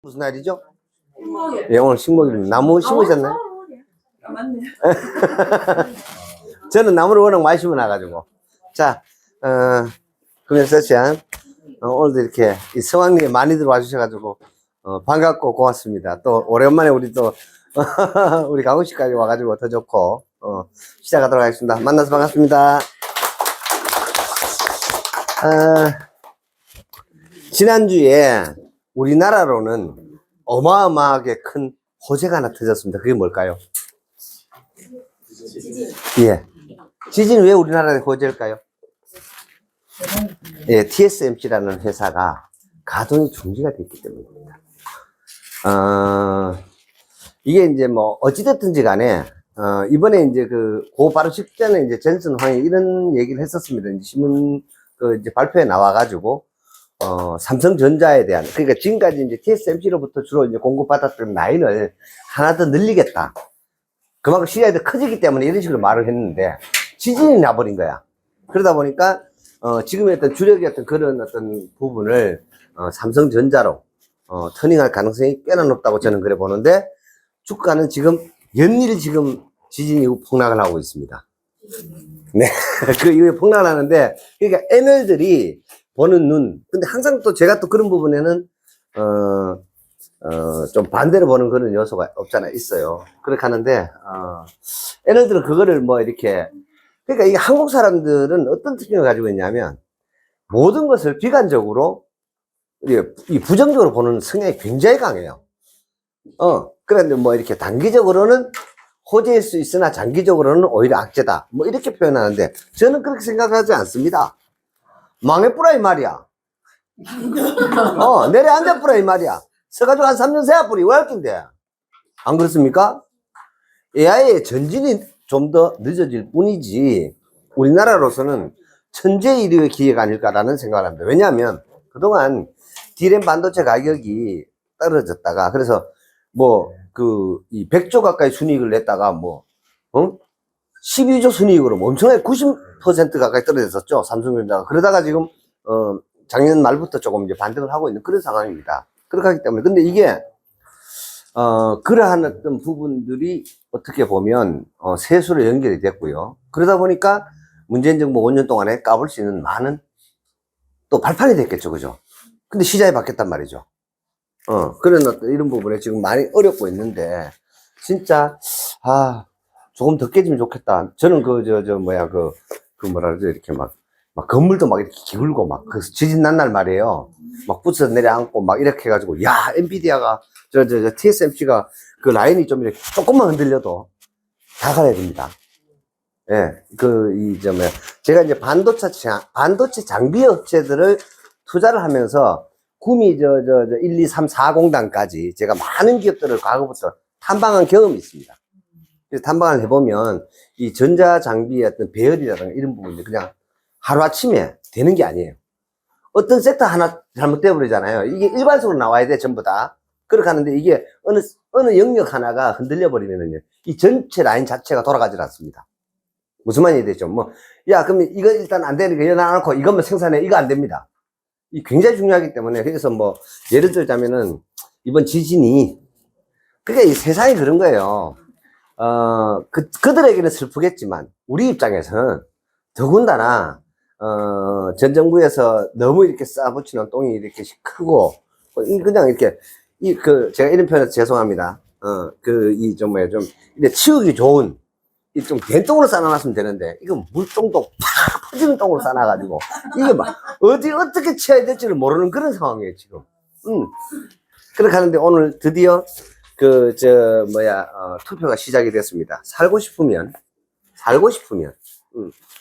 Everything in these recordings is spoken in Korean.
무슨 날이죠? 예, 오늘 식목일입니다. 나무 심으셨나요? 아, 맞네. 저는 나무를 워낙 많이 심어놔가지고. 자, 금연 세션. 오늘도 이렇게 이 성황리에 많이들 와주셔가지고, 반갑고 고맙습니다. 또, 오랜만에 우리 또, 우리 강훈씨까지 와가지고 더 좋고, 시작하도록 하겠습니다. 만나서 반갑습니다. 지난주에 우리나라로는 어마어마하게 큰 호재가 하나 터졌습니다. 그게 뭘까요? 예. 지진이 왜 우리나라의 호재일까요? 예, TSMC라는 회사가 가동이 중지가 됐기 때문입니다. 이게 이제 뭐, 어찌됐든지 간에, 이번에 이제 고 바로 직전에 이제 젠슨 황이 이런 얘기를 했었습니다. 이제 신문, 이제 발표에 나와가지고, 삼성전자에 대한, 그러니까 지금까지 이제 TSMC로부터 주로 이제 공급받았던 라인을 하나 더 늘리겠다. 그만큼 시장이 더 커지기 때문에 이런 식으로 말을 했는데, 지진이 나버린 거야. 그러다 보니까, 지금의 어떤 주력이었던 그런 어떤 부분을, 삼성전자로, 터닝할 가능성이 꽤나 높다고 저는 그래 보는데, 주가는 지금, 연일 지금 지진 이후 폭락을 하고 있습니다. 네. 그 이후에 폭락을 하는데, 그러니까 애널들이 보는 눈. 근데 항상 또 제가 또 그런 부분에는, 좀 반대로 보는 그런 요소가 없잖아, 있어요. 그렇게 하는데, 애널들은 그거를 뭐 이렇게, 그러니까 이게 한국 사람들은 어떤 특징을 가지고 있냐면, 모든 것을 비관적으로, 이 부정적으로 보는 성향이 굉장히 강해요. 그런데 뭐 이렇게 단기적으로는 호재일 수 있으나 장기적으로는 오히려 악재다. 뭐 이렇게 표현하는데, 저는 그렇게 생각하지 않습니다. 망해뿌라 이 말이야. 내려 앉아뿌라 이 말이야. 서가지고 한 3년 세야 뿌리 왜 할긴데? 안 그렇습니까? AI의 전진이 좀 더 늦어질 뿐이지 우리나라로서는 천재일의 기회가 아닐까라는 생각을 합니다. 왜냐하면 그동안 D램 반도체 가격이 떨어졌다가 그래서 뭐 이 100조 가까이 순이익을 냈다가 12조 순이익으로 엄청나게 90% 가까이 떨어졌었죠, 삼성전자가. 그러다가 지금 작년 말부터 조금 이제 반등을 하고 있는 그런 상황입니다. 그렇게 하기 때문에 근데 이게 그러한 어떤 부분들이 어떻게 보면 세수로 연결이 됐고요. 그러다 보니까 문재인 정부 5년 동안에 까볼 수 있는 많은 또 발판이 됐겠죠, 그죠? 근데 시장이 바뀌었단 말이죠. 그런 어떤 이런 부분에 지금 많이 어렵고 있는데 진짜 조금 더 깨지면 좋겠다. 저는 뭐라 그러지, 이렇게 막 건물도 막 이렇게 기울고 그 지진 난 날 말이에요. 막 부서 내려앉고 막 이렇게 해가지고, 야, 엔비디아가, TSMC가 그 라인이 좀 이렇게 조금만 흔들려도 다 가야 됩니다. 예, 제가 이제 반도체 장비 업체들을 투자를 하면서 구미 1, 2, 3, 4 공단까지 제가 많은 기업들을 과거부터 탐방한 경험이 있습니다. 그래서 탐방을 해보면 이 전자장비의 어떤 배열이라든가 이런 부분이 그냥 하루아침에 되는 게 아니에요. 어떤 섹터 하나 잘못되어 버리잖아요. 이게 일반적으로 나와야 돼, 전부 다. 그렇게 하는데 이게 어느 영역 하나가 흔들려 버리면은요, 이 전체 라인 자체가 돌아가질 않습니다. 무슨 말인지 되죠? 그럼 이거 일단 안 되니까 이거 놔놓고 이것만 생산해. 이거 안 됩니다. 이 굉장히 중요하기 때문에, 그래서 예를 들자면은, 이번 지진이, 그게 이 세상이 그런 거예요. 그들에게는 슬프겠지만, 우리 입장에서는 더군다나, 전 정부에서 너무 이렇게 쌓아붙이는 똥이 이렇게 크고, 그냥 이렇게, 제가 이런 표현해서 죄송합니다. 이렇게 치우기 좋은, 좀 된똥으로 쌓아놨으면 되는데, 이거 물똥도 팍 퍼지는 똥으로 쌓아가지고, 이게 어떻게 치워야 될지를 모르는 그런 상황이에요, 지금. 그렇게 하는데 오늘 드디어, 투표가 시작이 됐습니다. 살고 싶으면,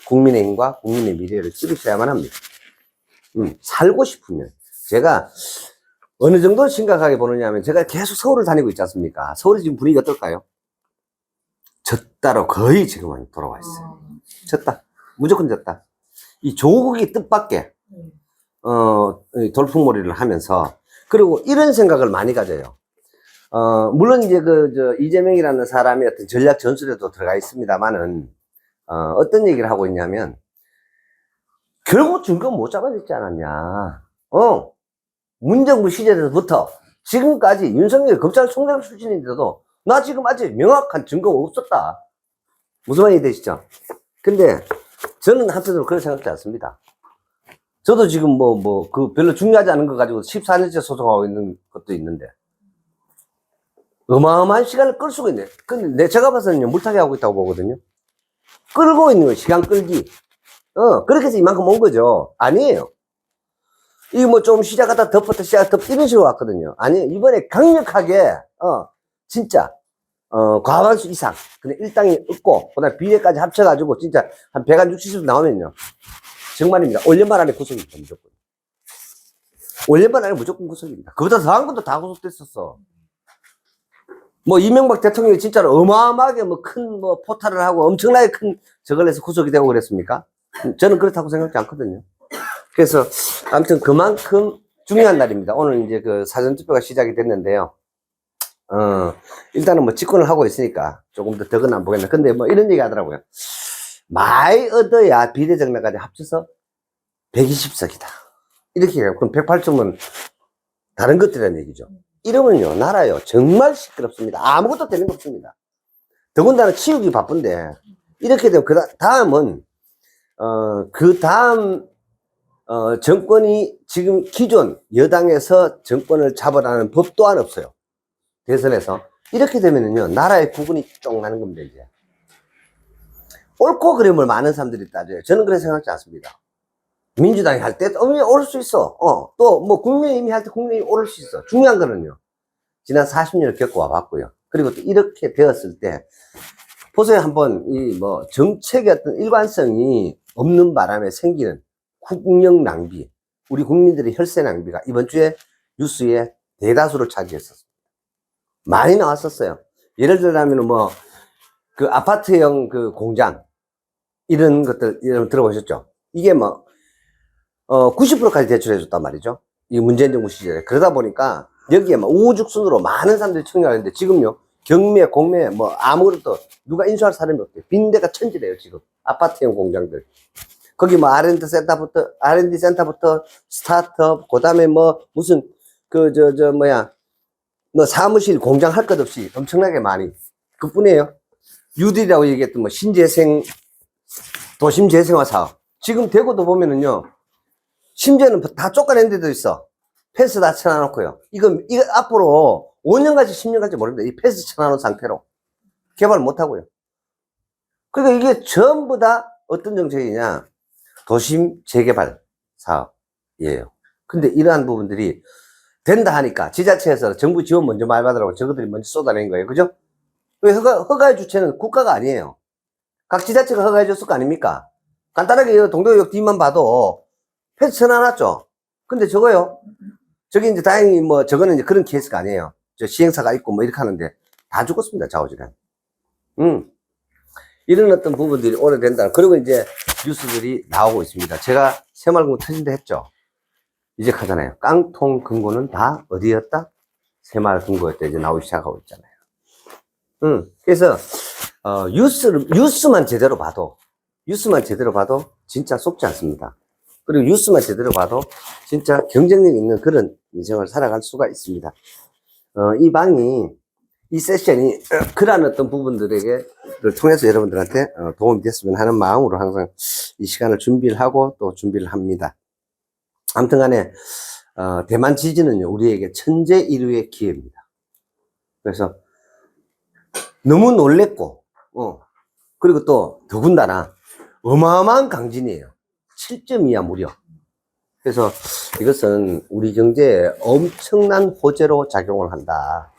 국민의힘과 국민의 미래를 찍으셔야만 합니다. 살고 싶으면. 제가 어느 정도 심각하게 보느냐 하면, 제가 계속 서울을 다니고 있지 않습니까? 서울이 지금 분위기가 어떨까요? 졌다로 거의 지금은 돌아와 있어요. 졌다. 무조건 졌다. 이 조국이 뜻밖의, 돌풍몰이를 하면서, 그리고 이런 생각을 많이 가져요. 물론 이제 이재명이라는 사람의 어떤 전략 전술에도 들어가 있습니다만은, 어떤 얘기를 하고 있냐면, 결국 증거 못 잡아냈지 않았냐. 문정부 시절에서부터 지금까지 윤석열이 검찰총장 출신인데도 나 지금 아직 명확한 증거가 없었다. 무슨 말이 되시죠? 근데 저는 한편으로 그렇게 생각하지 않습니다. 저도 지금 별로 중요하지 않은 거 가지고 14년째 소송하고 있는 것도 있는데, 어마어마한 시간을 끌 수가 있네. 근데 제가 봐서는요, 물타기 하고 있다고 보거든요. 끌고 있는 거예요, 시간 끌기. 그렇게 해서 이만큼 온 거죠. 아니에요. 이 좀 시작하다 덮었다 이런 식으로 왔거든요. 아니에요. 이번에 강력하게, 진짜, 과반수 이상, 근데 일당이 없고, 그 다음에 비례까지 합쳐가지고, 진짜 한 160수 나오면요. 정말입니다. 5년만 안에 구속입니다, 무조건. 5년만 안에 무조건 구속입니다. 그보다 더한 것도 다 구속됐었어. 이명박 대통령이 진짜로 어마어마하게 큰 포탈을 하고 엄청나게 큰 저걸 해서 구속이 되고 그랬습니까? 저는 그렇다고 생각하지 않거든요. 그래서 아무튼 그만큼 중요한 날입니다. 오늘 이제 그 사전투표가 시작이 됐는데요. 일단은 집권을 하고 있으니까 조금 더 덕은 안 보겠네. 근데 이런 얘기 하더라고요. 많이 얻어야 비례정당까지 합쳐서 120석이다. 이렇게 해요. 그럼 108석은 다른 것들이라는 얘기죠. 이러면요, 나라요, 정말 시끄럽습니다. 아무것도 되는 거 없습니다. 더군다나 치우기 바쁜데, 이렇게 되면 다음은, 정권이 지금 기존 여당에서 정권을 잡으라는 법 또한 없어요. 대선에서. 이렇게 되면은요, 나라의 구분이 쫑 나는 겁니다, 이제. 옳고 그름을 많은 사람들이 따져요. 저는 그렇게 생각하지 않습니다. 민주당이 할 때 오를 수 있어. 또 국민의힘이 할 때 국민의힘이 오를 수 있어. 중요한 거는요, 지난 40년을 겪어와 봤고요. 그리고 또 이렇게 되었을 때, 보세요. 한번 정책의 어떤 일관성이 없는 바람에 생기는 국력 낭비, 우리 국민들의 혈세 낭비가 이번 주에 뉴스에 대다수를 차지했었습니다. 많이 나왔었어요. 예를 들자면 그 아파트형 그 공장, 이런 것들 여러분 들어보셨죠? 이게 90%까지 대출해줬단 말이죠. 이 문재인 정부 시절에. 그러다 보니까 여기에 우후죽순으로 많은 사람들이 청약하는데, 지금요, 경매, 공매, 아무것도 누가 인수할 사람이 없대요. 빈대가 천지래요, 지금. 아파트형 공장들. 거기 R&D 센터부터 스타트업, 그 다음에 무슨, 사무실, 공장 할 것 없이 엄청나게 많이. 그뿐이에요. 뉴딜이라고 얘기했던 도심 재생화 사업. 지금 대구도 보면은요, 심지어는 다 쫓아낸 데도 있어. 펜스 다 쳐놔놓고요. 이거 앞으로 5년까지 10년까지 모릅니다. 이 펜스 쳐놔놓은 상태로. 개발 못하고요. 그러니까 이게 전부 다 어떤 정책이냐. 도심 재개발 사업이에요. 근데 이러한 부분들이 된다 하니까 지자체에서 정부 지원 먼저 많이 받으라고 저것들이 먼저 쏟아낸 거예요. 그죠? 허가의 주체는 국가가 아니에요. 각 지자체가 허가해 줬을 거 아닙니까? 간단하게 동대구역 뒤만 봐도 펜스 쳐놔놨죠. 근데 저거요. 저기 이제 다행히 저거는 이제 그런 케이스가 아니에요. 저 시행사가 있고 이렇게 하는데 다 죽었습니다. 좌우지간. 이런 어떤 부분들이 오래된다. 그리고 이제 뉴스들이 나오고 있습니다. 제가 새마을금고 터진다 했죠. 이제 가잖아요. 깡통 금고는 다 어디였다? 새마을금고였다. 이제 나오기 시작하고 있잖아요. 그래서 뉴스만 제대로 봐도 진짜 속지 않습니다. 그리고 뉴스만 제대로 봐도 진짜 경쟁력 있는 그런 인생을 살아갈 수가 있습니다. 이 세션이 그러한 어떤 부분들을 통해서 여러분들한테 도움이 됐으면 하는 마음으로 항상 이 시간을 준비를 하고 또 준비를 합니다. 아무튼 간에 대만 지진은요, 우리에게 천재일우의 기회입니다. 그래서 너무 놀랬고 그리고 또 더군다나 어마어마한 강진이에요. 7.2야 무려. 그래서 이것은 우리 경제에 엄청난 호재로 작용을 한다.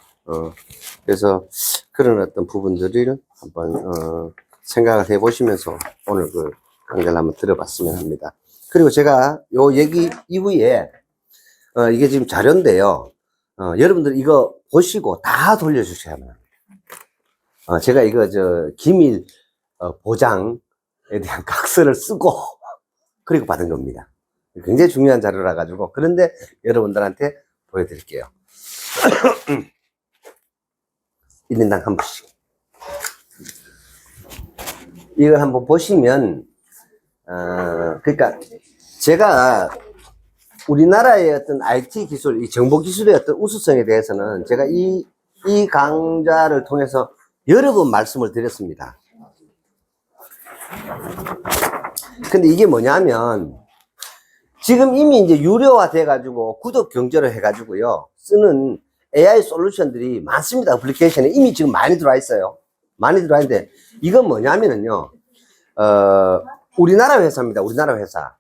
그래서 그런 어떤 부분들을 한번 생각을 해보시면서 오늘 그 강좌를 한번 들어봤으면 합니다. 그리고 제가 요 얘기 이후에 이게 지금 자료인데요. 여러분들 이거 보시고 다 돌려주셔야만 합니다. 제가 이거 기밀 보장에 대한 각서를 쓰고 그리고 받은 겁니다. 굉장히 중요한 자료라 가지고. 그런데 여러분들한테 보여드릴게요. 1인당 한 분씩. 이걸 한번 보시면, 그러니까 제가 우리나라의 어떤 IT 기술, 이 정보 기술의 어떤 우수성에 대해서는 제가 이 강좌를 통해서 여러 번 말씀을 드렸습니다. 근데 이게 뭐냐면, 지금 이미 이제 유료화 돼가지고 구독 경제로 해가지고요, 쓰는 AI 솔루션들이 많습니다. 어플리케이션에 이미 지금 많이 들어와 있어요. 많이 들어와 있는데, 이건 뭐냐면은요, 우리나라 회사입니다. 우리나라 회사.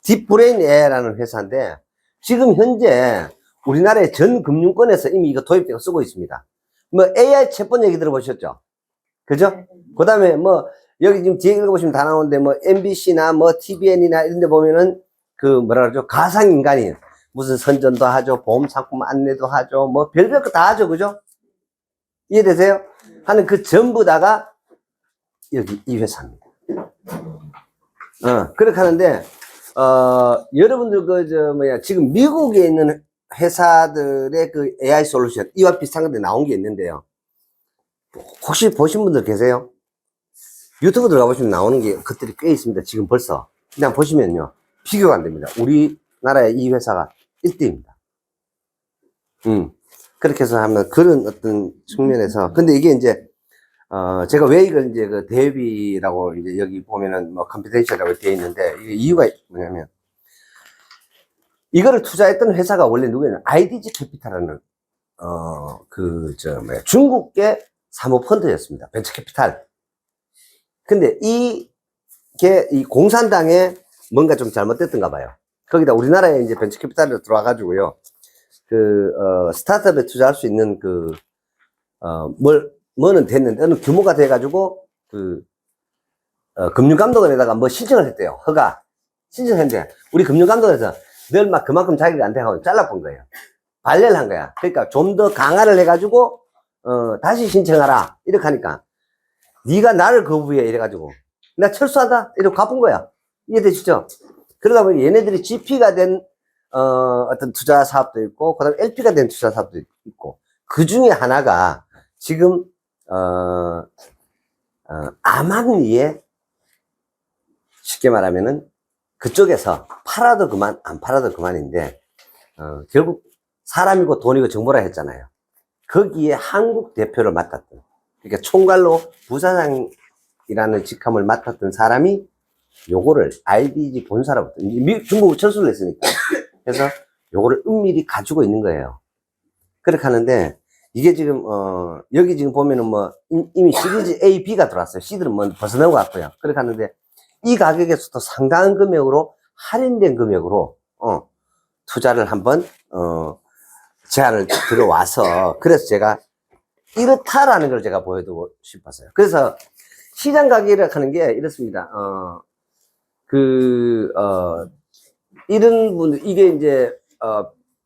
딥브레인 AI라는 회사인데, 지금 현재 우리나라의 전 금융권에서 이미 이거 도입되고 쓰고 있습니다. 뭐 AI 챗봇 얘기 들어보셨죠? 그죠? 그 다음에 뭐, 여기 지금 뒤에 읽어보시면 다 나오는데, 뭐, MBC나 뭐, TVN이나 이런 데 보면은, 그, 뭐라 그러죠? 가상인간이 무슨 선전도 하죠. 보험 상품 안내도 하죠. 뭐, 별별 거 다 하죠. 그죠? 이해되세요? 하는 그 전부 다가 여기 이 회사입니다. 그렇게 하는데, 여러분들 지금 미국에 있는 회사들의 그 AI 솔루션, 이와 비슷한 건데 나온 게 있는데요. 혹시 보신 분들 계세요? 유튜브 들어가 보시면 나오는 게 것들이 꽤 있습니다. 지금 벌써. 그냥 보시면요. 비교가 안 됩니다. 우리나라의 이 회사가 1등입니다. 그렇게 해서 하면 그런 어떤 측면에서. 근데 이게 이제, 제가 왜 이걸 이제 그 대비라고 이제 여기 보면은 뭐 컴피텐셜이라고 되어 있는데, 이게 이유가 뭐냐면, 이거를 투자했던 회사가 원래 누구냐면, IDG 캐피탈이라는, 중국계 사모펀드였습니다. 벤처 캐피탈. 근데 이 공산당에 뭔가 좀 잘못됐던가 봐요. 거기다 우리나라에 이제 벤처 캐피탈로 들어와가지고요. 스타트업에 투자할 수 있는 뭐는 됐는데, 어느 규모가 돼가지고, 금융감독원에다가 뭐 신청을 했대요. 신청했는데, 우리 금융감독원에서 늘 막 그만큼 자기가 안 돼가지고 잘라본 거예요. 반려를 한 거야. 그러니까 좀 더 강화를 해가지고, 다시 신청하라. 이렇게 하니까, 네가 나를 거부해. 이래가지고, 나 철수하다. 이러고 갚은 거야. 이해되시죠? 그러다 보니 얘네들이 GP가 된, 어떤 투자 사업도 있고, 그 다음에 LP가 된 투자 사업도 있고, 그 중에 하나가 지금, 아마니에 쉽게 말하면은 그쪽에서 팔아도 그만, 안 팔아도 그만인데, 결국 사람이고 돈이고 정보라 했잖아요. 거기에 한국 대표를 맡았던, 그러니까 총괄로 부사장이라는 직함을 맡았던 사람이 요거를 IDG 본사로부터, 중국 철수를 했으니까. 그래서 요거를 은밀히 가지고 있는 거예요. 그렇게 하는데, 이게 지금, 여기 지금 보면은 뭐, 이미 시리즈 A, B가 들어왔어요. C들은 뭐 벗어나고 갔고요. 그렇게 하는데, 이 가격에서도 상당한 금액으로, 할인된 금액으로, 투자를 한번, 제안을 들어와서, 그래서 제가 이렇다라는 걸 제가 보여주고 싶었어요. 그래서 시장 가격이라고 하는 게 이렇습니다. 이런 분들, 이게 이제,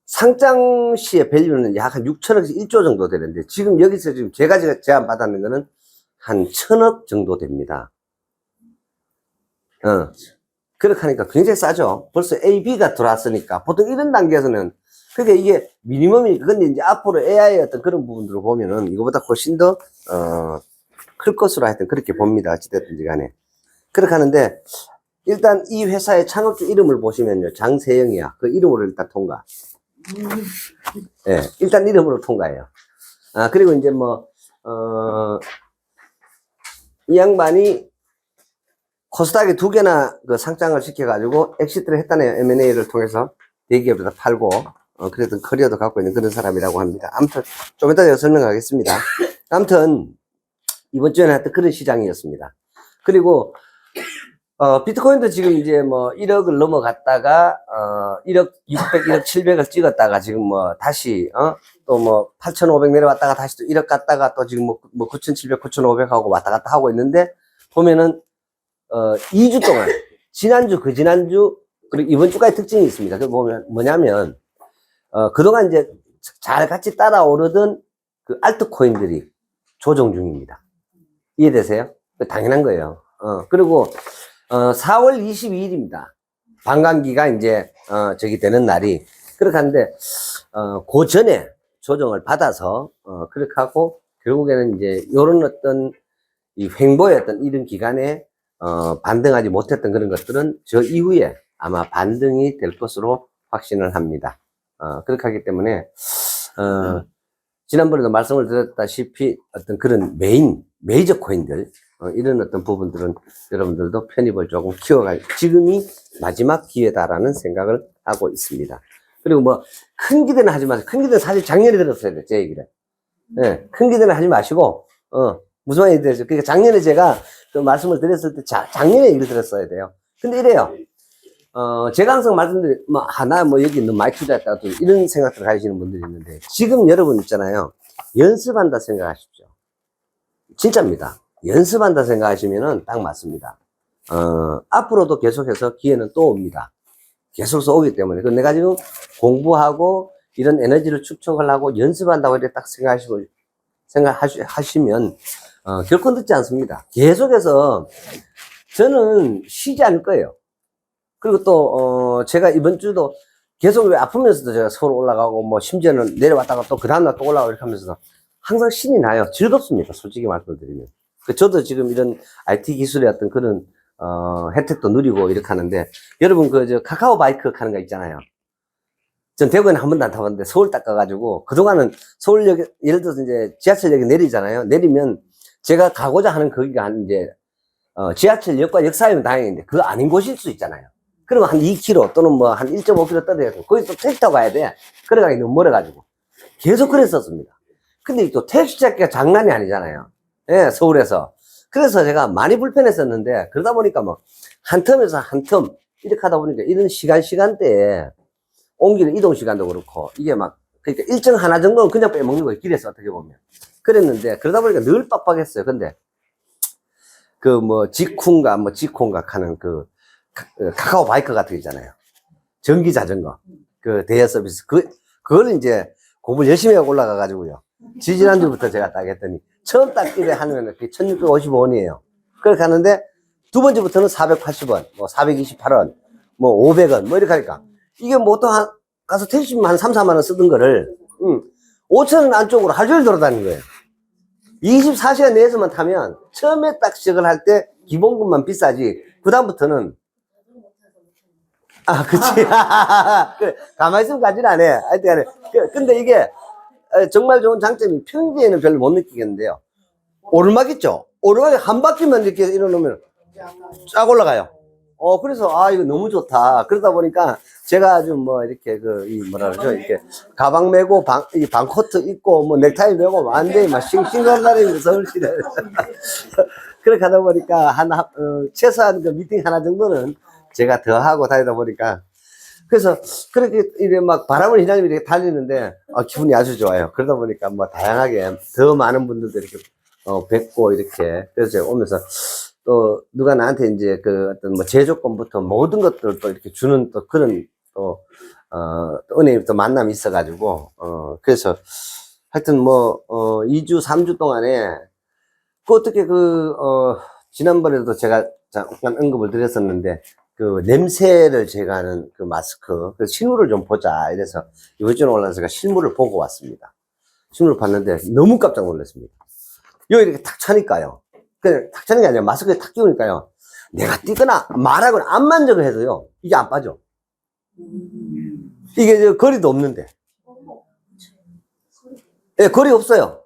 상장 시의 밸류는 약 한 6천억에서 1조 정도 되는데, 지금 여기서 지금 제가 제안 받았는 거는 한 1,000억 정도 됩니다. 그렇게 하니까 굉장히 싸죠. 벌써 A, B가 들어왔으니까. 보통 이런 단계에서는, 그러니까 이게 미니멈이니까. 근데 이제 앞으로 AI의 어떤 그런 부분들을 보면은 이거보다 훨씬 더, 클 것으로 하여튼 그렇게 봅니다. 어찌됐든지 간에. 그렇게 하는데, 일단 이 회사의 창업주 이름을 보시면요. 장세영이야. 그 이름으로 일단 통과. 예, 일단 이름으로 통과해요. 그리고 이제 뭐, 이 양반이 코스닥에 2개나 그 상장을 시켜가지고 엑시트를 했다네요. M&A를 통해서 대기업에다 팔고, 그래도 커리어도 갖고 있는 그런 사람이라고 합니다. 아무튼, 좀 이따 제가 설명하겠습니다. 아무튼, 이번 주에는 하여튼 그런 시장이었습니다. 그리고, 비트코인도 지금 이제 뭐 1억을 넘어갔다가, 1억 600, 1억 700을 찍었다가 지금 뭐 다시, 또 뭐 8,500 내려왔다가 다시 또 1억 갔다가 또 지금 뭐 9,700, 9,500 하고 왔다 갔다 하고 있는데, 보면은, 2주 동안, 지난주, 그 지난주, 그리고 이번 주까지 특징이 있습니다. 그 보면 뭐냐면, 그동안 이제 잘 같이 따라오르던 그 알트코인들이 조정 중입니다. 이해되세요? 당연한 거예요. 그리고, 4월 22일입니다. 반감기가 이제, 저기 되는 날이. 그렇게 하는데, 그 전에 조정을 받아서, 그렇게 하고, 결국에는 이제, 요런 어떤, 이 횡보의 어떤 이런 기간에, 반등하지 못했던 그런 것들은 저 이후에 아마 반등이 될 것으로 확신을 합니다. 그렇게 하기 때문에, 지난번에도 말씀을 드렸다시피 어떤 그런 메이저 코인들, 이런 어떤 부분들은 여러분들도 편입을 조금 키워갈, 지금이 마지막 기회다라는 생각을 하고 있습니다. 그리고 뭐, 큰 기대는 하지 마세요. 큰 기대는 사실 작년에 들었어야 돼, 제 얘기를. 네, 큰 기대는 하지 마시고, 무슨 말인지 되죠? 그러니까 작년에 제가 그 말씀을 드렸을 때 작년에 얘기를 들었어야 돼요. 근데 이래요. 제가 항상 말씀드린, 여기 너 많이 투자했다, 또 이런 생각들을 가지시는 분들이 있는데, 지금 여러분 있잖아요. 연습한다 생각하십시오. 진짜입니다. 연습한다 생각하시면은 딱 맞습니다. 앞으로도 계속해서 기회는 또 옵니다. 계속해서 오기 때문에. 그 내가 지금 공부하고 이런 에너지를 축적하려고 연습한다고 이렇게 딱 생각하시면, 결코 늦지 않습니다. 계속해서 저는 쉬지 않을 거예요. 그리고 또, 제가 이번 주도 계속 왜 아프면서도 제가 서울 올라가고, 뭐, 심지어는 내려왔다가 또 그 다음날 또 올라가고 이렇게 하면서 항상 신이 나요. 즐겁습니다. 솔직히 말씀드리면. 저도 지금 이런 IT 기술의 어떤 그런, 혜택도 누리고 이렇게 하는데, 여러분 카카오 바이크 하는 거 있잖아요. 전 대구에는 한 번도 안 타봤는데 서울 딱 가가지고, 그동안은 서울역, 예를 들어서 이제 지하철역에 내리잖아요. 내리면 제가 가고자 하는 거기가 이제, 지하철역과 역사이면 다행인데, 그거 아닌 곳일 수 있잖아요. 그러면 한 2km 또는 뭐 한 1.5km 떨어져서 거기 또 택시 타고 가야 돼. 걸어가기 너무 멀어가지고. 계속 그랬었습니다. 근데 또 택시 찾기가 장난이 아니잖아요. 예, 서울에서. 그래서 제가 많이 불편했었는데, 그러다 보니까 뭐, 한 텀에서 한 텀, 이렇게 하다 보니까 이런 시간대에 옮기는 이동 시간도 그렇고, 이게 막, 그러니까 일정 하나 정도는 그냥 빼먹는 거예요. 길에서 어떻게 보면. 그랬는데, 그러다 보니까 늘 빡빡했어요. 근데, 지콘가 하는 카카오 바이크 같은 거 있잖아요. 전기 자전거. 대여 서비스. 그걸 이제 공부를 열심히 하고 올라가가지고요. 지지난주부터 제가 딱 했더니, 처음 딱 일에 하면 1655원이에요. 그렇게 하는데, 두 번째부터는 480원, 뭐 428원, 뭐 500원, 뭐 이렇게 하니까. 이게 보통 가서 택시만 한 3, 4만원 쓰던 거를, 5천원 안쪽으로 하루 종일 돌아다니는 거예요. 24시간 내에서만 타면, 처음에 딱 시작을 할 때 기본금만 비싸지, 그다음부터는 그치. 그래, 가만히 있으면 가지는 안 해. 하여튼, 근데 이게, 정말 좋은 장점이 평지에는 별로 못 느끼겠는데요. 오르막 있죠? 오르막에 한 바퀴만 이렇게 일어놓으면 쫙 올라가요. 그래서, 이거 너무 좋다. 그러다 보니까 제가 아주 이렇게 뭐라 그러죠? 이렇게 가방 메고 이 방코트 입고 뭐 넥타이 메고 완전히 막 싱싱거리면서 서울시내. 그렇게 하다 보니까 최소한 미팅 하나 정도는 제가 더 하고 다니다 보니까, 그래서 그렇게 이래 막 바람을 휘날리며 이렇게 달리는데 기분이 아주 좋아요. 그러다 보니까 다양하게 더 많은 분들도 이렇게 뵙고 이렇게. 그래서 제가 오면서 또 누가 나한테 이제 어떤 제조건부터 모든 것들을 또 이렇게 주는 또 그런 또 은혜의 또 만남이 있어가지고 그래서 하여튼 2주 3주 동안에 어떻게 지난번에도 제가 잠깐 언급을 드렸었는데, 냄새를 제거하는 마스크, 실물을 좀 보자. 이래서 이번 주에 올라와서 제가 실물을 보고 왔습니다. 실물을 봤는데 너무 깜짝 놀랐습니다. 여기 이렇게 탁 차니까요. 그냥 탁 차는 게 아니라 마스크에 탁 끼우니까요. 내가 뛰거나 말하거나 안 만져고 해도요, 이게 안 빠져. 이게 거리도 없는데. 예, 거리 없어요.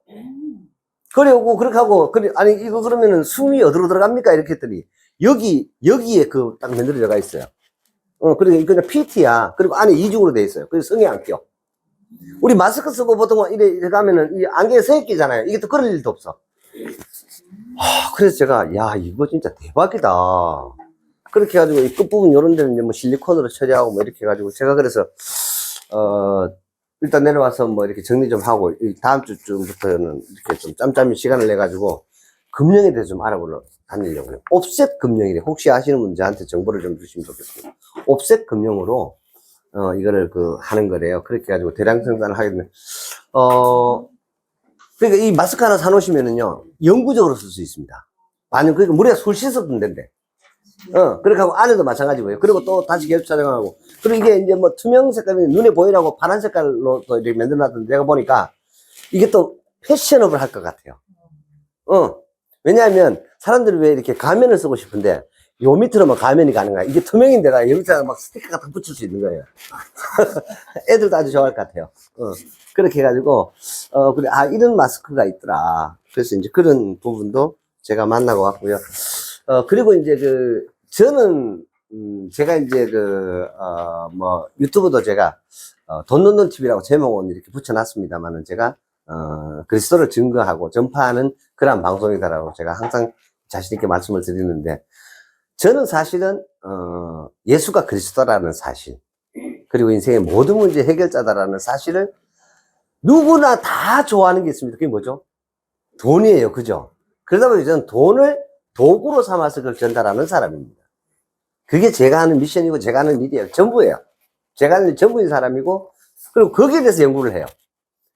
거리 없고, 그렇게 하고, 아니, 이거 그러면은 숨이 어디로 들어갑니까? 이렇게 했더니, 여기에 딱 만들어 들어가 있어요. 그리고 그냥 PT야. 그리고 안에 이중으로 돼 있어요. 그래서 성에 안 껴. 우리 마스크 쓰고 보통 이래 가면은 이 안경에 성에 끼잖아요. 이게 또 그럴 일도 없어. 그래서 제가, 야, 이거 진짜 대박이다. 그렇게 해가지고 이 끝부분 요런 데는 이제 실리콘으로 처리하고 이렇게 해가지고 제가 그래서, 일단 내려와서 이렇게 정리 좀 하고, 다음 주쯤부터는 이렇게 좀 짬짬이 시간을 내가지고 금융에 대해서 좀 알아보러 다니려고 해요. 옵셋 금융이래. 혹시 아시는 분 저한테 정보를 좀 주시면 좋겠습니다. 옵셋 금융으로, 이거를 하는 거래요. 그렇게 해가지고 대량 생산을 하게 되면, 그러니까 이 마스크 하나 사놓으시면은요, 영구적으로 쓸 수 있습니다. 그러니까 물에 술 씻었던 데인데. 그렇게 하고 안에도 마찬가지고요. 그리고 또 다시 계속 촬영하고. 그리고 이게 이제 투명 색깔이 눈에 보이라고 파란 색깔로 또 이렇게 만들어놨던데, 내가 보니까 이게 또 패셔너블 할 것 같아요. 왜냐하면 사람들이 왜 이렇게 가면을 쓰고 싶은데, 요 밑으로만 가면이 가능해요. 이게 투명인데다 여기다 막 스티커 같은 거 붙일 수 있는 거예요. 애들도 아주 좋아할 것 같아요. 그렇게 해가지고, 그래, 이런 마스크가 있더라. 그래서 이제 그런 부분도 제가 만나고 왔고요. 그리고 이제 저는, 제가 이제 유튜브도 제가, 돈 넣는 TV라고 제목은 이렇게 붙여놨습니다만은 제가, 그리스도를 증거하고 전파하는 그런 방송이다라고 제가 항상 자신있게 말씀을 드리는데, 저는 사실은, 예수가 그리스도라는 사실, 그리고 인생의 모든 문제 해결자다라는 사실을 누구나 다 좋아하는 게 있습니다. 그게 뭐죠? 돈이에요. 그죠? 그러다 보니 저는 돈을 도구로 삼아서 그걸 전달하는 사람입니다. 그게 제가 하는 미션이고 제가 하는 일이에요. 전부예요. 제가 하는 일 전부인 사람이고, 그리고 거기에 대해서 연구를 해요.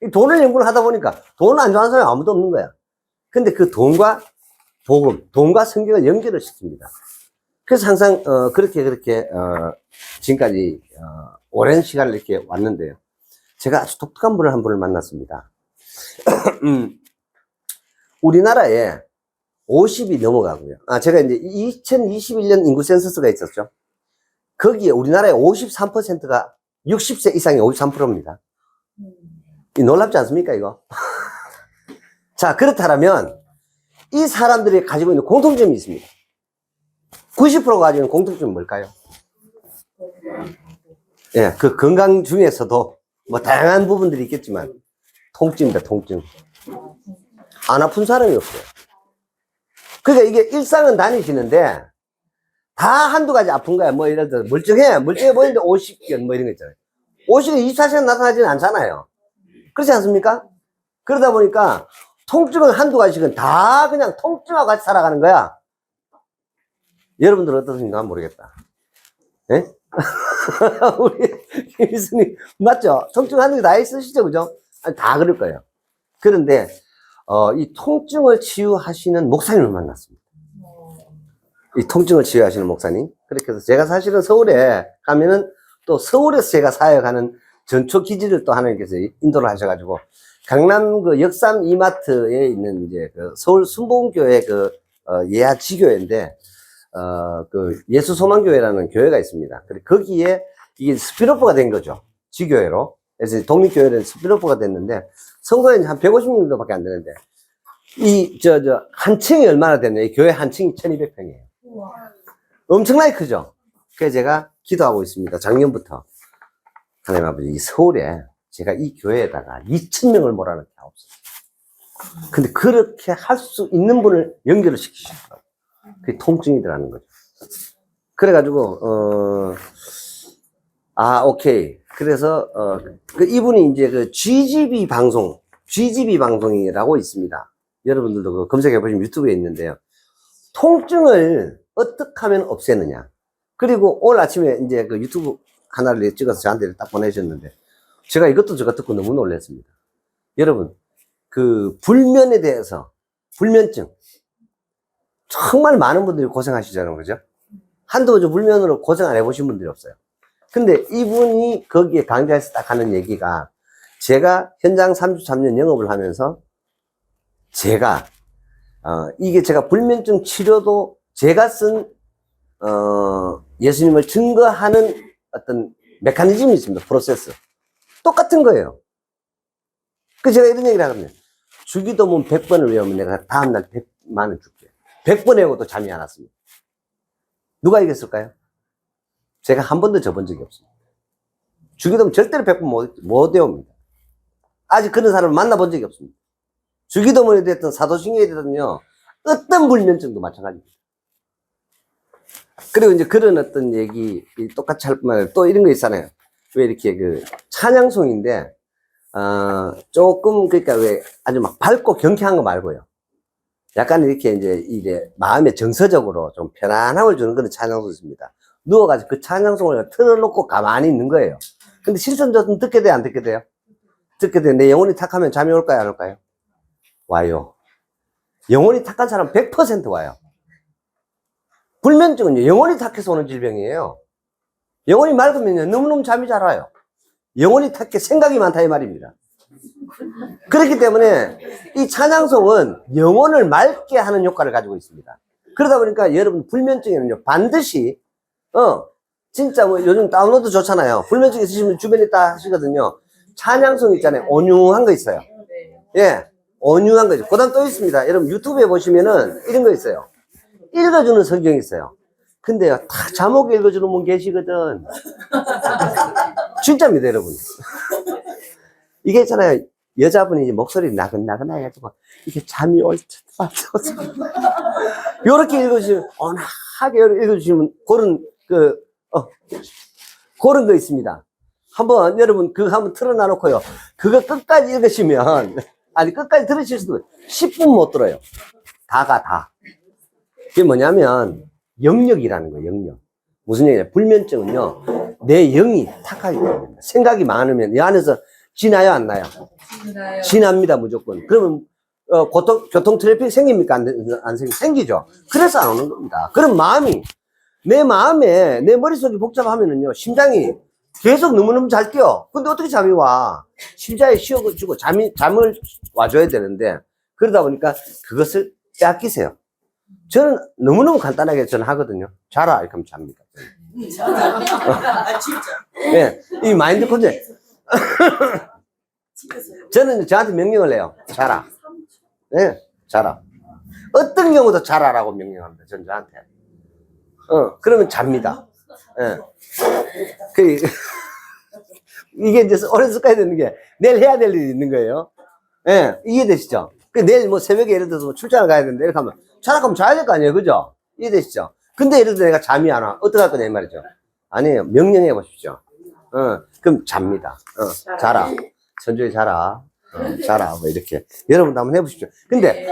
이 돈을 연구를 하다 보니까 돈을 안 좋아하는 사람이 아무도 없는 거야. 근데 그 돈과 복음, 돈과 성경을 연결을 시킵니다. 그래서 항상 그렇게 지금까지 오랜 시간을 이렇게 왔는데요. 제가 아주 독특한 분을 한 분을 만났습니다. 우리나라에 50이 넘어가고요. 제가 이제 2021년 인구 센서스가 있었죠. 거기에 우리나라의 53%가 60세 이상의 53%입니다. 놀랍지 않습니까, 이거? 자, 그렇다면 이 사람들이 가지고 있는 공통점이 있습니다. 90%가 가지고 있는 공통점은 뭘까요? 예, 그 건강 중에서도 뭐 다양한 부분들이 있겠지만 통증입니다, 통증. 안 아픈 사람이 없어요. 그러니까 이게 일상은 다니시는데 다 한두 가지 아픈 거야. 뭐 예를 들어 멀쩡해 보이는데 오십견 뭐 이런 거 있잖아요. 오십견 24시간 나타나지는 않잖아요. 그렇지 않습니까? 그러다 보니까 통증은 한두 가지씩은 다 그냥 통증하고 같이 살아가는 거야. 여러분들 어떠신가 모르겠다. 예? 우리 김희수님 맞죠? 통증하는 게 다 있으시죠, 그죠? 다 그럴 거예요. 그런데 이 통증을 치유하시는 목사님을 만났습니다. 이 통증을 치유하시는 목사님. 그렇게 해서 제가 사실은 서울에 가면은 또 서울에서 제가 사역하는 전초 기지를 또 하나님께서 인도를 하셔가지고 강남 역삼 이마트에 있는 이제 서울 순복음교회 예하 지교회인데 예수 소망교회라는 교회가 있습니다. 거기에 이게 스피노프가 된 거죠. 지교회로. 그래서 독립교회는 스피노프가 됐는데 성도는 한 150명 정도밖에 안 되는데 한 층이 얼마나 되냐? 이 교회 한 층이 1200평이에요. 엄청나게 크죠? 그래서 제가 기도하고 있습니다. 작년부터. 하나님 아버지, 이 서울에 제가 이 교회에다가 2000명을 몰아넣게 하옵소서. 근데 그렇게 할 수 있는 분을 연결을 시키시더라고요. 그게 통증이더라는 거죠. 그래가지고, 오케이. 그래서, 이분이 이제 GGB 방송이라고 있습니다. 여러분들도 검색해보시면 유튜브에 있는데요. 통증을 어떻게 하면 없애느냐. 그리고 오늘 아침에 이제 유튜브 하나를 찍어서 저한테 딱 보내셨는데, 제가 이것도 저것 듣고 너무 놀랐습니다. 여러분, 불면에 대해서, 불면증. 정말 많은 분들이 고생하시잖아요. 그죠? 한두 번 불면으로 고생 안 해보신 분들이 없어요. 근데 이분이 거기에 강좌에서 딱 하는 얘기가 제가 현장 33년 영업을 하면서 이게 제가 불면증 치료도 제가 쓴, 예수님을 증거하는 어떤 메커니즘이 있습니다. 프로세스. 똑같은 거예요. 제가 이런 얘기를 하거든요. 주기도문 100번을 외우면 내가 다음날 100만원 줄게. 100번 외우고도 잠이 안 왔습니다. 누가 이겼을까요? 제가 한 번도 져본 적이 없습니다. 주기도문 절대로 100번 못 외웁니다. 아직 그런 사람을 만나본 적이 없습니다. 주기도문이 됐든 사도신경이 됐든요, 어떤 불면증도 마찬가지입니다. 그리고 이제 그런 어떤 얘기, 똑같이 할 뿐만 아니라 또 이런 거 있잖아요. 왜 이렇게 찬양송인데, 조금, 그러니까 왜 아주 막 밝고 경쾌한 거 말고요. 약간 이렇게 이제 마음에 정서적으로 좀 편안함을 주는 그런 찬양송이 있습니다. 누워가지고 그 찬양송을 틀어놓고 가만히 있는 거예요. 근데 실선적으로 듣게 돼요, 안 듣게 돼요? 듣게 돼요. 내 영혼이 탁하면 잠이 올까요, 안 올까요? 와요. 영혼이 탁한 사람 100% 와요. 불면증은요, 영혼이 탁해서 오는 질병이에요. 영혼이 맑으면요, 너무너무 잠이 잘 와요. 영혼이 탁해 생각이 많다 이 말입니다. 그렇기 때문에 이 찬양송은 영혼을 맑게 하는 효과를 가지고 있습니다. 그러다 보니까 여러분 불면증에는요, 반드시, 진짜 뭐 요즘 다운로드 좋잖아요. 불면증 있으시면 주변에 다 하시거든요. 찬양송 있잖아요. 온유한 거 있어요. 예. 온유한 거죠. 그 다음 또 있습니다. 여러분 유튜브에 보시면은 이런 거 있어요. 읽어주는 성경이 있어요. 근데요, 다 자목 읽어주는 분 계시거든. 진짜입니다, 여러분. 이게 있잖아요. 여자분이 이제 목소리 나긋나긋 해가지고, 이게 잠이 올 듯, 요렇게 읽어주시면, 온하게 읽어주시면, 그런 거 있습니다. 한번, 여러분, 그거 한번 틀어놔놓고요. 그거 끝까지 읽으시면, 아니, 끝까지 들으실 수도 10분 못 들어요. 다가 다. 그게 뭐냐면, 영역이라는 거예요, 영역. 무슨 얘기냐. 불면증은요, 내 영이 탁하기 때문에. 생각이 많으면, 이 안에서 지나요, 안 나요? 지납니다, 무조건. 그러면, 교통 트래픽 생깁니까? 안 생기죠? 그래서 안 오는 겁니다. 그럼 내 마음에, 내 머릿속이 복잡하면은요, 심장이 계속 너무너무 잘 뛰어. 근데 어떻게 잠이 와? 심장에 쉬어주고 잠을 와줘야 되는데, 그러다 보니까 그것을 빼앗기세요. 저는 너무너무 간단하게 저는 하거든요. 자라, 이렇게 하면 잡니다. 진짜. 네, 이 마인드 컨트롤. 저는 저한테 명령을 해요. 자라. 네, 자라. 어떤 경우도 자라라고 명령합니다. 저는 저한테. 그러면 잡니다. 예. 이게 이제 오래 습관이 되는 게 내일 해야 될 일이 있는 거예요. 예, 이해되시죠? 내일 뭐 새벽에 예를 들어서 뭐 출장을 가야 되는데 이렇게 하면 자락하면 자야 될 거 아니에요, 그죠? 이해되시죠? 근데 예를 들어 내가 잠이 안 와. 어떡할 거냐 이 말이죠. 아니에요. 명령해 보십시오. 그럼 잡니다. 자라. 천천히 자라. 자라. 뭐 이렇게. 여러분도 한번 해보십시오. 근데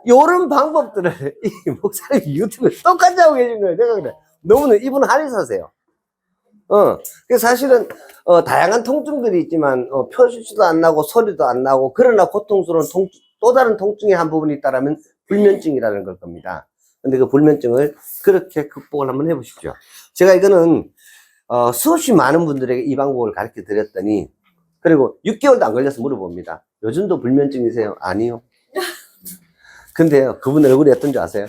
요런 방법들을 이 목사님 유튜브에 똑같이 하고 계신 거예요. 내가 그래. 너무나 이분은 한의사세요. 그래서 사실은, 다양한 통증들이 있지만, 표시도 안 나고, 소리도 안 나고, 그러나 고통스러운 또 다른 통증의 한 부분이 있다라면 불면증이라는 걸 겁니다. 근데 그 불면증을 그렇게 극복을 한번 해보십시오. 제가 이거는, 수없이 많은 분들에게 이 방법을 가르쳐 드렸더니, 그리고 6개월도 안 걸려서 물어봅니다. 요즘도 불면증이세요? 아니요. 근데요, 그분 얼굴이 어떤지 아세요?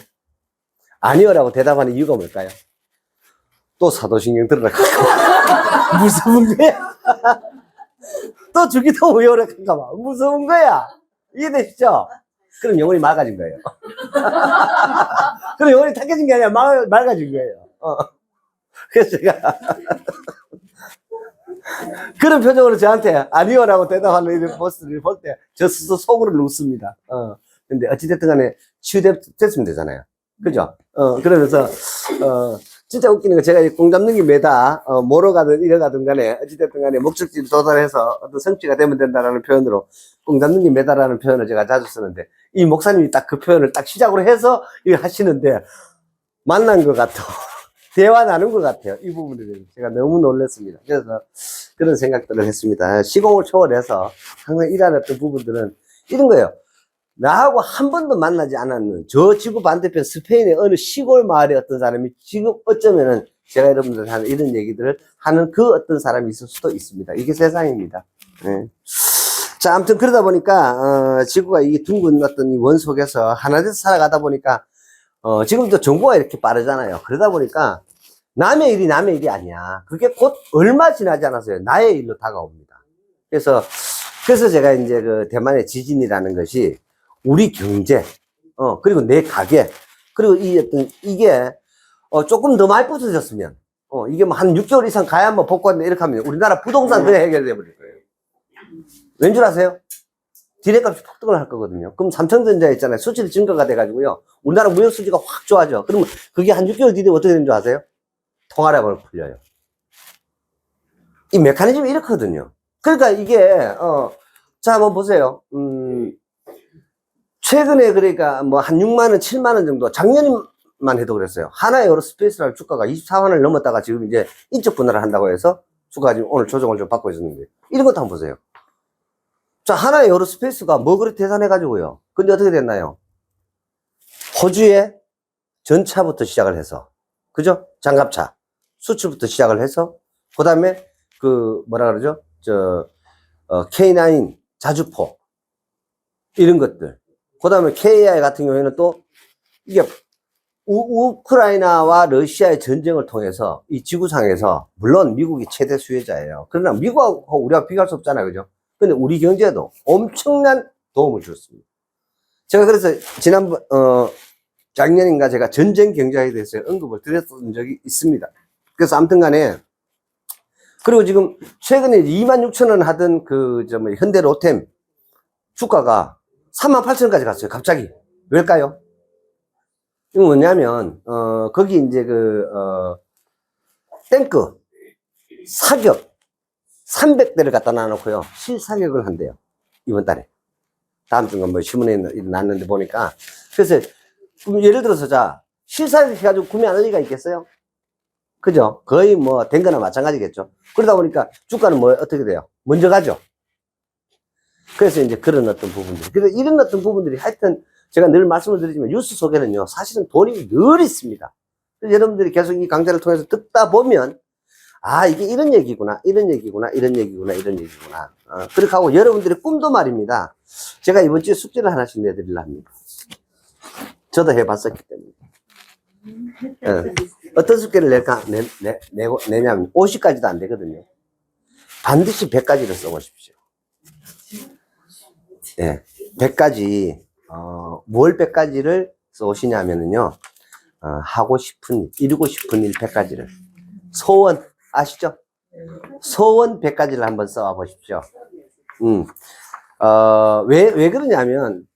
아니요라고 대답하는 이유가 뭘까요? 또 사도신경 들으라고. 무서운 거야? 또 주기도 우여곡할까 봐. 무서운 거야. 이해되시죠? 그럼 영혼이 맑아진 거예요. 그럼 영혼이 탁해진 게 아니라 맑아진 거예요. 그래서 제가 그런 표정으로 저한테 아니요라고 대답하는 이런 모습을 볼 때 저 스스로 속으로 웃습니다. 근데 어찌됐든 간에 치유됐으면 되잖아요. 그죠? 그러면서 진짜 웃기는 거 제가 공 잡는 게 매다 뭐로 가든 이래 가든 간에 어찌됐든 간에 목적지를 도달해서 어떤 성취가 되면 된다라는 표현으로 공 잡는 게 매다라는 표현을 제가 자주 쓰는데 이 목사님이 딱 그 표현을 딱 시작으로 해서 이거 하시는데 만난 것 같아. 대화 나눈 것 같아요. 이 부분에 대해서 제가 너무 놀랐습니다. 그래서 그런 생각들을 했습니다. 시공을 초월해서 항상 일하는 부분들은 이런 거예요. 나하고 한 번도 만나지 않았는 저 지구 반대편 스페인의 어느 시골 마을의 어떤 사람이 지금 어쩌면은 제가 여러분들한테 하는 이런 얘기들을 하는 그 어떤 사람이 있을 수도 있습니다. 이게 세상입니다. 네. 자, 아무튼 그러다 보니까 지구가 이 둥근 어떤 이 원 속에서 하나 돼서 살아가다 보니까 지금도 정보가 이렇게 빠르잖아요. 그러다 보니까 남의 일이 아니야. 그게 곧 얼마 지나지 않았어요. 나의 일로 다가옵니다. 그래서 제가 이제 그 대만의 지진이라는 것이 우리 경제, 그리고 내 가게, 그리고 이게, 조금 더 많이 부서졌으면, 이게 뭐 한 6개월 이상 가야 뭐 복구한다 이렇게 하면 우리나라 부동산 그냥 해결돼 버릴 거예요. 왠 줄 아세요? 디레값이 폭등을 할 거거든요. 그럼 삼성전자 있잖아요. 수출이 증가가 돼가지고요. 우리나라 무역 수지가 확 좋아져. 그러면 그게 한 6개월 뒤에 어떻게 되는 줄 아세요? 통화량을 풀려요. 이 메커니즘이 이렇거든요. 그러니까 이게, 자, 한번 보세요. 최근에 그러니까 뭐 한 6만원, 7만원 정도 작년만 해도 그랬어요. 하나의 에어로스페이스라는 주가가 24만원을 넘었다가 지금 이제 인적 분할을 한다고 해서 주가가 지금 오늘 조정을 좀 받고 있었는데 이런 것도 한번 보세요. 자, 하나의 에어로스페이스가 뭐 그렇게 대단해가지고요. 근데 어떻게 됐나요? 호주의 전차부터 시작을 해서, 그죠? 장갑차, 수출부터 시작을 해서, 그 다음에 뭐라 그러죠? K9 자주포, 이런 것들. 그 다음에 KAI 같은 경우에는 또, 이게 우크라이나와 러시아의 전쟁을 통해서 이 지구상에서 물론 미국이 최대 수혜자예요. 그러나 미국하고 우리가 비교할 수 없잖아요. 그죠? 근데 우리 경제에도 엄청난 도움을 줬습니다. 제가 그래서 지난번, 작년인가 제가 전쟁 경제학에 대해서 언급을 드렸던 적이 있습니다. 그래서 아무튼 간에, 그리고 지금 최근에 26,000원 하던 현대 로템 주가가 38,000원까지 갔어요. 갑자기. 왜일까요? 이건 뭐냐면, 거기 이제 탱크, 사격, 300대를 갖다 놔놓고요. 실사격을 한대요. 이번 달에. 다음 주가 뭐 신문에 났는데 보니까. 그래서, 예를 들어서 실사격 해가지고 구매할 리가 있겠어요? 그죠? 거의 뭐, 된 거나 마찬가지겠죠. 그러다 보니까 주가는 뭐, 어떻게 돼요? 먼저 가죠. 그래서 이제 그런 어떤 부분들. 그래서 이런 어떤 부분들이 하여튼, 제가 늘 말씀을 드리지만 뉴스 속에는요, 사실은 돈이 늘 있습니다. 여러분들이 계속 이 강좌를 통해서 듣다 보면, 아, 이게 이런 얘기구나, 이런 얘기구나, 이런 얘기구나, 이런 얘기구나. 그렇게 하고 여러분들의 꿈도 말입니다. 제가 이번 주에 숙제를 하나씩 내드리려 합니다. 저도 해봤었기 때문에. 어떤 숙제를 내냐면 50가지도 안 되거든요. 반드시 100가지를 써보십시오. 예, 100가지. 뭘 100가지를 써오시냐면요, 하고 싶은, 이루고 싶은 일 100가지를. 소원, 아시죠? 소원 100가지를 한번 써와 보십시오. 왜 그러냐면,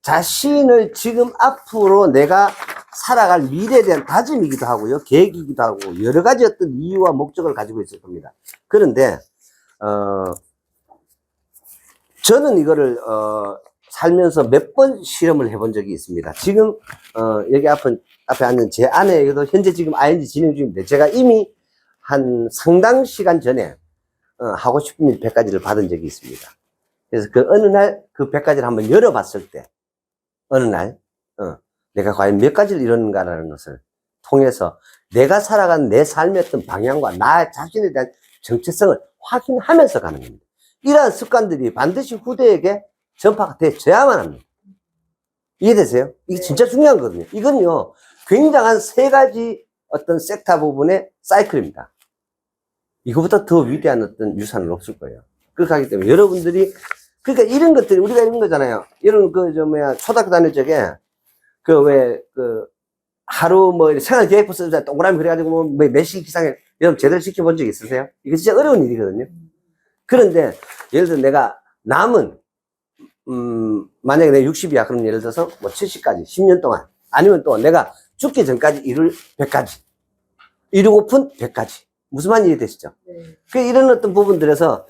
자신을 지금 앞으로 내가 살아갈 미래에 대한 다짐이기도 하고요, 계획이기도 하고, 여러 가지 어떤 이유와 목적을 가지고 있을 겁니다. 그런데, 저는 이거를, 살면서 몇 번 실험을 해본 적이 있습니다. 지금, 여기 앞에 앉은 제 아내에게도 현재 지금 ING 진행 중인데, 제가 이미 한 상당 시간 전에, 하고 싶은 일 100가지를 받은 적이 있습니다. 그래서 어느 날 그 100가지를 한번 열어봤을 때, 어느 날, 내가 과연 몇 가지를 이뤘는가라는 것을 통해서 내가 살아가는 내 삶의 어떤 방향과 나 자신에 대한 정체성을 확인하면서 가는 겁니다. 이러한 습관들이 반드시 후대에게 전파가 되어야만 합니다. 이해되세요? 이게 진짜 중요한 거거든요. 이건요, 굉장한 3가지 어떤 섹터 부분의 사이클입니다. 이거보다 더 위대한 어떤 유산은 없을 거예요. 그렇게 하기 때문에 여러분들이, 그러니까 이런 것들이 우리가 이런 거잖아요. 이런 초등학교 다닐 적에, 하루 생활 계획표 써서 동그라미 그래가지고 몇 시 기상에 여러분 제대로 시켜본 적 있으세요? 이거 진짜 어려운 일이거든요. 그런데 예를 들어 내가 남은 만약에 내가 60이야. 그럼 예를 들어서 70까지 10년 동안, 아니면 또 내가 죽기 전까지 이룰 100가지, 이루고픈 100가지. 무슨 말인지 이해되시죠? 네. 이런 어떤 부분들에서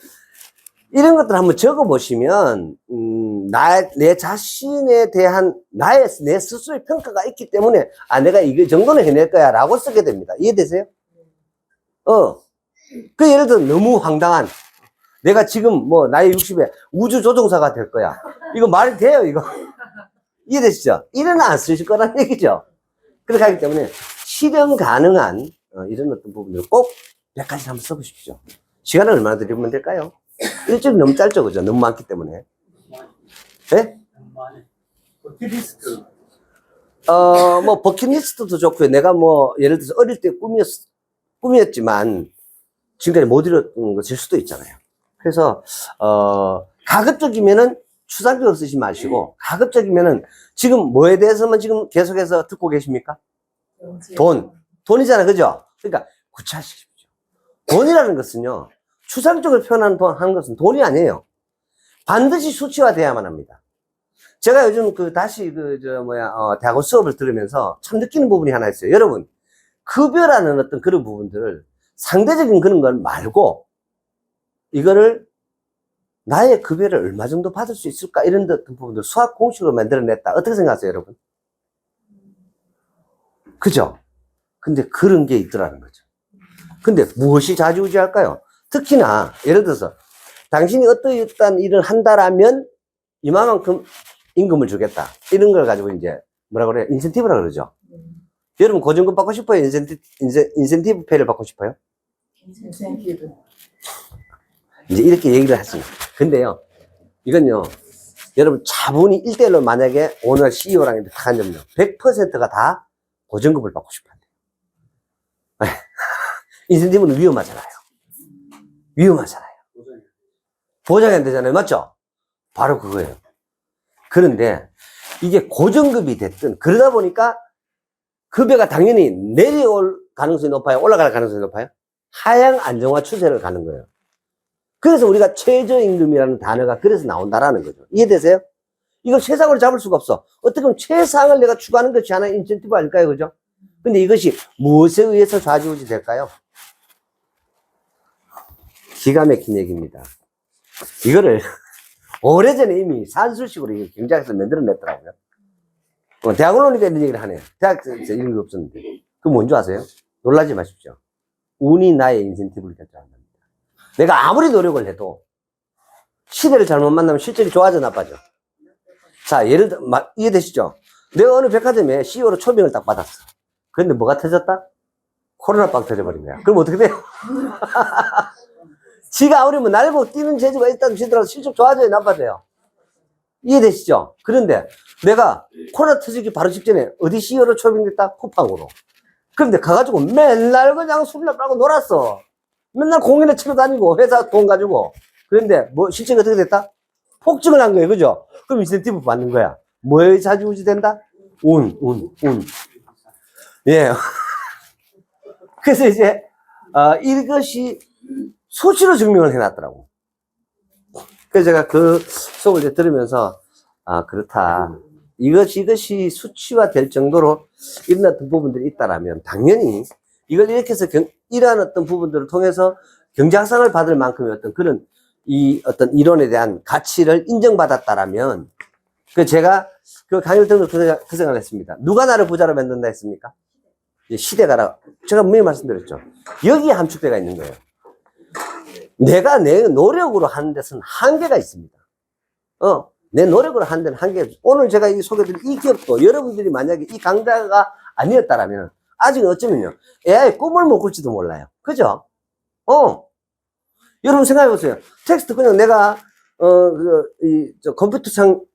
이런 것들 한번 적어 보시면 내 자신에 대한 내 스스로의 평가가 있기 때문에 내가 이거 정도는 해낼 거야 라고 쓰게 됩니다. 이해되세요? 예를 들어 너무 황당한, 내가 지금 나이 60에 우주조종사가 될 거야. 이거 말이 돼요, 이거? 이해되시죠? 이래는 안 쓰실 거란 얘기죠. 그렇게 하기 때문에 실현 가능한 이런 어떤 부분들을 꼭 100가지 한번 써보십시오. 시간을 얼마나 드리면 될까요? 일주일이 너무 짧죠, 그죠? 너무 많기 때문에. 네? 버킷리스트. 버킷리스트도 좋고요. 내가 예를 들어서 어릴 때 꿈이었지만, 지금까지 못 이뤘던 것일 수도 있잖아요. 그래서, 가급적이면은 추상적으로 쓰지 마시고, 가급적이면은 지금 뭐에 대해서만 지금 계속해서 듣고 계십니까? 돈이잖아, 그죠? 그러니까 구체화시키십시오. 돈이라는 것은요, 추상적으로 표현하는 것은 돈이 아니에요. 반드시 수치화돼야만 합니다. 제가 요즘 다시 대학원 수업을 들으면서 참 느끼는 부분이 하나 있어요. 여러분, 급여라는 어떤 그런 부분들을 상대적인 그런 걸 말고, 이거를 나의 급여를 얼마 정도 받을 수 있을까? 이런 어떤 부분들 수학 공식으로 만들어냈다. 어떻게 생각하세요, 여러분? 그죠? 근데 그런 게 있더라는 거죠. 근데 무엇이 좌지우지할까요? 특히나 예를 들어서 당신이 어떠한 일을 한다라면 이만큼 임금을 주겠다. 이런 걸 가지고 이제 뭐라 그래요? 인센티브라 그러죠. 여러분 고정금 받고 싶어요? 인센티브 페이를 받고 싶어요? 인센티브. 이제 이렇게 얘기를 했습니다. 근데요, 이건요, 여러분 자본이 1대1로 만약에 오늘 CEO랑 이렇게 한 점요, 100%가 다 고정급을 받고 싶어 한대요. 인센티브는 위험하잖아요. 위험하잖아요. 보장이 안 되잖아요. 맞죠? 바로 그거예요. 그런데 이게 고정급이 됐든 그러다 보니까 급여가 당연히 내려올 가능성이 높아요? 올라갈 가능성이 높아요? 하향 안정화 추세를 가는 거예요. 그래서 우리가 최저임금이라는 단어가 그래서 나온다라는 거죠. 이해되세요? 이걸 최상으로 잡을 수가 없어. 어떻게 보면 최상을 내가 추구하는 것이 하나의 인센티브 아닐까요? 그죠? 근데 이것이 무엇에 의해서 좌지우지 될까요? 기가 막힌 얘기입니다. 이거를 오래전에 이미 산술식으로 경제학에서 만들어냈더라고요. 대학원 오니까 이런 얘기를 하네요. 대학에서 이런 게 없었는데. 그거 뭔지 아세요? 놀라지 마십시오. 운이 나의 인센티브를 결정한답니다. 내가 아무리 노력을 해도 시대를 잘못 만나면 실적이 좋아져 나빠져. 자, 예를 들어 이해되시죠? 내가 어느 백화점에 CEO로 초빙을 딱 받았어. 그런데 뭐가 터졌다? 코로나 빵 터져버린 거야. 그럼 어떻게 돼요? 지가 아무리 뭐 날고 뛰는 재주가 있다는 시더라도 실적 좋아져야 나빠져요. 이해되시죠? 그런데 내가 코로나 터지기 바로 직전에 어디 CEO로 초빙됐다? 쿠팡으로. 그런데 가가지고 맨날 그냥 술이나 빨고 놀았어. 맨날 공연에 치러 다니고 회사 돈 가지고. 그런데 뭐 실적이 어떻게 됐다? 폭증을 한 거예요. 그죠? 그럼 인센티브 받는 거야. 뭐에 좌지우지 된다? 운. 예. 그래서 이제 이것이 수치로 증명을 해놨더라고. 그래서 제가 그 수업을 이제 들으면서 그렇다. 이것이 수치화 될 정도로 일어났던 부분들이 있다라면 당연히 이걸 이렇게 해서 이러한 어떤 부분들을 통해서 경제학상을 받을 만큼의 어떤 그런 어떤 이론에 대한 가치를 인정받았다라면 제가 그 강의를 들으면서 그 생각을 했습니다. 누가 나를 부자로 만든다 했습니까? 시대가 제가 분명히 말씀드렸죠. 여기에 함축되어 있는 거예요. 내가 내 노력으로 하는 데서는 한계가 있습니다. 내 노력으로 하는 데는 한계가 있습니다. 오늘 제가 소개드린 이 기업도 여러분들이 만약에 이 강좌가 아니었다라면 아직은 어쩌면요. AI 꿈을 못 꿀지도 몰라요. 그죠? 여러분 생각해보세요. 텍스트 그냥 내가, 컴퓨터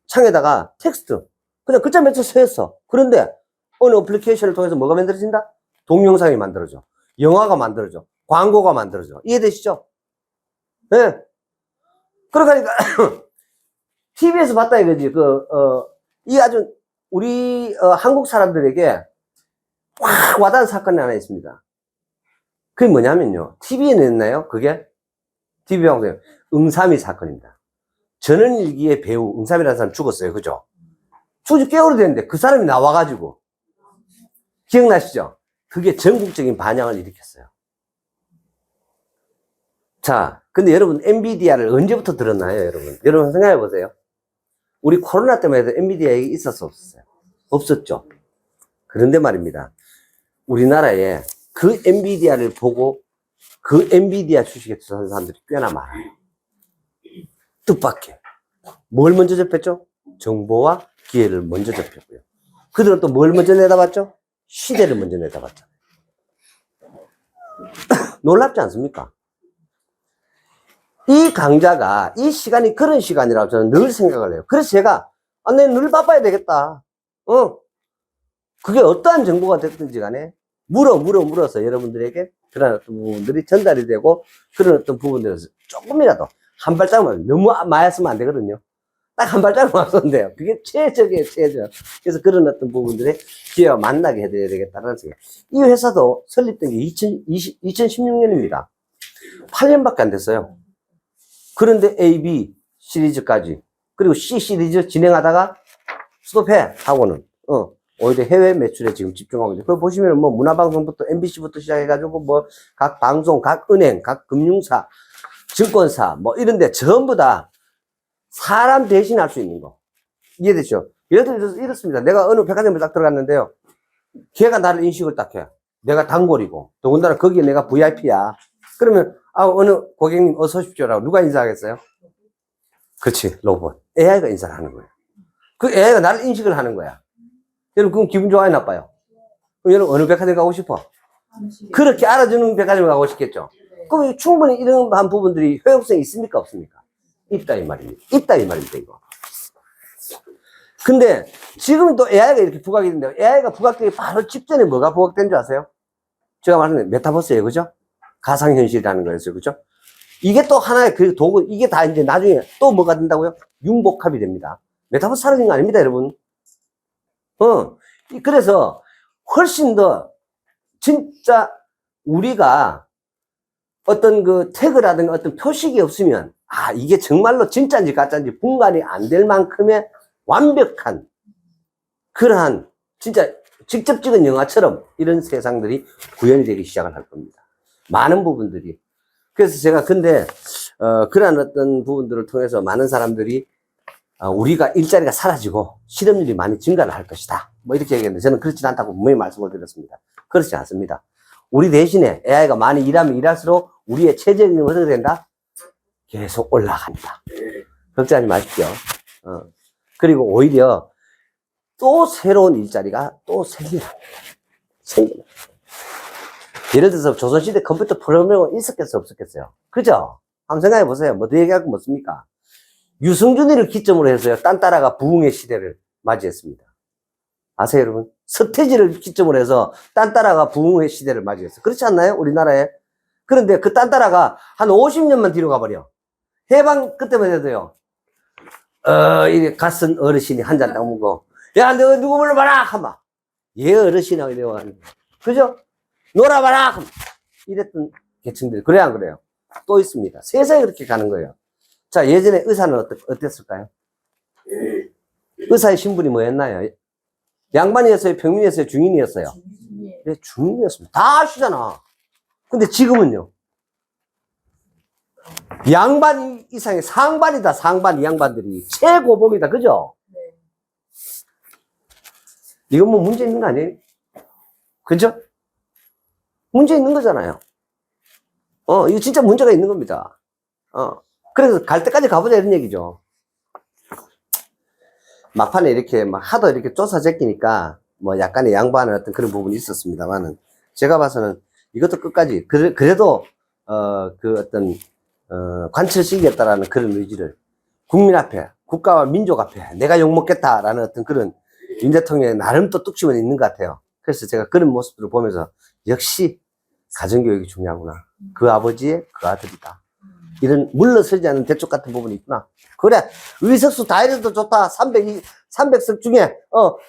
창에다가 텍스트, 그냥 글자 몇 줄 쓰였어. 그런데 어느 어플리케이션을 통해서 뭐가 만들어진다? 동영상이 만들어져. 영화가 만들어져. 광고가 만들어져. 이해되시죠? 네. 그러니까, TV에서 봤다 이거지. 이 아주, 우리, 한국 사람들에게 확 와닿은 사건이 하나 있습니다. 그게 뭐냐면요. TV에 냈나요? 그게? TV 방송에 응삼이 사건입니다. 전원일기의 배우 응삼이라는 사람 죽었어요. 그죠? 죽은 지 꽤 오래됐는데 그 사람이 나와가지고 기억나시죠? 그게 전국적인 반향을 일으켰어요. 자, 근데 여러분 엔비디아를 언제부터 들었나요? 여러분 생각해 보세요. 우리 코로나 때문에 엔비디아에 있었어 없었어요? 없었죠. 그런데 말입니다. 우리나라에 그 엔비디아를 보고 그 엔비디아 주식에 투자하는 사람들이 꽤나 많아요. 뜻밖의. 뭘 먼저 접했죠? 정보와 기회를 먼저 접했고요. 그들은 또 뭘 먼저 내다봤죠? 시대를 먼저 내다봤잖아요. 놀랍지 않습니까? 이 강좌가, 이 시간이 그런 시간이라고 저는 늘 생각을 해요. 그래서 제가, 내가 늘 바빠야 되겠다. 그게 어떠한 정보가 됐든지 간에, 물어서 여러분들에게 그런 어떤 부분들이 전달이 되고, 그런 어떤 부분들에서 조금이라도 한 발짝만, 너무 많이 쓰면 안 되거든요. 딱 한 발짝만 쓰면 돼요. 그게 최적이에요, 최적. 그래서 그런 어떤 부분들의 기회와 만나게 해드려야 되겠다는 생각. 이 회사도 설립된 게 2016년입니다. 8년밖에 안 됐어요. 그런데 A, B 시리즈까지, 그리고 C 시리즈 진행하다가 스톱해, 하고는, 오히려 해외 매출에 지금 집중하고 있어요. 그거 보시면 뭐 문화방송부터 MBC부터 시작해가지고 뭐 각 방송, 각 은행, 각 금융사, 증권사 뭐 이런데 전부 다 사람 대신 할 수 있는 거. 이해되죠? 예를 들어서 이렇습니다. 내가 어느 백화점에 딱 들어갔는데요. 걔가 나를 인식을 딱 해. 내가 단골이고, 더군다나 거기에 내가 VIP야. 그러면, 어느 고객님 어서 오십시오라고 누가 인사하겠어요? 그렇지, 로봇. AI가 인사를 하는 거예요. 그 AI가 나를 인식을 하는 거야. 여러분, 그럼 기분 좋아요, 나빠요? 그럼 여러분, 어느 백화점 가고 싶어? 그렇게 알아주는 백화점 가고 싶겠죠? 그럼 충분히 이런 한 부분들이 효용성이 있습니까? 없습니까? 있다, 이 말입니다. 이거. 근데 지금은 또 AI가 이렇게 부각이 된다. AI가 부각되기 바로 직전에 뭐가 부각된 줄 아세요? 제가 말하는 메타버스예요. 그죠? 가상현실이라는 거였어요. 그죠? 이게 또 하나의 그 도구, 이게 다 이제 나중에 또 뭐가 된다고요? 융복합이 됩니다. 메타버스 사라진 거 아닙니다, 여러분. 그래서 훨씬 더 진짜 우리가 어떤 그 태그라든가 어떤 표식이 없으면 아, 이게 정말로 진짜인지 가짜인지 분간이 안 될 만큼의 완벽한 그러한 진짜 직접 찍은 영화처럼 이런 세상들이 구현이 되기 시작을 할 겁니다. 많은 부분들이. 그래서 제가 근데 그러한 어떤 부분들을 통해서 많은 사람들이 우리가 일자리가 사라지고 실업률이 많이 증가를 할 것이다. 뭐 이렇게 얘기했는데 저는 그렇지 않다고 분명히 말씀을 드렸습니다. 그렇지 않습니다. 우리 대신에 AI가 많이 일하면 일할수록 우리의 최저임금이 어떻게 된다? 계속 올라간다. 걱정하지 마십시오. 그리고 오히려 또 새로운 일자리가 또 생깁니다. 예를 들어서 조선시대 컴퓨터 프로그래머가 있었겠어요, 없었겠어요? 그죠? 한번 생각해 보세요. 뭐 더 얘기할 거 뭐습니까? 유승준이를 기점으로 해서요, 딴따라가 부흥의 시대를 맞이했습니다. 아세요, 여러분? 서태지를 기점으로 해서 딴따라가 부흥의 시대를 맞이했어요. 그렇지 않나요? 우리나라에. 그런데 그 딴따라가 한 50년만 뒤로 가버려. 해방 그때만 해도요, 이게 갓쓴 어르신이 한 잔 딱 먹고, 야, 너 누구 불러봐라! 하마. 얘 어르신하고 이래와. 그죠? 놀아봐라! 하마. 이랬던 계층들. 그래, 안 그래요? 또 있습니다. 세상에 그렇게 가는 거예요. 자, 예전에 의사는 어땠을까요? 의사의 신분이 뭐였나요? 양반이었어요? 평민이었어요? 중인이었어요? 네, 중인이었습니다. 다 아시잖아. 근데 지금은요? 양반 이상의 상반이다, 상반, 이 양반들이. 최고봉이다, 그죠? 이건 뭐 문제 있는 거 아니에요? 그죠? 문제 있는 거잖아요. 이거 진짜 문제가 있는 겁니다. 그래서 갈 때까지 가보자 이런 얘기죠. 막판에 이렇게 막 하도 이렇게 쫓아 제끼니까 뭐 약간의 양보하는 어떤 그런 부분이 있었습니다만은 제가 봐서는 이것도 끝까지 그래도 그 어떤 관철시키겠다라는 그런 의지를 국민 앞에 국가와 민족 앞에 내가 욕먹겠다라는 어떤 그런 윤 대통령의 나름 또 뚝심은 있는 것 같아요. 그래서 제가 그런 모습들을 보면서 역시 가정교육이 중요하구나. 그 아버지의 그 아들이다. 이런 물러서지 않는 대쪽 같은 부분이 있구나. 그래, 의석수 다 이래도 좋다. 300석 중에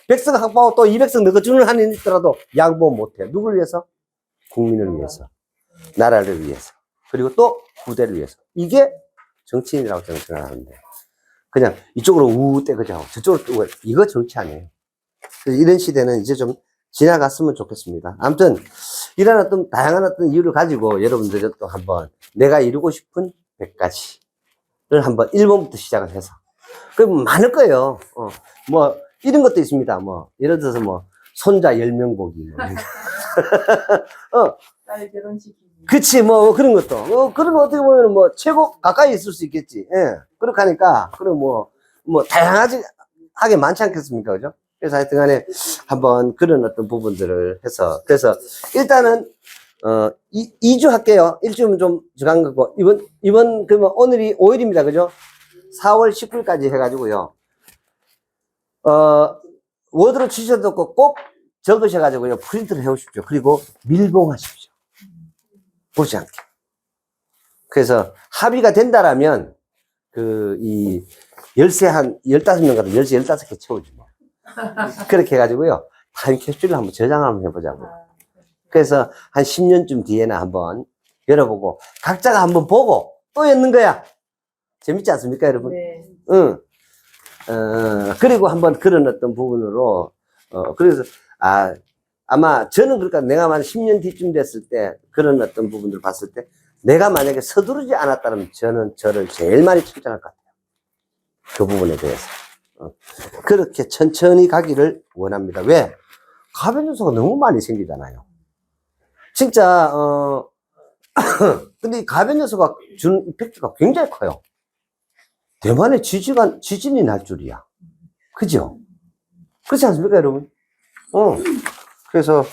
100석 확보하고 또 200석 너가 주는 한이 있더라도 양보 못해. 누굴 위해서? 국민을 위해서, 나라를 위해서, 그리고 또 후대를 위해서. 이게 정치인이라고 저는 생각하는데 그냥 이쪽으로 우우 떼그자고 저쪽으로 떼고 이거 정치 아니에요. 그래서 이런 시대는 이제 좀 지나갔으면 좋겠습니다. 아무튼 이런 어떤 다양한 어떤 이유를 가지고 여러분들이 또 한번 내가 이루고 싶은 100가지를 한번 1번부터 시작을 해서 그럼 많을 거예요. 뭐 이런 것도 있습니다. 뭐 예를 들어서 뭐 손자 10명 보기 뭐. 딸 결혼시키기. 그치 뭐 그런 것도 그런 거 어떻게 보면 뭐 최고 가까이 있을 수 있겠지. 예. 그렇게 하니까 그럼 뭐 다양하게 많지 않겠습니까? 그죠? 그래서 하여튼 간에 한번 그런 어떤 부분들을 해서 그래서 일단은 2주 할게요. 일주면 좀 저간 거고 이번 그러면 오늘이 5일입니다. 그죠? 4월 19일까지 해가지고요. 워드로 주셔도 꼭 적으셔가지고요. 프린트를 해오십시오. 그리고 밀봉하십시오. 보지 않게. 그래서 합의가 된다라면 이 열쇠 한 15명 같은 열쇠 15개 채우지 뭐. 그렇게 해가지고요. 타임캡슐을 한번 저장을 한번 해보자고요. 그래서 한 10년쯤 뒤에는 한번 열어보고 각자가 한번 보고 또 엮는 거야. 재밌지 않습니까, 여러분? 네. 응. 그리고 한번 그런 어떤 부분으로 그래서 아마 저는 그러니까 내가 만 10년 뒤쯤 됐을 때 그런 어떤 부분들을 봤을 때 내가 만약에 서두르지 않았다면 저는 저를 제일 많이 칭찬할 것 같아요. 그 부분에 대해서. 그렇게 천천히 가기를 원합니다. 왜? 가변 요소가 너무 많이 생기잖아요. 진짜, 근데 이 가변 요소가 주는 이펙트가 굉장히 커요. 대만에 지진이 날 줄이야. 그죠? 그렇지 않습니까, 여러분? 그래서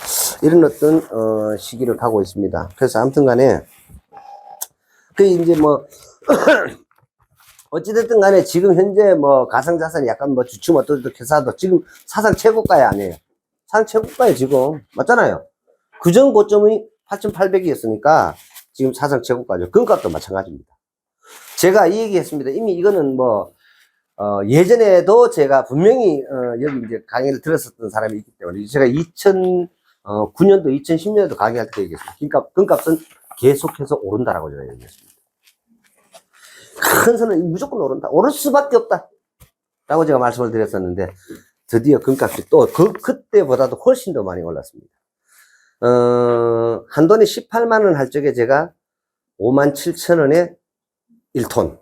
이런 어떤, 시기를 가고 있습니다. 그래서 아무튼 간에, 이제 뭐, 어찌됐든 간에 지금 현재 뭐 가상자산이 약간 뭐 주춤 어떻게 해서도 지금 사상 최고가에 아니에요. 사상 최고가에 지금. 맞잖아요. 그전 고점이 8,800이었으니까 지금 사상 최고가죠. 금값도 마찬가지입니다. 제가 이 얘기 했습니다. 이미 이거는 뭐, 예전에도 제가 분명히, 여기 이제 강의를 들었었던 사람이 있기 때문에 제가 2009년도, 2010년도 강의할 때 얘기했습니다. 금값은 계속해서 오른다라고 제가 얘기했습니다. 큰 선은 무조건 오른다. 오를 수밖에 없다. 라고 제가 말씀을 드렸었는데, 드디어 금값이 또 그때보다도 훨씬 더 많이 올랐습니다. 한돈이 18만원 할 적에 제가 57,000원에 1톤을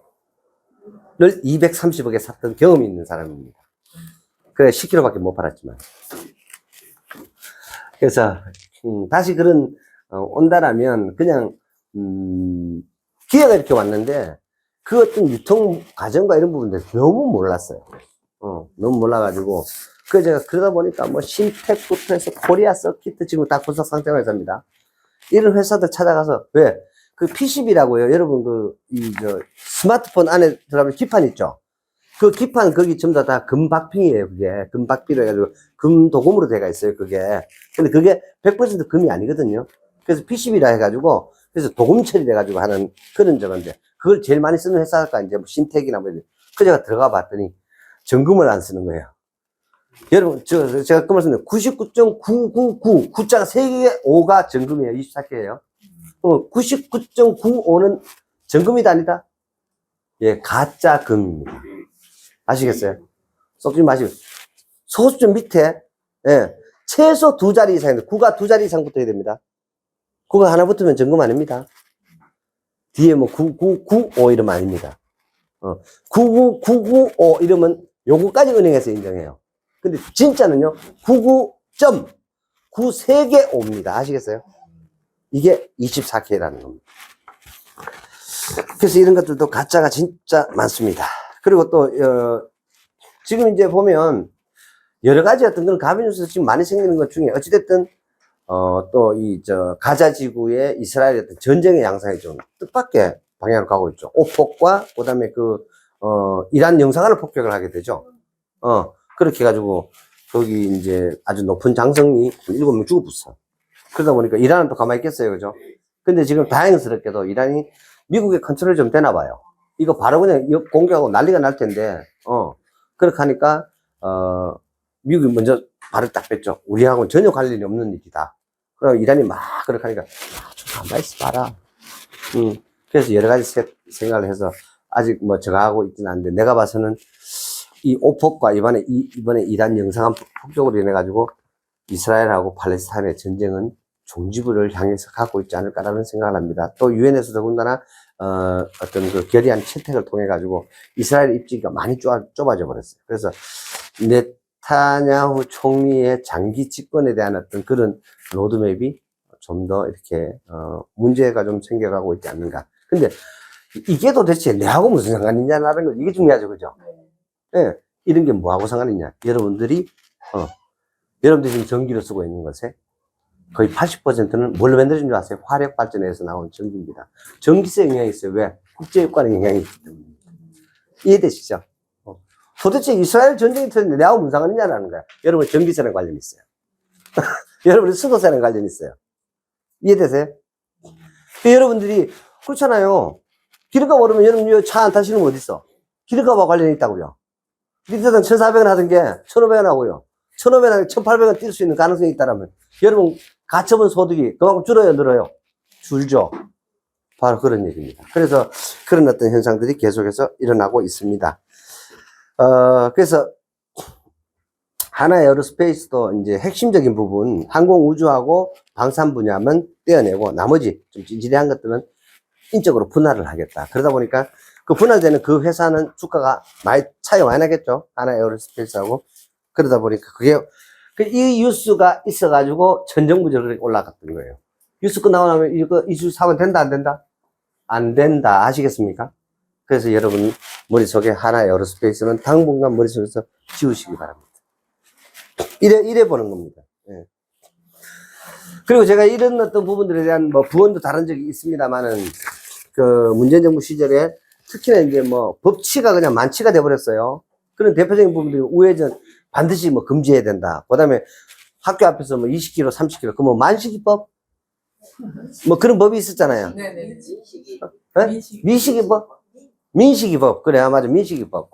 230억에 샀던 경험이 있는 사람입니다. 그래, 10kg밖에 못 팔았지만. 그래서, 다시 그런, 온다라면, 그냥, 기회가 이렇게 왔는데, 그 어떤 유통 과정과 이런 부분들 너무 몰랐어요. 너무 몰라가지고. 그래서 제가 그러다 보니까 뭐, 신텍부터 해서 코리아 서킷 지금 다 분석 상태가 회사입니다. 이런 회사들 찾아가서, 왜? 그 PCB라고요. 여러분, 스마트폰 안에 들어가면 기판 있죠? 그 기판, 거기 전부 다 금박핑이에요, 그게. 금박피로 해가지고, 금도금으로 돼가 있어요, 그게. 근데 그게 100% 금이 아니거든요. 그래서 PCB라 해가지고, 그래서 도금 처리돼가지고 하는 그런 저건데, 그걸 제일 많이 쓰는 회사가 이제 뭐 신텍이나 뭐, 그 제가 들어가 봤더니, 전금을 안 쓰는 거예요. 여러분, 제가 금을 쓰는데, 99.999, 9자가 3개, 5가 전금이에요, 24K예요. 99.95는 정금이다 아니다? 예, 가짜 금입니다. 아시겠어요? 썩지 마시고. 소수점 밑에, 예, 최소 2자리 이상인데, 9가 2자리 이상 붙어야 됩니다. 9가 하나 붙으면 정금 아닙니다. 뒤에 뭐 9995 이러면 아닙니다. 99995 이러면 요거까지 은행에서 인정해요. 근데 진짜는요, 99.93개 5입니다. 아시겠어요? 이게 24K라는 겁니다. 그래서 이런 것들도 가짜가 진짜 많습니다. 그리고 또, 지금 이제 보면, 여러 가지 어떤 그런 가변뉴스 지금 많이 생기는 것 중에, 어찌됐든, 또 가자지구의 이스라엘의 어떤 전쟁의 양상이 좀 뜻밖의 방향으로 가고 있죠. 오폭과, 그 다음에 이란 영사관을 폭격을 하게 되죠. 그렇게 해가지고, 거기 이제 아주 높은 장성이 7명 죽어붙어. 그러다 보니까 이란은 또 가만히 있겠어요, 그죠? 근데 지금 다행스럽게도 이란이 미국의 컨트롤이 좀 되나 봐요. 이거 바로 그냥 공격하고 난리가 날 텐데, 그렇게 하니까, 미국이 먼저 발을 딱 뺐죠. 우리하고는 전혀 관련이 없는 일이다. 그럼 이란이 막 그렇게 하니까, 좀 가만히 있어 봐라. 그래서 여러 가지 생각을 해서, 아직 뭐 제가 하고 있지는 않는데, 내가 봐서는 이 오폭과 이번에 이란 영상한 폭격으로 인해가지고, 이스라엘하고 팔레스타인의 전쟁은 종지부를 향해서 가고 있지 않을까라는 생각을 합니다. 또 유엔에서 더군다나 어떤 그 결의안 채택을 통해 가지고 이스라엘 입지가 많이 좁아져 버렸어요. 그래서 네타냐후 총리의 장기 집권에 대한 어떤 그런 로드맵이 좀 더 이렇게 문제가 좀 생겨가고 있지 않는가. 근데 이게 도대체 내하고 무슨 상관이냐라는 거, 이게 중요하죠, 그죠? 예, 이런 게 뭐하고 상관이냐? 여러분들이 지금 전기를 쓰고 있는 것에 거의 80%는 뭘로 만들어진 줄 아세요? 화력 발전에서 나온 전기입니다. 전기세 영향이 있어요. 왜? 국제유가는 영향이 있기 때문에. 이해되시죠? 도대체 이스라엘 전쟁이 터졌는데 내하고 무슨 상관이냐라는 거야. 여러분, 전기세랑 관련이 있어요. 여러분, 수도세랑 관련이 있어요. 이해되세요? 여러분들이, 그렇잖아요. 기름값 오르면 여러분 차 안 타시는 거 어딨어? 기름값과 관련이 있다고요. 밑에서 1,400원 하던 게 1,500원 하고요. 1,500원, 1,800원 뛸 수 있는 가능성이 있다라면, 여러분, 가처분 소득이 그만큼 줄어요, 늘어요? 줄죠. 바로 그런 얘기입니다. 그래서 그런 어떤 현상들이 계속해서 일어나고 있습니다. 그래서 하나 에어로스페이스도 이제 핵심적인 부분, 항공우주하고 방산 분야만 떼어내고 나머지 좀 진지한 것들은 인적으로 분할을 하겠다. 그러다 보니까 그 분할되는 그 회사는 주가가 많이 차이가 많이 나겠죠. 하나 에어로스페이스하고. 그러다 보니까 이 뉴스가 있어가지고 천정부적으로 올라갔던 거예요. 뉴스 끝나고 나면 이주 사면 된다, 안 된다? 안 된다. 아시겠습니까? 그래서 여러분 머릿속에 하나 에어로스페이스는 당분간 머릿속에서 지우시기 바랍니다. 이래 보는 겁니다. 예. 그리고 제가 이런 어떤 부분들에 대한 뭐 부언도 다른 적이 있습니다만은, 그 문재인 정부 시절에 특히나 이제 뭐 법치가 그냥 만치가 돼버렸어요. 그런 대표적인 부분들이 우회전 반드시 뭐 금지해야 된다. 그 다음에 학교 앞에서 뭐 20km, 30km, 그 뭐 만식이법? 뭐 그런 법이 있었잖아요. 네네. 미식이법? 민식이법. 그래, 맞아. 민식이법.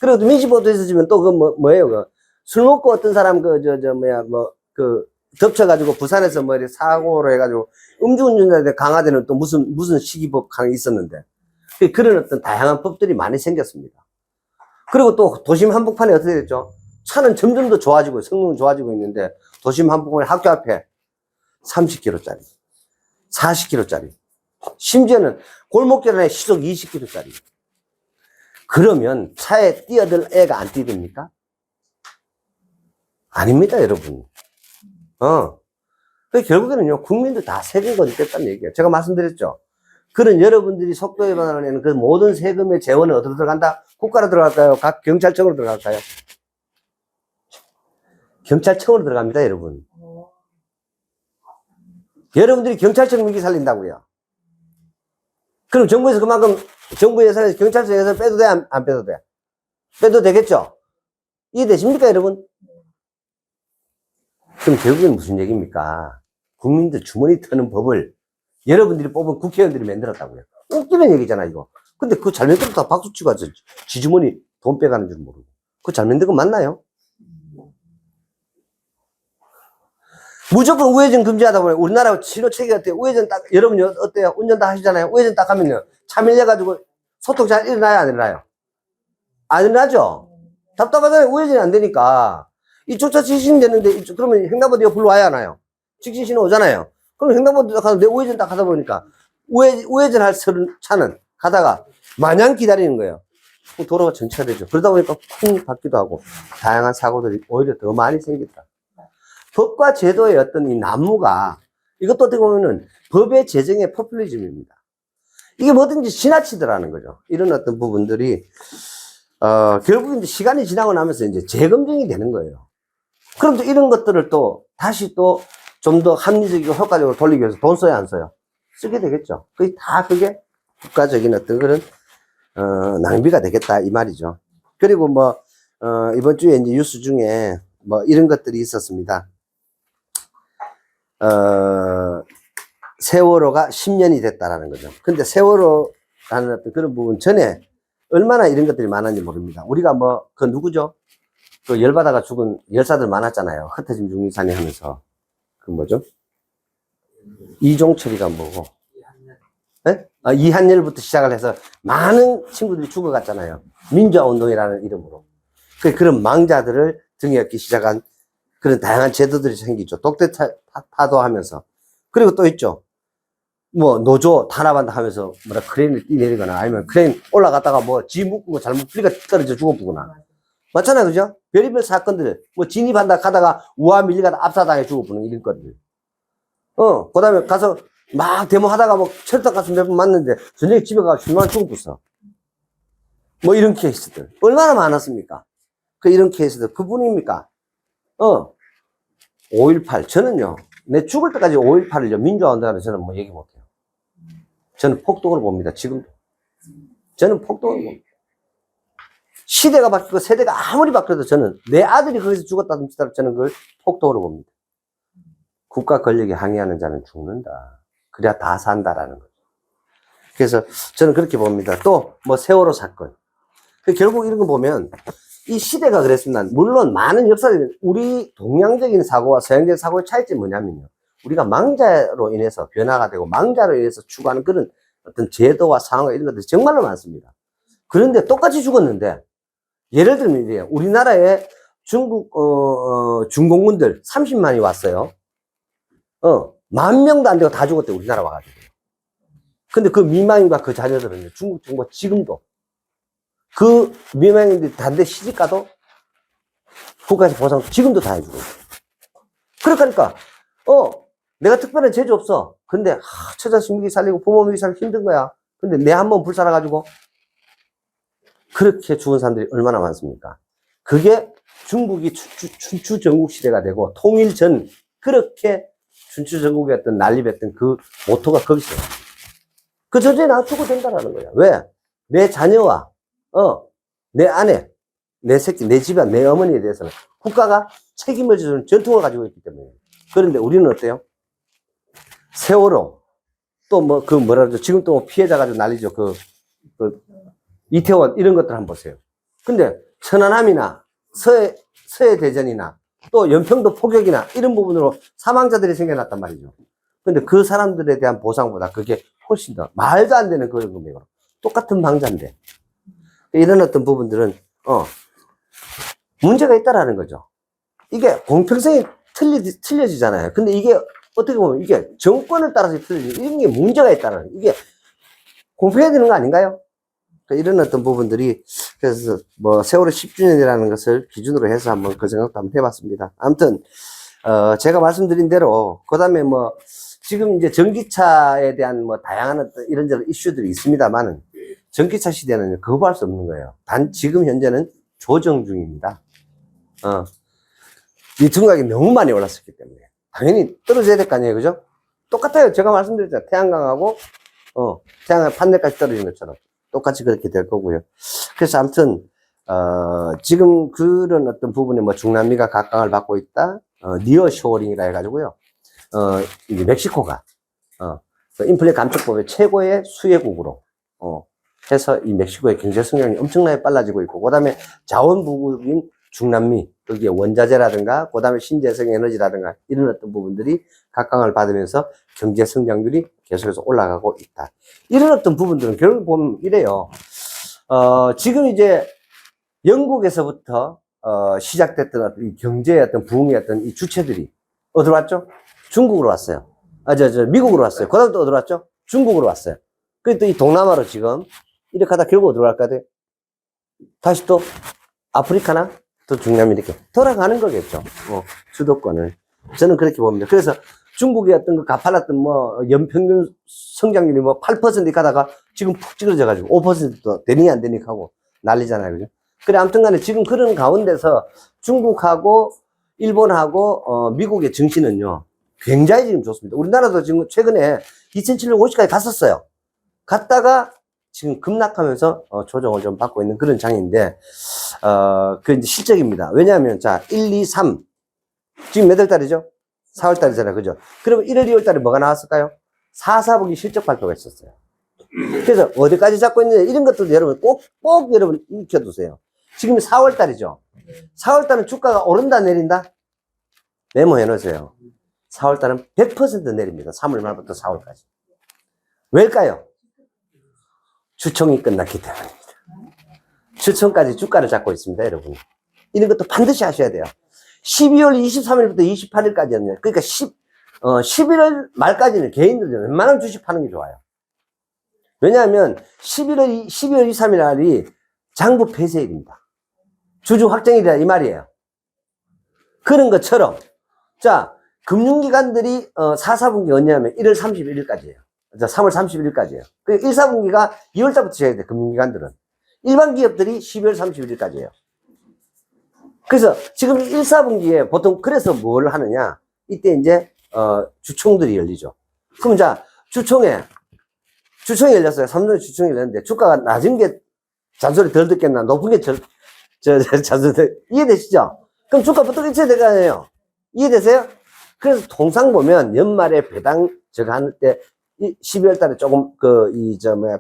그리고 민식이법도 있어지면 또 뭐예요? 술 먹고 어떤 사람 덮쳐가지고 부산에서 뭐 이렇게 사고로 해가지고 음주운전자한테 강화되는 또 무슨 시기법 강이 있었는데. 그런 어떤 다양한 법들이 많이 생겼습니다. 그리고 또 도심 한복판에 어떻게 됐죠? 차는 점점 더 좋아지고 성능은 좋아지고 있는데 도심 한복판에 학교 앞에 30km짜리, 40km짜리, 심지어는 골목길에 시속 20km짜리. 그러면 차에 뛰어들 애가 안 뛰듭니까? 아닙니다, 여러분. 결국에는요, 국민들 다 세금 거짓됐다는 얘기예요. 제가 말씀드렸죠. 그런 여러분들이 속도 위반을 내는 그 모든 세금의 재원은 어디로 들어간다? 국가로 들어갈까요? 각 경찰청으로 들어갈까요? 경찰청으로 들어갑니다, 여러분. 여러분들이 경찰청 민기 살린다고요. 그럼 정부에서 그만큼, 정부 예산에서 경찰청에서 빼도 돼? 안 빼도 돼? 빼도 되겠죠? 이해되십니까, 여러분? 그럼 결국엔 무슨 얘기입니까? 국민들 주머니 트는 법을 여러분들이 뽑은 국회의원들이 만들었다고요. 웃기는 얘기잖아, 이거. 근데 그거 잘 만들었다 박수 치고 지 주머니 돈 빼가는 줄 모르고. 그거 잘 만든 거 맞나요? 무조건 우회전 금지하다 보니 우리나라 신호체계가 어때요? 우회전 딱, 여러분 어때요? 운전 다 하시잖아요. 우회전 딱 하면요. 차 밀려가지고 소통 잘 일어나요? 안 일어나요? 안 일어나죠? 답답하잖아요. 우회전이 안 되니까. 이쪽 차 직진 됐는데, 그러면 횡단보도 옆으로 와야 하나요? 직진 신호 오잖아요. 그럼 횡단보도 가서 내 우회전 딱 하다 보니까 우회전 할 차는 가다가 마냥 기다리는 거예요. 도로가 정체가 되죠. 그러다 보니까 쿵 받기도 하고 다양한 사고들이 오히려 더 많이 생긴다. 법과 제도의 어떤 이 난무가 이것도 어떻게 보면은 법의 제정의 포퓰리즘입니다. 이게 뭐든지 지나치더라는 거죠. 이런 어떤 부분들이 결국 이제 시간이 지나고 나면서 이제 재검증이 되는 거예요. 그럼 또 이런 것들을 또 다시 또 좀 더 합리적이고 효과적으로 돌리기 위해서 돈 써야 안 써요? 쓰게 되겠죠. 그게 국가적인 어떤 그런 낭비가 되겠다 이 말이죠. 그리고 뭐 이번 주에 이제 뉴스 중에 뭐 이런 것들이 있었습니다. 세월호가 10년이 됐다라는 거죠. 근데 세월호라는 어떤 그런 부분 전에 얼마나 이런 것들이 많았는지 모릅니다. 우리가 뭐 그 누구죠? 그 열받아가 죽은 열사들 많았잖아요. 흩어진 중리산이 하면서 그 뭐죠? 이종철이가 뭐고? 네? 이한열부터 시작을 해서 많은 친구들이 죽어갔잖아요. 민주화운동이라는 이름으로. 그런 망자들을 등에 업기 시작한 그런 다양한 제도들이 생기죠. 독대 파도하면서. 그리고 또 있죠. 뭐, 노조 탄압한다 하면서 크레인을 뛰내리거나 아니면 크레인 올라갔다가 뭐, 지 묶고 잘못 풀리가 떨어져 죽어보거나. 맞잖아요. 그죠? 별의별 사건들. 뭐, 진입한다 가다가 우아 밀리가다 압사당해 죽어보는 이런 것들. 그 다음에 가서 막 데모하다가 뭐, 철떡 가서 몇 번 맞는데, 저녁에 집에 가서 실망 죽어봤어. 뭐, 이런 케이스들. 얼마나 많았습니까? 이런 케이스들. 그뿐입니까? 5.18. 저는요, 내 죽을 때까지 5.18을 민주화운동하는 저는 뭐 얘기 못해요. 저는 폭동으로 봅니다. 지금도. 저는 폭동으로 봅니다. 시대가 바뀌고 세대가 아무리 바뀌어도 저는 내 아들이 거기서 죽었다든지 치더라도 저는 그걸 폭동으로 봅니다. 국가 권력에 항의하는 자는 죽는다. 그래야 다 산다라는 거죠. 그래서 저는 그렇게 봅니다. 또 뭐 세월호 사건. 결국 이런 거 보면 이 시대가 그랬습니다. 물론 많은 역사적인 우리 동양적인 사고와 서양적인 사고의 차이점이 뭐냐면요. 우리가 망자로 인해서 변화가 되고 망자로 인해서 추구하는 그런 어떤 제도와 상황 이런 것들이 정말로 많습니다. 그런데 똑같이 죽었는데 예를 들면 이래요. 우리나라에 중국 중공군들 30만이 왔어요. 10,000명도 안 되고 다 죽었대 우리나라 와가지고. 근데 그 미망인과 그 자녀들은요. 중국 정부가 지금도 그 미망인들이 단대 시집가도 국가에서 보상 지금도 다 해주고 있어요. 그러니까 내가 특별한 재주 없어. 근데 처자식 미기 살리고 부모 미기 살리기 힘든 거야. 근데 내 한 번 불살아가지고 그렇게 죽은 사람들이 얼마나 많습니까? 그게 중국이 춘추전국 시대가 되고 통일 전 그렇게 춘추전국의 어떤 난립했던 그 모토가 거기서 그 전쟁에 나 죽어도 된다라는 거야. 왜? 내 자녀와, 내 아내, 내 새끼, 내 집안, 내 어머니에 대해서는 국가가 책임을 지는 전통을 가지고 있기 때문에. 그런데 우리는 어때요? 세월호, 또 뭐, 뭐라 그러죠? 지금 또 피해자 가지고 난리죠. 이태원, 이런 것들 한번 보세요. 근데 천안함이나 서해대전이나 또 연평도 포격이나 이런 부분으로 사망자들이 생겨났단 말이죠. 근데 그 사람들에 대한 보상보다 그게 훨씬 더 말도 안 되는 그런 금액으로 똑같은 방자인데 이런 어떤 부분들은 문제가 있다라는 거죠. 이게 공평성이 틀려지잖아요. 근데 이게 어떻게 보면 이게 정권을 따라서 틀려지죠. 이런 게 문제가 있다는 이게 공평해야 되는 거 아닌가요? 이런 어떤 부분들이 그래서 뭐 세월호 10주년이라는 것을 기준으로 해서 한번 그 생각도 한번 해봤습니다. 아무튼 제가 말씀드린 대로 그다음에 뭐 지금 이제 전기차에 대한 뭐 다양한 어떤 이런저런 이슈들이 있습니다만은 전기차 시대는 거부할 수 없는 거예요. 단 지금 현재는 조정 중입니다. 리튬 가격이 너무 많이 올랐었기 때문에 당연히 떨어져야 될 거 아니에요, 그죠? 똑같아요. 제가 말씀드렸잖아요. 태양광하고 태양광 판넬까지 떨어진 것처럼 똑같이 그렇게 될 거고요. 그래서 아무튼 지금 그런 어떤 부분에 뭐 중남미가 각광을 받고 있다. 니어쇼어링이라 해가지고요. 이제 멕시코가 인플레 감축법의 최고의 수혜국으로 해서 이 멕시코의 경제 성장이 엄청나게 빨라지고 있고, 그 다음에 자원 부국인 중남미, 거기에 원자재라든가, 그 다음에 신재생 에너지라든가, 이런 어떤 부분들이 각광을 받으면서 경제 성장률이 계속해서 올라가고 있다. 이런 어떤 부분들은 결국 보면 이래요. 지금 이제 영국에서부터, 시작됐던 어떤 이 경제의 어떤 부흥의 어떤 이 주체들이 어디로 왔죠? 중국으로 왔어요. 미국으로 왔어요. 그 다음 또 어디로 왔죠? 중국으로 왔어요. 그리고 또 이 동남아로 지금 이렇게 하다 결국 어디로 갈까요? 다시 또 아프리카나 또 중남미 이렇게 돌아가는 거겠죠. 주도권을. 저는 그렇게 봅니다. 그래서 중국의 어떤 그 가팔랐던 뭐 연평균 성장률이 뭐 8% 이렇게 가다가 지금 푹 찌그러져가지고 5%도 되니 안 되니 하고 난리잖아요. 그죠? 그래, 아무튼 간에 지금 그런 가운데서 중국하고 일본하고 미국의 정신은요, 굉장히 지금 좋습니다. 우리나라도 지금 최근에 2750까지 갔었어요. 갔다가 지금 급락하면서 조정을 좀 받고 있는 그런 장인데, 그 이제 실적입니다. 왜냐하면, 자, 1, 2, 3. 지금 몇 월 달이죠? 4월 달이잖아요. 그죠? 그러면 1월, 2월 달에 뭐가 나왔을까요? 4, 4분기 실적 발표가 있었어요. 그래서 어디까지 잡고 있느냐, 이런 것도 여러분 꼭 여러분 익혀두세요. 지금 4월 달이죠? 4월 달은 주가가 오른다, 내린다? 메모해 놓으세요. 4월 달은 100% 내립니다. 3월 말부터 4월까지. 왜일까요? 주총이 끝났기 때문입니다. 주총까지 주가를 잡고 있습니다, 여러분. 이런 것도 반드시 하셔야 돼요. 12월 23일부터 28일까지였네요. 그러니까 11월 말까지는 개인들은 웬만하면 주식 파는 게 좋아요. 왜냐하면 12월 23일 날이 장부 폐쇄일입니다. 주주 확정일이라 이 말이에요. 그런 것처럼, 자, 금융기관들이 4, 4분기 언제냐면 1월 31일까지예요. 3월 31일까지예요. 그 1, 4분기가 2월달부터 시작해야 돼, 금융기관들은. 일반 기업들이 12월 31일까지예요. 그래서 지금 1, 4분기에 보통 그래서 뭘 하느냐. 이때 이제, 주총들이 열리죠. 그럼 자, 주총이 열렸어요. 삼성의 주총이 열렸는데 주가가 낮은 게 잔소리 덜 듣겠나, 높은 게 잔소리 이해되시죠? 그럼 주가부터 있어야 될 거 아니에요? 이해되세요? 그래서 통상 보면 연말에 배당 저거 할 때 12월 달에 조금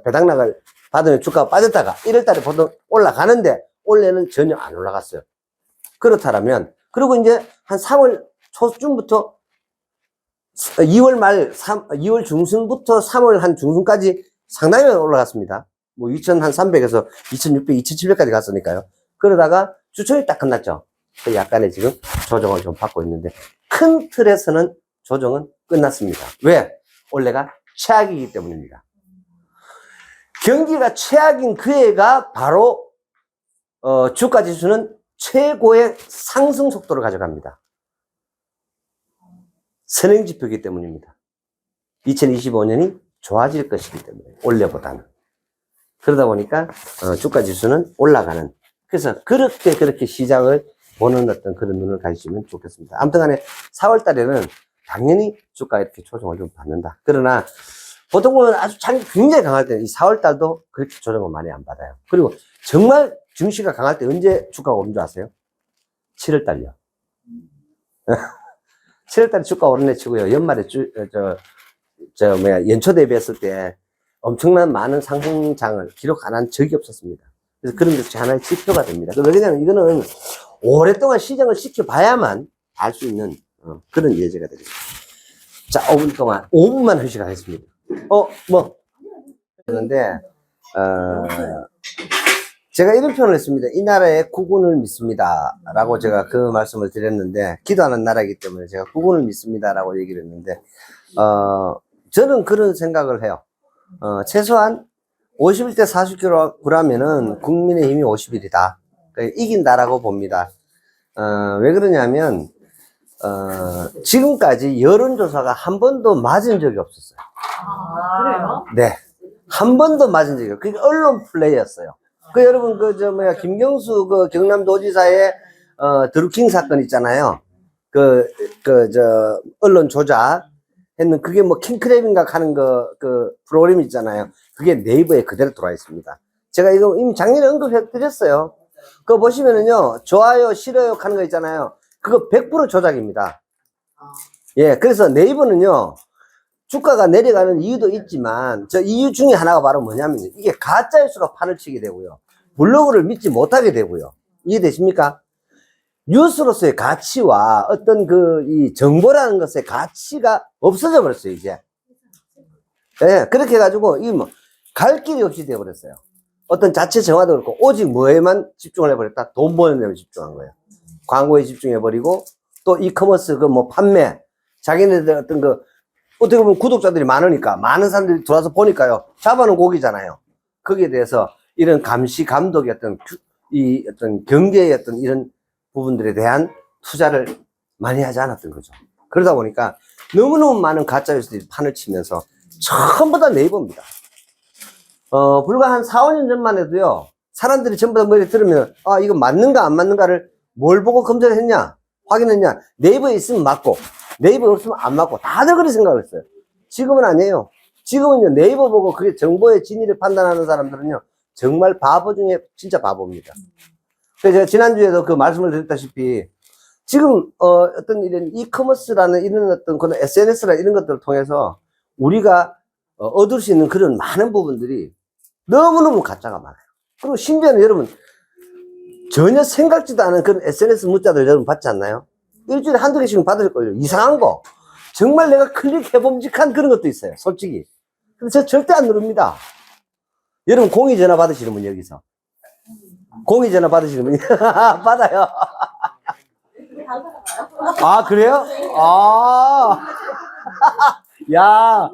배당락을 받으면 주가가 빠졌다가 1월 달에 보통 올라가는데 올해는 전혀 안 올라갔어요. 그렇다면 그리고 이제 한 3월 초중부터 2월 중순부터 3월 한 중순까지 상당히 올라갔습니다. 뭐 2,300에서 2,600, 2,700까지 갔으니까요. 그러다가 주총이 딱 끝났죠. 약간의 지금 조정을 좀 받고 있는데 큰 틀에서는 조정은 끝났습니다. 왜? 올해가 최악이기 때문입니다. 경기가 최악인 그 해가 바로 주가 지수는 최고의 상승 속도를 가져갑니다. 선행지표이기 때문입니다. 2025년이 좋아질 것이기 때문에 올해보다는. 그러다 보니까 주가 지수는 올라가는. 그래서 그렇게 시장을 보는 어떤 그런 눈을 가지시면 좋겠습니다. 아무튼 간에 4월 달에는 당연히 주가 이렇게 조정을 좀 받는다. 그러나 보통 보면 아주 굉장히 강할 때, 이 4월 달도 그렇게 조정을 많이 안 받아요. 그리고 정말 증시가 강할 때 언제 주가가 오른 줄 아세요? 7월 달이요. 7월 달에 주가 오르네 치고요. 연말에 연초 대비했을 때 엄청난 많은 상승장을 기록 안 한 적이 없었습니다. 그래서 그런 것이 하나의 지표가 됩니다. 왜냐하면 이거는 오랫동안 시장을 지켜봐야만 알 수 있는 그런 예제가 되겠습니다. 자, 5분 동안, 5분만 휴식하겠습니다. 그런데, 제가 이런 표현을 했습니다. 이 나라의 국운을 믿습니다. 라고 제가 그 말씀을 드렸는데, 기도하는 나라이기 때문에 제가 국운을 믿습니다. 라고 얘기를 했는데, 저는 그런 생각을 해요. 최소한 51대 49라면은 국민의힘이 50일이다. 그러니까 이긴다라고 봅니다. 왜 그러냐면, 지금까지 여론조사가 한 번도 맞은 적이 없었어요. 그래요? 네. 한 번도 맞은 적이 없어요. 그게 언론 플레이였어요. 여러분, 김경수 경남도지사의, 드루킹 사건 있잖아요. 언론 조작 했는, 그게 뭐, 킹크랩인가 하는 프로그램 있잖아요. 그게 네이버에 그대로 들어와 있습니다. 제가 이거 이미 작년에 언급해 드렸어요. 그거 보시면은요, 좋아요, 싫어요 하는 거 있잖아요. 그거 100% 조작입니다. 예, 그래서 네이버는요, 주가가 내려가는 이유도 있지만, 저 이유 중에 하나가 바로 뭐냐면, 이게 가짜뉴스가 판을 치게 되고요. 블로그를 믿지 못하게 되고요. 이해되십니까? 뉴스로서의 가치와 어떤 이 정보라는 것의 가치가 없어져 버렸어요, 이제. 예, 그렇게 해가지고, 갈 길이 없이 되어버렸어요. 어떤 자체 정화도 그렇고, 오직 뭐에만 집중을 해버렸다? 돈 버는 데만 집중한 거예요. 광고에 집중해버리고, 또 이커머스 판매, 자기네들 어떻게 보면 구독자들이 많으니까, 많은 사람들이 들어와서 보니까요, 잡아놓은 고기잖아요. 거기에 대해서 이런 감시, 감독의 어떤 경계의 어떤 이런 부분들에 대한 투자를 많이 하지 않았던 거죠. 그러다 보니까 너무너무 많은 가짜뉴스들이 판을 치면서 전부 다 네이버입니다. 불과 한 4, 5년 전만 해도요, 사람들이 전부 다 머리 들으면, 이거 맞는가 안 맞는가를 뭘 보고 검색을 했냐? 확인했냐? 네이버에 있으면 맞고, 네이버에 없으면 안 맞고, 다들 그렇게 생각을 했어요. 지금은 아니에요. 지금은요, 네이버 보고 그게 정보의 진위를 판단하는 사람들은요, 정말 바보 중에 진짜 바보입니다. 그래서 제가 지난주에도 그 말씀을 드렸다시피, 지금, 어떤 이런 이커머스라는 이런 어떤 그런 SNS나 이런 것들을 통해서 우리가 얻을 수 있는 그런 많은 부분들이 너무너무 가짜가 많아요. 그리고 심지어는 여러분, 전혀 생각지도 않은 그런 SNS 문자들 여러분 받지 않나요? 일주일에 한두 개씩은 받을걸요. 이상한 거. 정말 내가 클릭해봄직한 그런 것도 있어요. 솔직히. 근데 저 절대 안 누릅니다. 여러분, 공의전화 받으시는 분 여기서. 공의전화 받으시는 분이 받아요. 아, 그래요? 야.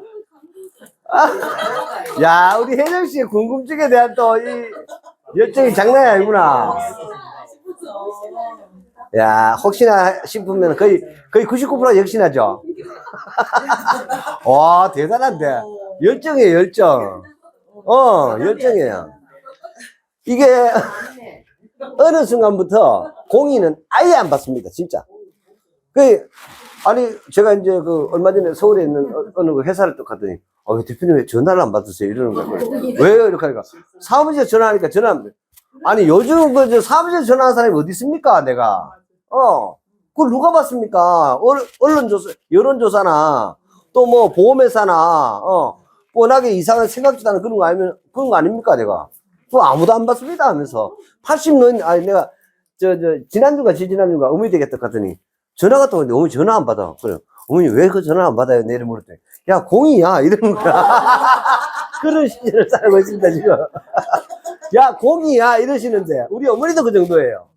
야, 우리 혜정 씨의 궁금증에 대한 또 이 열정이 장난이 아니구나. 야, 혹시나 싶으면 거의 99% 역시나죠? 와, 대단한데. 열정이에요, 열정. 열정이에요. 이게, 어느 순간부터 공인은 아예 안 받습니다, 진짜. 아니, 제가 이제 얼마 전에 서울에 있는 어느 회사를 또 갔더니, 대표님 왜 전화를 안 받으세요? 이러는 거예요. 왜요? 이렇게 하니까. 사무실에 전화하니까 아니, 요즘 사무실에 전화하는 사람이 어디 있습니까, 내가? 그걸 누가 받습니까? 언론조사, 여론조사나, 또 뭐, 보험회사나, 뻔하게 이상한 생각지도 않은 그런 거 아닙니까, 내가? 그거 아무도 안 받습니다 하면서. 80년, 아니, 내가, 지난주가 의미 되겠다 갔더니, 전화가 또 오는데, 어머니 전화 안 받아. 그래. 어머니 왜 그 전화 안 받아요? 내일 물었더니, 야, 공이야. 이러는 거야. 그런 시절을 살고 있습니다, 지금. 야, 공이야. 이러시는데, 우리 어머니도 그 정도예요.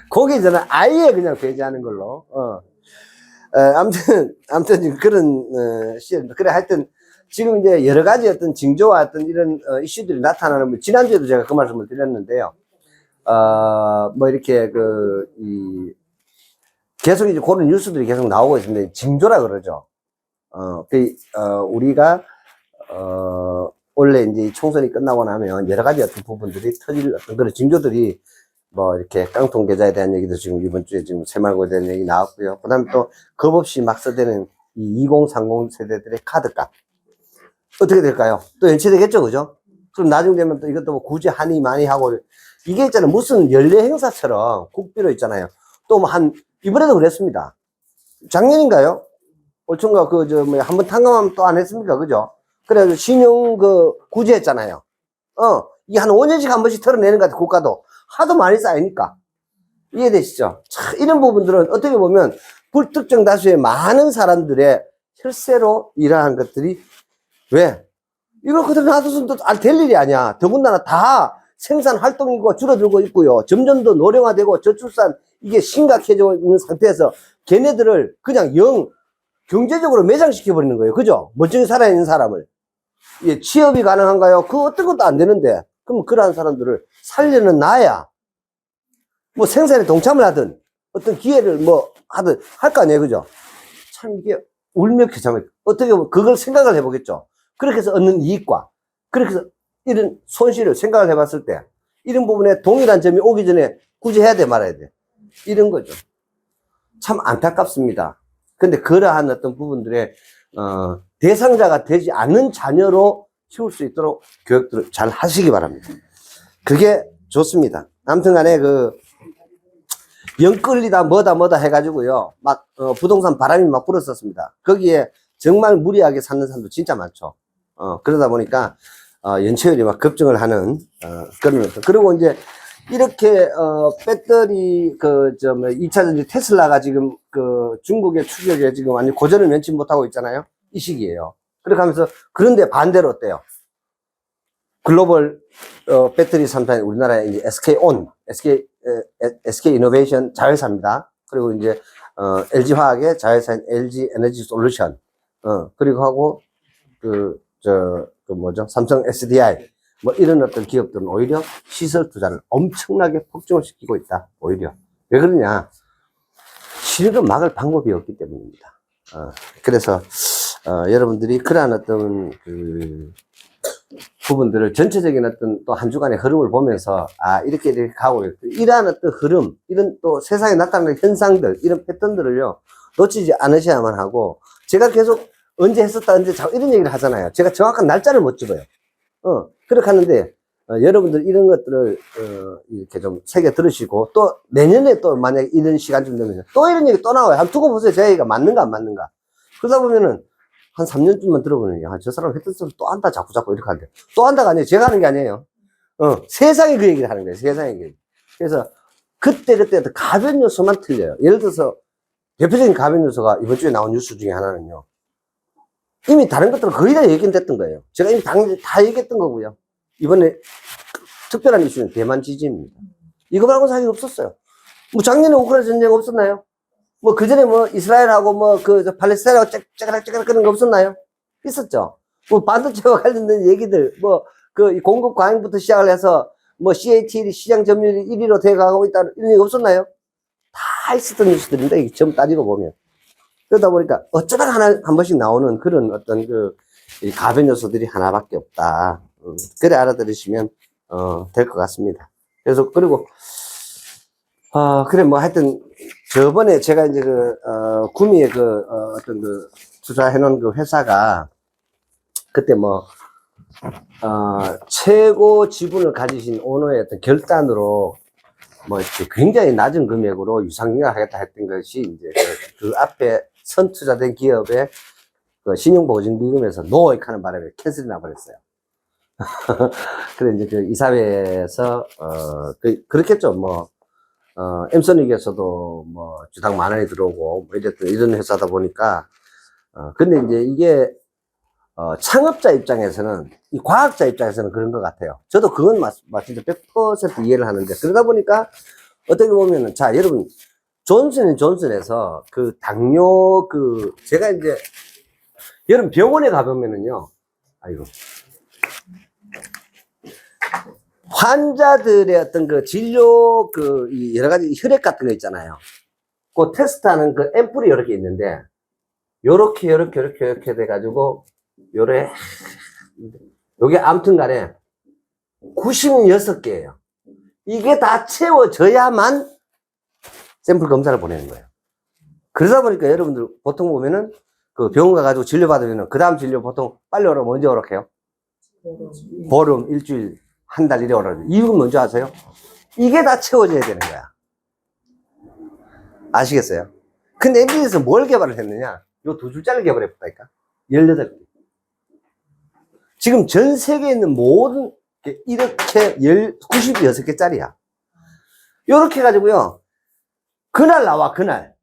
거기 저는 아예 그냥 배제하는 걸로. 아무튼 그런 시절. 그래 하여튼 지금 이제 여러 가지 어떤 징조와 어떤 이런 이슈들이 나타나는. 지난주에도 제가 그 말씀을 드렸는데요. 뭐 이렇게 계속 이제 그런 뉴스들이 계속 나오고 있습니다. 징조라 그러죠. 우리가 원래 이제 총선이 끝나고 나면 여러 가지 어떤 부분들이 터질 어떤 그런 징조들이 뭐 이렇게 깡통 계좌에 대한 얘기도 지금 이번 주에 지금 새말고에 대한 얘기 나왔고요. 그 다음에 또 겁 없이 막 써대는 이 2030 세대들의 카드값. 어떻게 될까요? 또 연체되겠죠, 그죠? 그럼 나중 되면 또 이것도 뭐 굳이 하니 많이 하고, 이게 있잖아요. 무슨 연례 행사처럼 국비로 있잖아요. 또 뭐 이번에도 그랬습니다. 작년인가요? 올청가 한번 탕감하면 또 안 했습니까? 그죠? 그래가지고 신용 구제했잖아요. 이게 한 5년씩 한 번씩 털어내는 것 같아요. 국가도. 하도 많이 쌓이니까. 이해되시죠? 참, 이런 부분들은 어떻게 보면 불특정 다수의 많은 사람들의 혈세로 일어난 것들이 왜? 이거 그대로 놔두면 또 될 일이 아니야. 더군다나 다 생산 활동이고 줄어들고 있고요. 점점 더 노령화되고 저출산 이게 심각해지고 있는 상태에서 걔네들을 그냥 경제적으로 매장시켜 버리는 거예요. 그죠? 멀쩡히 살아있는 사람을. 예, 취업이 가능한가요? 그 어떤 것도 안 되는데. 그럼 그러한 사람들을 살려는 놔야 뭐 생산에 동참을 하든 어떤 기회를 뭐 하든 할 거 아니에요. 그죠? 참 이게 울며게 참 어떻게 보면 그걸 생각을 해보겠죠. 그렇게 해서 얻는 이익과 그렇게 해서 이런 손실을 생각을 해봤을 때 이런 부분에 동일한 점이 오기 전에 굳이 해야 돼 말아야 돼. 이런 거죠. 참 안타깝습니다. 근데 그러한 어떤 부분들의 대상자가 되지 않는 자녀로 키울 수 있도록 교육들을 잘 하시기 바랍니다. 그게 좋습니다. 아무튼 간에 영끌리다 뭐다 해가지고요. 막 부동산 바람이 막 불었었습니다. 거기에 정말 무리하게 사는 사람도 진짜 많죠. 그러다 보니까 연체율이 막 급증을 하는 그런 것들. 그리고 이제 이렇게 배터리 2차전지 테슬라가 지금 중국의 추격에 지금 완전 고전을 면치 못하고 있잖아요. 이 시기에요. 그렇게 하면서 그런데 반대로 어때요? 글로벌 배터리 3사인 우리나라의 이제 SK 이노베이션 자회사입니다. 그리고 이제 LG 화학의 자회사인 LG 에너지 솔루션 그리고 하고 삼성 SDI 뭐 이런 어떤 기업들은 오히려 시설 투자를 엄청나게 폭증을 시키고 있다. 오히려 왜 그러냐? 실익을 막을 방법이 없기 때문입니다. 그래서 여러분들이 그러한 어떤 부분들을 전체적인 어떤 또 한 주간의 흐름을 보면서 이렇게 가고 있고 이러한 어떤 흐름 이런 또 세상에 나타나는 현상들 이런 패턴들을요 놓치지 않으셔야만 하고 제가 계속 언제 했었다 언제 이런 얘기를 하잖아요. 제가 정확한 날짜를 못 집어요. 그렇게 하는데 여러분들 이런 것들을 이렇게 좀 새겨 들으시고 또 내년에 또 만약에 이런 시간쯤 되면 또 이런 얘기 또 나와요. 한번 두고 보세요. 제 얘기가 맞는가 안 맞는가. 그러다 보면은 한 3년쯤만 들어보면 저 사람 했던 소리 또 한다 자꾸 이렇게 하는데 또 한다가 아니에요. 제가 하는 게 아니에요. 세상이 그 얘기를 하는 거예요. 세상이 그 얘기. 그래서 그때 가변 요소만 틀려요. 예를 들어서 대표적인 가변 요소가 이번 주에 나온 뉴스 중에 하나는요. 이미 다른 것들은 거의 다 얘기됐던 거예요. 제가 이미 당연히 다 얘기했던 거고요. 이번에 특별한 이슈는 대만 지진입니다. 이거 말고 사실 없었어요. 뭐 작년에 우크라이나 전쟁 없었나요? 뭐 그전에 뭐 이스라엘하고 뭐 팔레스타인하고 째그락 그런 거 없었나요? 있었죠. 뭐 반도체와 관련된 얘기들 뭐 공급 과잉부터 시작을 해서 뭐 CATL 시장 점유율이 1위로 돼가고 있다는 이런 얘기 없었나요? 다 있었던 뉴스들인데 이게 전부 따지고 보면 그러다 보니까 어쩌다가 한 번씩 나오는 그런 어떤 이 가변 요소들이 하나밖에 없다. 그래 알아들으시면 될 것 같습니다. 그래서 그리고 그래 뭐 하여튼 저번에 제가 이제 구미에 어떤 투자해 놓은 회사가 그때 뭐 최고 지분을 가지신 오너의 어떤 결단으로 뭐 이렇게 굉장히 낮은 금액으로 유상증자 하겠다 했던 것이 이제 그 앞에 선투자된 기업의 신용보증기금에서 노익하는 바람에 캔슬이 나버렸어요. 그래 이제 이사회에서 그렇겠죠. 뭐 엠소닉에서도 뭐 주당 10,000원이 들어오고 뭐 이런 회사다 보니까 근데 이제 이게 창업자 입장에서는 이 과학자 입장에서는 그런 것 같아요. 저도 그건 진짜 100% 이해를 하는데 그러다 보니까 어떻게 보면은 자 여러분 존슨앤존슨에서 당뇨 제가 이제 여러분 병원에 가보면은요 아이고 환자들의 어떤 진료 이 여러 가지 혈액 같은 거 있잖아요. 그 테스트하는 앰플이 이렇게 있는데 요렇게 돼가지고 요게 아무튼 간에 96개예요. 이게 다 채워져야만 샘플 검사를 보내는 거예요. 그러다 보니까 여러분들 보통 보면은 그 병원 가가지고 진료받으면은 그 다음 진료 보통 빨리 오라면 언제 오라고 해요? 보름, 일주일, 한 달 이래 오라고. 이유는 뭔지 아세요? 이게 다 채워져야 되는 거야. 아시겠어요? 근데 MD에서 뭘 개발을 했느냐? 요 두 줄짜리를 개발했다니까. 18개. 지금 전 세계에 있는 모든 게 이렇게 96개짜리야. 요렇게 해가지고요. 그날 나와, 그날.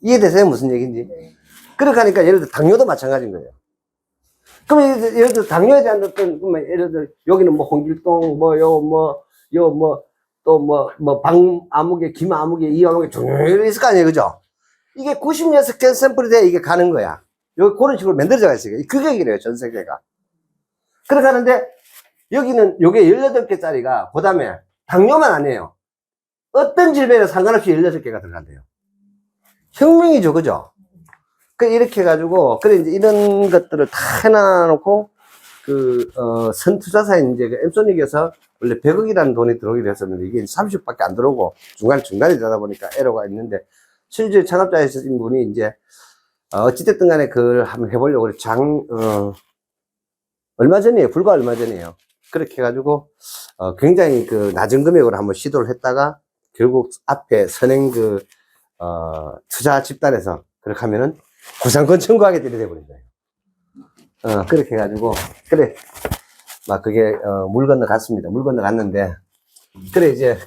이해되세요? 무슨 얘기인지? 그렇게 하니까 예를 들어 당뇨도 마찬가지인 거예요. 그러면 예를 들어 당뇨에 대한 어떤, 예를 들어 여기는 뭐 홍길동, 방아무개, 김아무개, 이아무개, 종류가 있을 거 아니에요. 그죠? 이게 96개 샘플이 돼야 이게 가는 거야. 여기 그런 식으로 만들어져 있어요. 그게 얘기래요, 전 세계가. 그렇게 하는데, 여기는 요게 18개짜리가, 그 다음에 당뇨만 아니에요. 어떤 질병에 상관없이 18개가 들어간대요. 혁명이죠, 그죠? 이렇게 해가지고, 그래, 이제 이런 것들을 다 해놔놓고, 선투자사인 이제 엠소닉에서 원래 100억이라는 돈이 들어오기로 했었는데, 이게 30억밖에 안 들어오고, 중간에 되다 보니까 에러가 있는데, 실제 창업자이신 분이 이제, 어찌됐든 간에 그걸 한번 해보려고, 얼마 전이에요. 불과 얼마 전이에요. 그렇게 해가지고, 굉장히 낮은 금액으로 한번 시도를 했다가, 결국 앞에 선행 투자 집단에서 그렇게 하면은 구상권 청구하게 들이대버린 거예요. 그렇게 해가지고, 그래. 막 그게, 물 건너갔습니다. 물 건너갔는데, 그래, 이제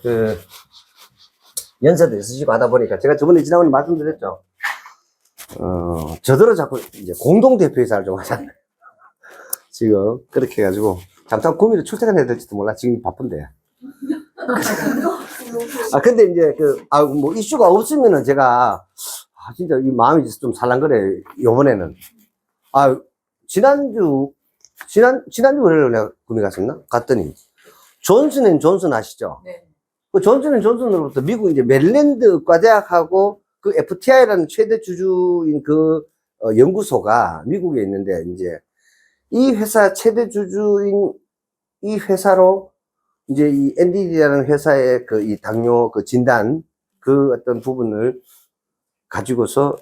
연세도 있으시고 하다 보니까, 제가 저번에 지난번에 말씀드렸죠. 저더러 자꾸 이제 공동대표이사를 좀 하잖아요. 지금, 그렇게 해가지고, 잠깐 구미로 출퇴근 해야 될지도 몰라. 지금 바쁜데. 근데 이제 뭐 이슈가 없으면은 제가, 진짜 이 마음이 좀 살랑거려요. 요번에는. 지난주 월요일에 내가 구미 갔었나? 갔더니, 존슨앤존슨 아시죠? 네. 그 존슨앤존슨으로부터 미국 이제 메릴랜드 의과대학하고 그 FTI라는 최대 주주인 연구소가 미국에 있는데, 이제, 이 회사 최대 주주인 이 회사로 이제 이 NDD라는 회사의 이 당뇨 진단 어떤 부분을 가지고서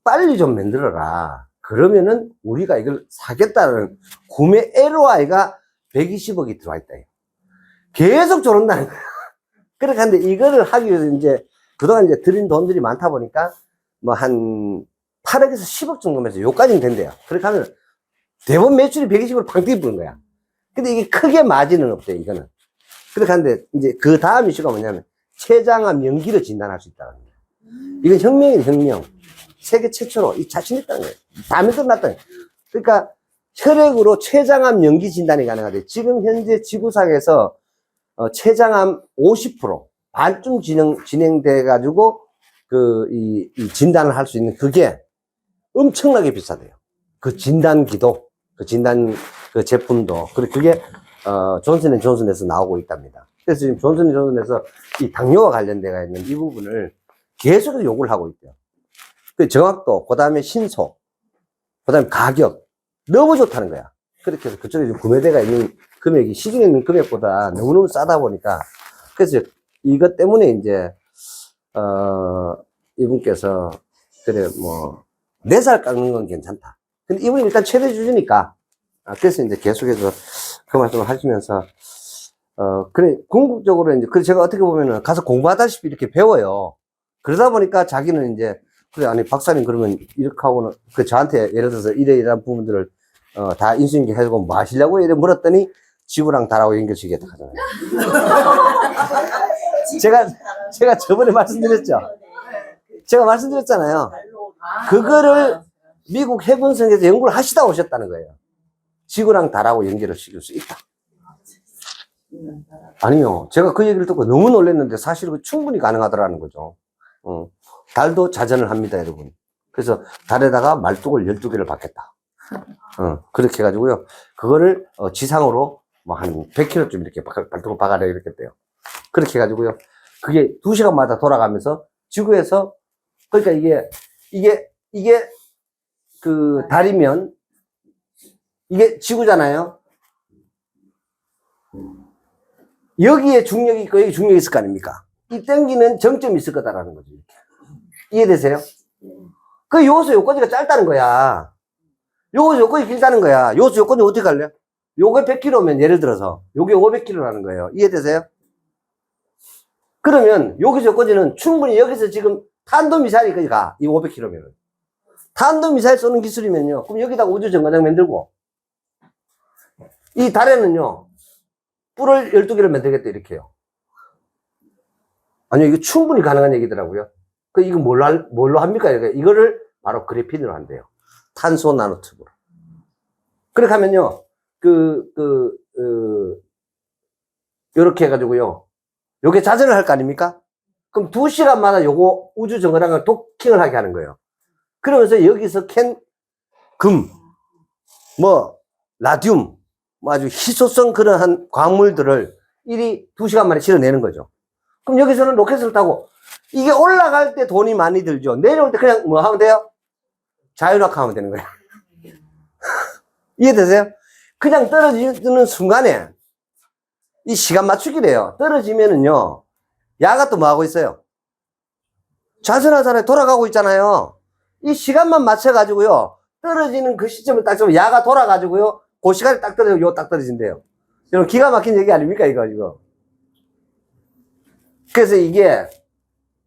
빨리 좀 만들어라. 그러면은 우리가 이걸 사겠다는 구매 LOI가 120억이 들어와 있다. 계속 저런다는 거야. 그렇게 하는데 이거를 하기 위해서 이제 그동안 이제 들인 돈들이 많다 보니까 뭐 한 8억에서 10억 정도면서 요까지는 된대요. 그렇게 하면 대본 매출이 120으로 팡 뛰어버린 거야. 근데 이게 크게 마진은 없대요, 이거는. 그렇게 하는데, 이제 그 다음 이슈가 뭐냐면, 췌장암 연기를 진단할 수 있다는 거예요. 이건 혁명이에요, 혁명. 세계 최초로 이 자신있다는 거예요. 다 만들어놨다는 거예요. 그러니까, 혈액으로 췌장암 연기 진단이 가능하대. 지금 현재 지구상에서, 췌장암 50%, 반쯤 진행돼가지고, 이 진단을 할 수 있는 그게 엄청나게 비싸대요. 그 진단기도, 제품도. 그리고 그게, 존슨앤존슨에서 나오고 있답니다. 그래서 지금 존슨앤존슨에서 이 당뇨와 관련돼가 있는 이 부분을 계속 요구를 하고 있대요. 그 정확도, 그 다음에 신속, 그 다음에 가격. 너무 좋다는 거야. 그렇게 해서 그쪽에 지금 구매대가 있는 금액이 시중에 있는 금액보다 너무너무 싸다 보니까, 그래서 이것 때문에 이제, 이분께서, 그래, 뭐, 4살 깎는 건 괜찮다. 근데 이분이 일단 최대 주주니까, 그래서 이제 계속해서 그 말씀을 하시면서, 그래, 궁극적으로 이제, 그래, 제가 어떻게 보면은 가서 공부하다시피 이렇게 배워요. 그러다 보니까 자기는 이제, 그래, 아니, 박사님 그러면 이렇게 하고는, 저한테 예를 들어서 이러이러한 부분들을, 다 인수인계 해주고 뭐 하시려고? 이래 물었더니, 지구랑 달하고 연결시키겠다 하잖아요. 제가 저번에 말씀드렸죠? 제가 말씀드렸잖아요. 그거를 미국 해군성에서 연구를 하시다 오셨다는 거예요. 지구랑 달하고 연결을 시킬 수 있다. 아니요. 제가 그 얘기를 듣고 너무 놀랐는데 사실은 충분히 가능하더라는 거죠. 달도 자전을 합니다, 여러분. 그래서 달에다가 말뚝을 12개를 박겠다. 그렇게 해가지고요. 그거를 지상으로 뭐 한 100km쯤 이렇게 발톱을 박아내 이렇게 했대요. 그렇게 해가지고요. 그게 2시간마다 돌아가면서 지구에서, 그러니까 이게 달이면, 이게 지구잖아요. 여기에 중력이 있고 여기 중력이 있을 거 아닙니까? 이 땡기는 정점이 있을 거다라는 거죠. 이렇게. 이해되세요? 그 요소 요건지가 짧다는 거야. 요소 요건이 길다는 거야. 요소 요건이 어떻게 할래요? 요게 100km면 예를 들어서 요게 500km라는 거예요. 이해되세요? 그러면 여기서 요건지는 충분히 여기서 지금 탄도미사일이 가. 이 500km면은. 탄도미사일 쏘는 기술이면요. 그럼 여기다가 우주정거장 만들고 이 달에는요. 뿔을 12개를 만들겠다 이렇게요. 아니요. 이거 충분히 가능한 얘기더라고요. 이거 뭘로 합니까? 이거를 바로 그래핀으로 한대요. 탄소 나노튜브로. 그렇게 하면요. 요렇게 해가지고요. 요게 자전을 할 거 아닙니까? 그럼 2시간마다 요거 우주정거장을 도킹을 하게 하는 거예요. 그러면서 여기서 금, 라듐, 아주 희소성 그러한 광물들을 2시간 만에 실어내는 거죠. 그럼 여기서는 로켓을 타고, 이게 올라갈 때 돈이 많이 들죠. 내려올 때 그냥 하면 돼요? 자유낙하하면 되는 거예요. 이해되세요? 그냥 떨어지는 순간에, 이 시간 맞추기래요. 떨어지면은요, 야가 또 뭐 하고 있어요? 자전하잖아요. 돌아가고 있잖아요. 이 시간만 맞춰가지고요, 떨어지는 그 시점을 딱 잡으면 야가 돌아가지고요, 그 시간에 딱 떨어지고, 딱 떨어진대요. 여러분, 기가 막힌 얘기 아닙니까, 이거? 그래서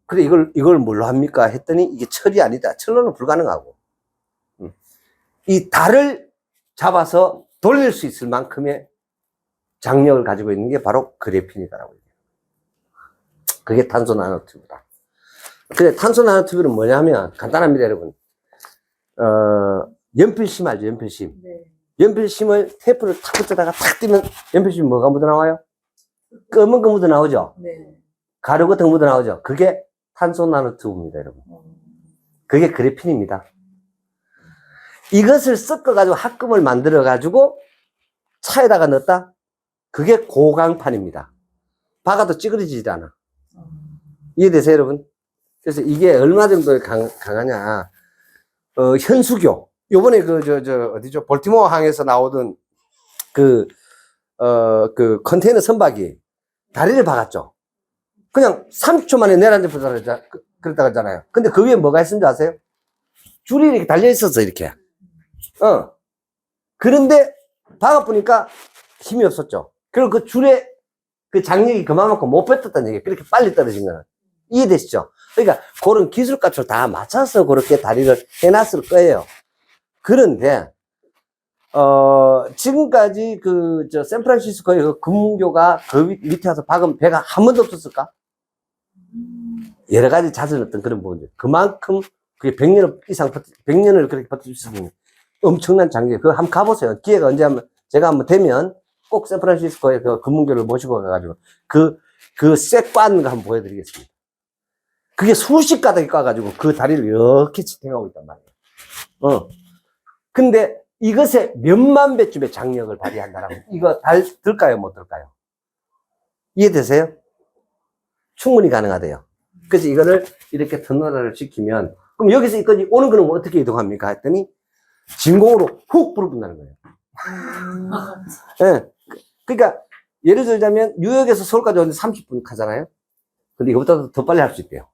그래, 이걸 뭘로 합니까? 했더니, 이게 철이 아니다. 철로는 불가능하고. 이 달을 잡아서 돌릴 수 있을 만큼의 장력을 가지고 있는 게 바로 그래핀이다라고 얘기해요. 그게 탄소 나노튜브다. 근데 탄소 나노튜브는 뭐냐면, 간단합니다, 여러분. 연필심 알죠, 연필심? 네. 연필심을 테이프를 탁 붙여다가 탁 띄면 연필심이 뭐가 묻어 나와요? 검은 거 묻어 나오죠? 네. 가루 같은 거 묻어 나오죠? 그게 탄소 나노튜브입니다, 여러분. 그게 그래핀입니다. 이것을 섞어가지고 합금을 만들어가지고 차에다가 넣었다? 그게 고강판입니다. 박아도 찌그러지지 않아. 이해되세요, 여러분? 그래서 이게 얼마 정도 강하냐. 현수교. 요번에 어디죠? 볼티모어 항에서 나오던 컨테이너 선박이 다리를 박았죠. 그냥 30초 만에 내려앉아 그랬다 그러잖아요. 근데 그 위에 뭐가 있는지 아세요? 줄이 이렇게 달려 있었어, 이렇게. 그런데 박아보니까 힘이 없었죠. 그리고 그 줄에 그 장력이 그만큼 못 뱉었다는 얘기예요. 그렇게 빨리 떨어진 거는. 이해되시죠? 그러니까 그런 기술값을 다 맞춰서 그렇게 다리를 해놨을 거예요. 그런데 지금까지 샌프란시스코의 그 금문교가 그 밑에 와서 박은 배가 한 번도 없었을까? 여러 가지 잦은 어떤 그런 부분들. 그만큼 그게 100년을 그렇게 버틸 수 있는 엄청난 장기. 그거 한번 가보세요. 기회가 제가 한번 되면 꼭 샌프란시스코의 그 금문교를 모시고 가가지고 그 쇠관 거 한번 보여드리겠습니다. 그게 수십 가닥이 까가지고 그 다리를 이렇게 지탱하고 있단 말이에요. 근데 이것에 몇만 배쯤의 장력을 발휘한다라고. 이거 들까요? 못 들까요? 이해되세요? 충분히 가능하대요. 그래서 이거를 이렇게 터널을 시키면, 그럼 여기서 여기까지 오는 거는 어떻게 이동합니까? 했더니, 진공으로 훅 불어붙는다는 거예요. 네. 그러니까, 예를 들자면, 뉴욕에서 서울까지 오는데 30분 가잖아요? 근데 이거보다 더 빨리 할 수 있대요.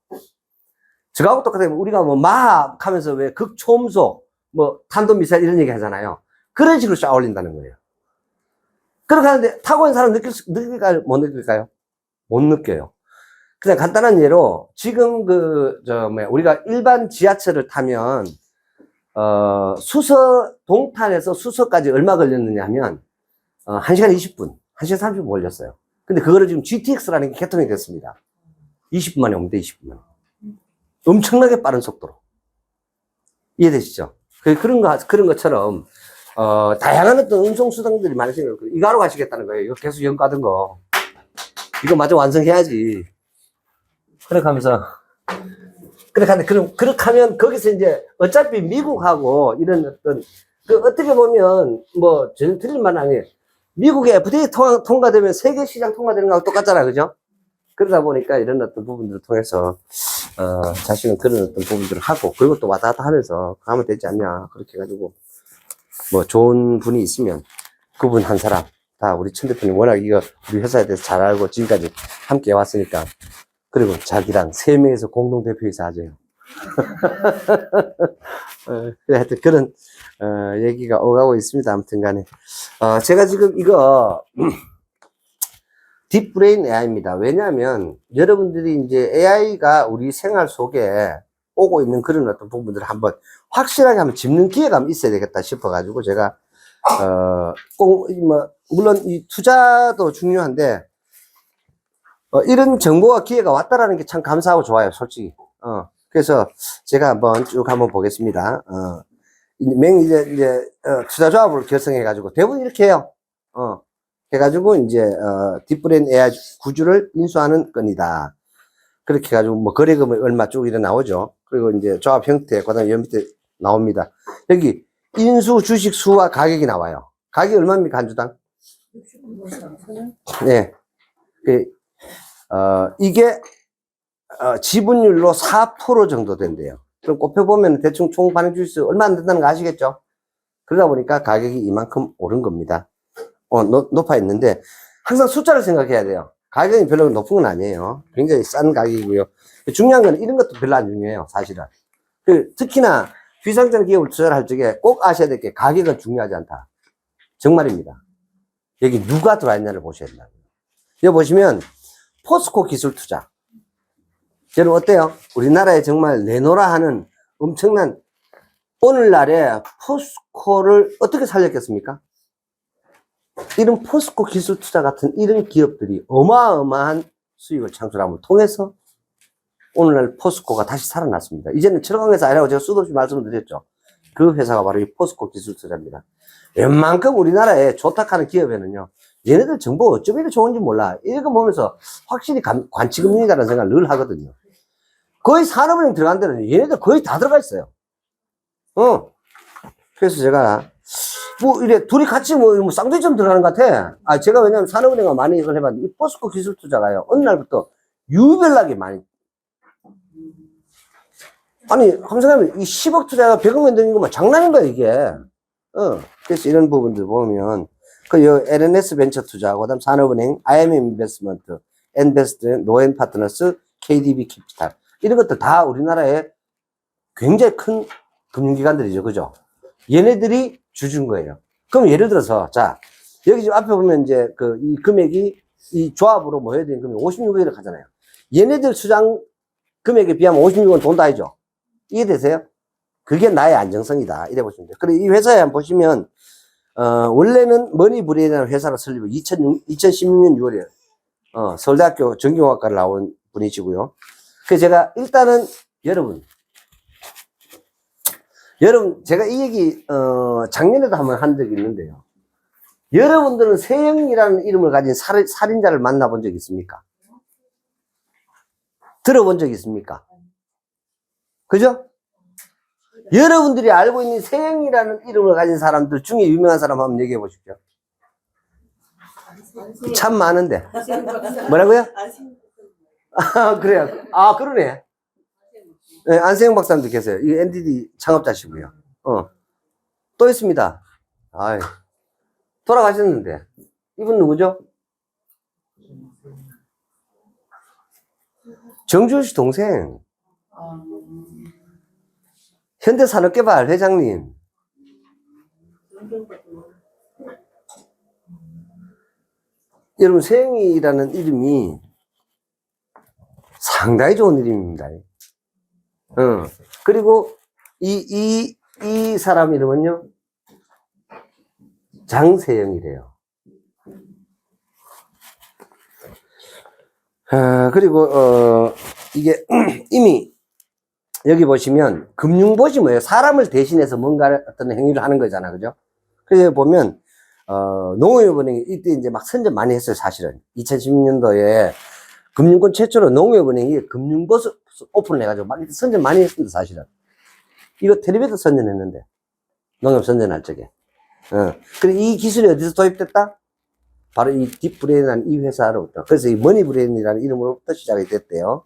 저하고 똑같아요. 우리가 막 하면서 왜 극초음속, 탄도미사일 이런 얘기 하잖아요. 그런 식으로 쫙 올린다는 거예요. 그렇게 하는데 타고 있는 사람 느낄까요? 못 느낄까요? 못 느껴요. 그냥 간단한 예로 지금 우리가 일반 지하철을 타면 동탄에서 수서까지 얼마 걸렸느냐 하면 1시간 20분, 1시간 30분 걸렸어요. 근데 그거를 지금 GTX라는 게 개통이 됐습니다. 20분 만에 오면 돼, 20분 만에. 엄청나게 빠른 속도로. 이해되시죠? 그런 것처럼, 다양한 어떤 운송수단들이 많으시네요. 이거 하러 가시겠다는 거예요. 이거 계속 연구하던 거. 이거 마저 완성해야지. 그렇게 하면서, 그렇게 하면 거기서 이제 어차피 미국하고 이런 어떤, 어떻게 보면 전혀 틀린 말은 아니에요. 미국의 FDA 통과되면 세계 시장 통과되는 거하고 똑같잖아. 그죠? 그러다 보니까 이런 어떤 부분들을 통해서, 자신은 그런 어떤 부분들을 하고, 그리고 또 왔다 갔다 하면서 가면 되지 않냐. 그렇게 해가지고, 좋은 분이 있으면, 그분 한 사람, 다 우리 천 대표님 워낙 이거 우리 회사에 대해서 잘 알고 지금까지 함께 왔으니까. 그리고 자기랑 3명에서 공동대표이사 하죠. 하여튼 그런, 얘기가 오가고 있습니다. 아무튼 간에. 제가 지금 이거, 딥브레인 AI입니다. 왜냐하면 여러분들이 이제 AI가 우리 생활 속에 오고 있는 그런 어떤 부분들을 한번 확실하게 한번 짚는 기회가 한번 있어야 되겠다 싶어가지고 제가, 물론 이 투자도 중요한데, 이런 정보와 기회가 왔다라는 게 참 감사하고 좋아요, 솔직히. 그래서 제가 한번 보겠습니다. 투자조합을 결성해가지고, 대부분 이렇게 해요. 해가지고, 딥브레인 AI 구주를 인수하는 건이다. 그렇게 해가지고, 뭐, 거래금이 얼마 쭉 이래 나오죠. 그리고 이제 조합 형태, 그 다음에 여기 밑에 나옵니다. 여기, 인수 주식 수와 가격이 나와요. 가격이 얼마입니까, 한 주당? 네. 이게, 지분율로 4% 정도 된대요. 그럼 곱해보면 대충 총 반응 주식수 얼마 안 된다는 거 아시겠죠? 그러다 보니까 가격이 이만큼 오른 겁니다. 높아 있는데, 항상 숫자를 생각해야 돼요. 가격이 별로 높은 건 아니에요. 굉장히 싼 가격이고요. 중요한 건 이런 것도 별로 안 중요해요, 사실은. 특히나 비상장 기업을 투자를 할 적에 꼭 아셔야 될 게 가격은 중요하지 않다. 정말입니다. 여기 누가 들어와 있냐를 보셔야 된다. 여기 보시면 포스코 기술 투자. 여러분 어때요? 우리나라에 정말 내놓으라 하는 엄청난 오늘날에 포스코를 어떻게 살렸겠습니까? 이런 포스코 기술 투자 같은 이런 기업들이 어마어마한 수익을 창출함을 통해서 오늘날 포스코가 다시 살아났습니다. 이제는 철강회사 아니라고 제가 수도 없이 말씀을 드렸죠. 그 회사가 바로 이 포스코 기술 투자입니다. 웬만큼 우리나라에 조탁하는 기업에는요, 얘네들 정보 어쩜 이렇게 좋은지 몰라. 이거 보면서 확실히 관치금융이라는 생각을 늘 하거든요. 거의 산업은행 들어간 데는 얘네들 거의 다 들어가 있어요. 그래서 제가, 이래, 둘이 같이 쌍둥이처럼 들어가는 것 같아. 제가 왜냐면 산업은행과 많이 이걸 해봤는데, 이 포스코 기술 투자가요, 어느 날부터 유별나게 많이. 아니, 한번 생각하면, 이 10억 투자가 100억만 되는 거면 장난인 거야, 이게. 그래서 이런 부분들 보면, LNS 벤처 투자, 그 다음 산업은행, IM 인베스트먼트, 엔베스트, 노엔 파트너스, KDB 캐피탈. 이런 것들 다 우리나라에 굉장히 큰 금융기관들이죠. 그죠? 얘네들이 주준 거예요. 그럼 예를 들어서, 자, 여기 지금 앞에 보면 이 금액이 이 조합으로 모여야 되는 금액이 56억이라고 하잖아요. 얘네들 수장 금액에 비하면 56억은 돈도 아니죠. 이해되세요? 그게 나의 안정성이다. 이래 보시면 돼요. 그리고 이 회사에 한번 보시면, 원래는 머니브레인이라는 회사를 설립을 2016년 6월에, 서울대학교 전기공학과를 나온 분이시고요. 그래서 제가 일단은 여러분, 제가 이 얘기, 작년에도 한번 한 적이 있는데요. 여러분들은 세영이라는 이름을 가진 살인자를 만나본 적 있습니까? 들어본 적 있습니까? 그죠? 여러분들이 알고 있는 세영이라는 이름을 가진 사람들 중에 유명한 사람 한번 얘기해 보십시오. 참 많은데. 뭐라고요? 그래요. 그러네. 네, 안세영 박사님도 계세요. 이 NDD 창업자시고요. 또 있습니다. 돌아가셨는데. 이분 누구죠? 정주현 씨 동생. 현대산업개발 회장님. 여러분, 세영이라는 이름이 상당히 좋은 이름입니다. 그리고 이 사람 이름은요, 장세영이래요. 그리고, 이게 이미 여기 보시면 금융봇이 뭐예요? 사람을 대신해서 뭔가 어떤 행위를 하는 거잖아. 그죠? 그래서 보면, 농협은행이 이때 이제 막 선전 많이 했어요, 사실은. 2016년도에 금융권 최초로 농협은행이 금융봇을 오픈을 해가지고 막 선전 많이 했습니다, 사실은. 이거 텔레비도 선전했는데. 농협 선전할 적에. 그리고 이 기술이 어디서 도입됐다? 바로 이 딥브레인이라는 이 회사로부터. 그래서 이 머니브레인이라는 이름으로부터 시작이 됐대요.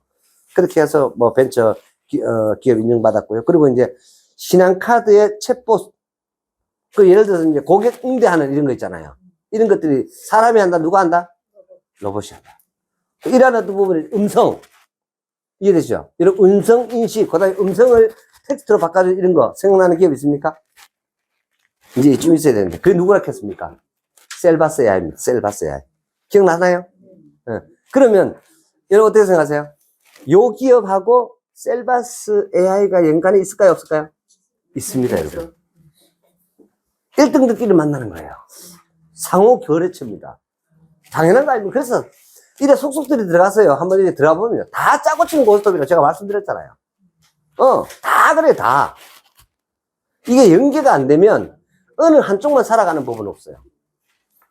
그렇게 해서 뭐 벤처 기업 인정받았고요. 그리고 이제 신한카드의 챗봇, 예를 들어서 이제 고객 응대하는 이런 거 있잖아요. 이런 것들이 사람이 한다, 누가 한다? 로봇이 한다. 이러한 어떤 부분이 음성. 이해되시죠? 이런 음성 인식, 그 다음에 음성을 텍스트로 바꿔주는 이런 거 생각나는 기업 있습니까? 이제 이쯤 있어야 되는데. 그게 누구라 했습니까? 셀바스 AI입니다. 셀바스 AI. 기억나나요? 네. 그러면, 여러분 어떻게 생각하세요? 요 기업하고 셀바스 AI가 연관이 있을까요? 없을까요? 있습니다, 여러분. 1등들끼리 만나는 거예요. 상호 교래처입니다. 당연한 거 아닙니까? 그래서, 이래 속속들이 들어가서요. 한번 이렇게 들어가 보면 다 짜고 치는 고스톱이라고 제가 말씀드렸잖아요. 다 그래, 다. 이게 연계가 안 되면 어느 한쪽만 살아가는 부분은 없어요.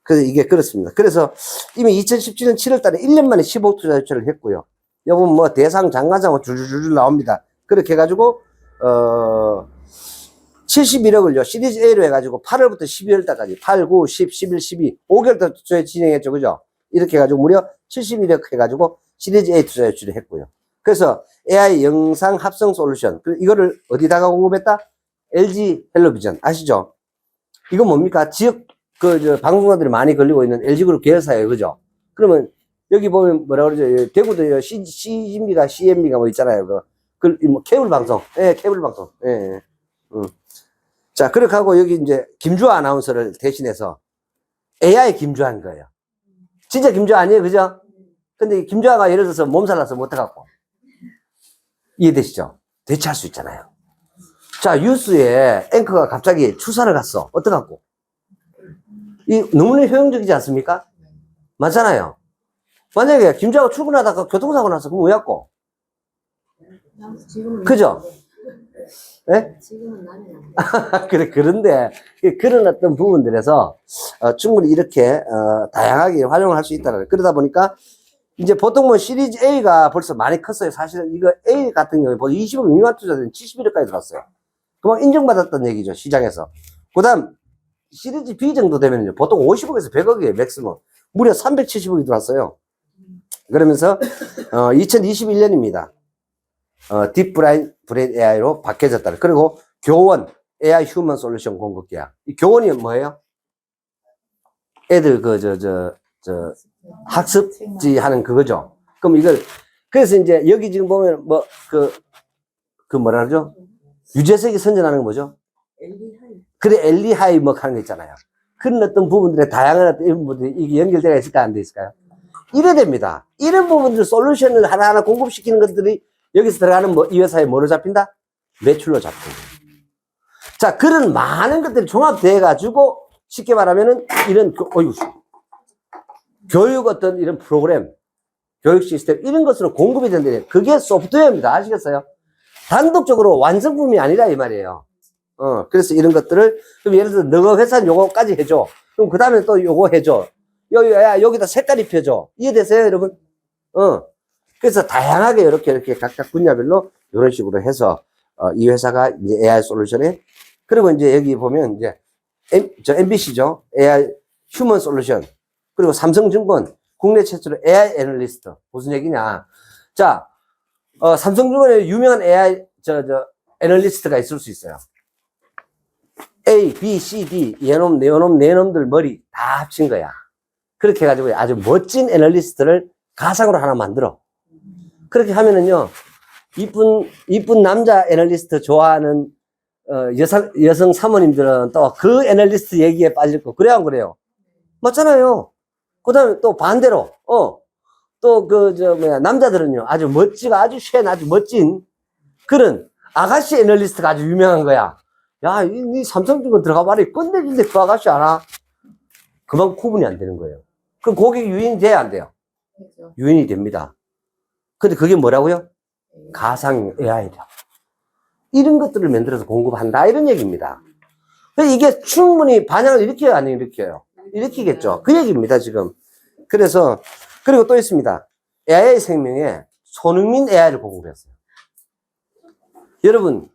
그래서 이게 그렇습니다. 그래서 이미 2017년 7월 달에 1년 만에 15억 투자 유치를 했고요. 여러분 뭐 대상, 장관상 줄줄줄 나옵니다. 그렇게 해가지고, 71억을요, 시리즈 A로 해가지고 8월부터 12월 달까지 8, 9, 10, 11, 12, 5개월 동안 투자에 진행했죠. 그죠? 이렇게 해가지고 무려 71억 해가지고 시리즈 A 투자 유치를 했고요. 그래서 AI 영상 합성 솔루션. 이거를 어디다가 공급했다? LG 헬로비전. 아시죠? 이거 뭡니까? 지역, 방송사들이 많이 걸리고 있는 LG그룹 계열사예요. 그죠? 그러면 여기 보면 뭐라 그러죠? 대구도 CG인가 CMB가 뭐 있잖아요. 뭐 케이블 방송. 예, 케이블 방송. 예. 자, 그렇게 하고 여기 이제 김주아 아나운서를 대신해서 AI 김주아인 거예요. 진짜 김주아 아니에요, 그죠? 근데 김주아가 예를 들어서 몸살 나서 못해갖고. 이해되시죠? 대체할 수 있잖아요. 자, 뉴스에 앵커가 갑자기 출사를 갔어. 어떡하고? 너무나 효용적이지 않습니까? 맞잖아요. 만약에 김주아가 출근하다가 교통사고 나서 그럼 뭐였고? 그죠? 예? 지금은 나면 그래, 그런데, 그런 어떤 부분들에서, 충분히 이렇게, 다양하게 활용을 할 수 있다는. 그러다 보니까, 이제 보통 뭐 시리즈 A가 벌써 많이 컸어요. 사실은 이거 A 같은 경우에 벌써 20억 미만 투자된 71억까지 들었어요. 그만 인정받았던 얘기죠, 시장에서. 그 다음, 시리즈 B 정도 되면요. 보통 50억에서 100억이에요, 맥스멈. 무려 370억이 들어왔어요. 그러면서, 2021년입니다. 딥브라인 AI로 바뀌어졌다. 그리고 교원 AI 휴먼 솔루션 공급 계약. 이 교원이 뭐예요? 애들 학습지 하는 그거죠. 그럼 이걸 그래서 이제 여기 지금 보면 뭐 뭐라 그러죠? 유재석이 선전하는 거 뭐죠? 그래 엘리하이 뭐 하는 거 있잖아요. 그런 어떤 부분들의 다양한 어떤 이런 부분들이 이게 연결되어 있을까 안 돼 있을까요? 이래 됩니다. 이런 부분들 솔루션을 하나하나 공급시키는 것들이 여기서 들어가는 이 회사에 뭐로 잡힌다? 매출로 잡힌다. 자, 그런 많은 것들이 종합돼가지고 쉽게 말하면은 이런 교육 어떤 이런 프로그램, 교육 시스템 이런 것으로 공급이 된다. 그게 소프트웨어입니다. 아시겠어요? 단독적으로 완성품이 아니라 이 말이에요. 그래서 이런 것들을 그럼 예를 들어 너가 회사는 요거까지 해줘. 그럼 그 다음에 또 요거 해줘. 여기다 색깔 입혀줘. 이해되세요, 여러분? 그래서 다양하게 이렇게 각각 분야별로 이런 식으로 해서 이 회사가 이제 AI 솔루션에 그리고 이제 여기 보면 이제 MBC죠. AI 휴먼 솔루션. 그리고 삼성증권 국내 최초로 AI 애널리스트. 무슨 얘기냐? 자, 삼성증권에 유명한 AI 애널리스트가 있을 수 있어요. A, B, C, D 얘놈, 네놈들 머리 다 합친 거야. 그렇게 해가지고 아주 멋진 애널리스트를 가상으로 하나 만들어. 그렇게 하면은요, 이쁜 남자 애널리스트 좋아하는, 여성 사모님들은 또 그 애널리스트 얘기에 빠질 거. 그래요, 안 그래요? 맞잖아요. 그 다음에 또 반대로, 또 남자들은요, 아주 아주 아주 멋진 그런 아가씨 애널리스트가 아주 유명한 거야. 야, 이 삼성증권 들어가 봐라. 끝내준데 그 아가씨 알아? 그만 구분이 안 되는 거예요. 그럼 고객 유인이 돼야 안 돼요? 유인이 됩니다. 근데 그게 뭐라고요? 가상 AI다. 이런 것들을 만들어서 공급한다. 이런 얘기입니다. 이게 충분히 반영을 일으켜요? 안 일으켜요? 일으키겠죠. 그 얘기입니다, 지금. 그래서, 그리고 또 있습니다. AI 생명에 손흥민 AI를 공급했어요. 여러분,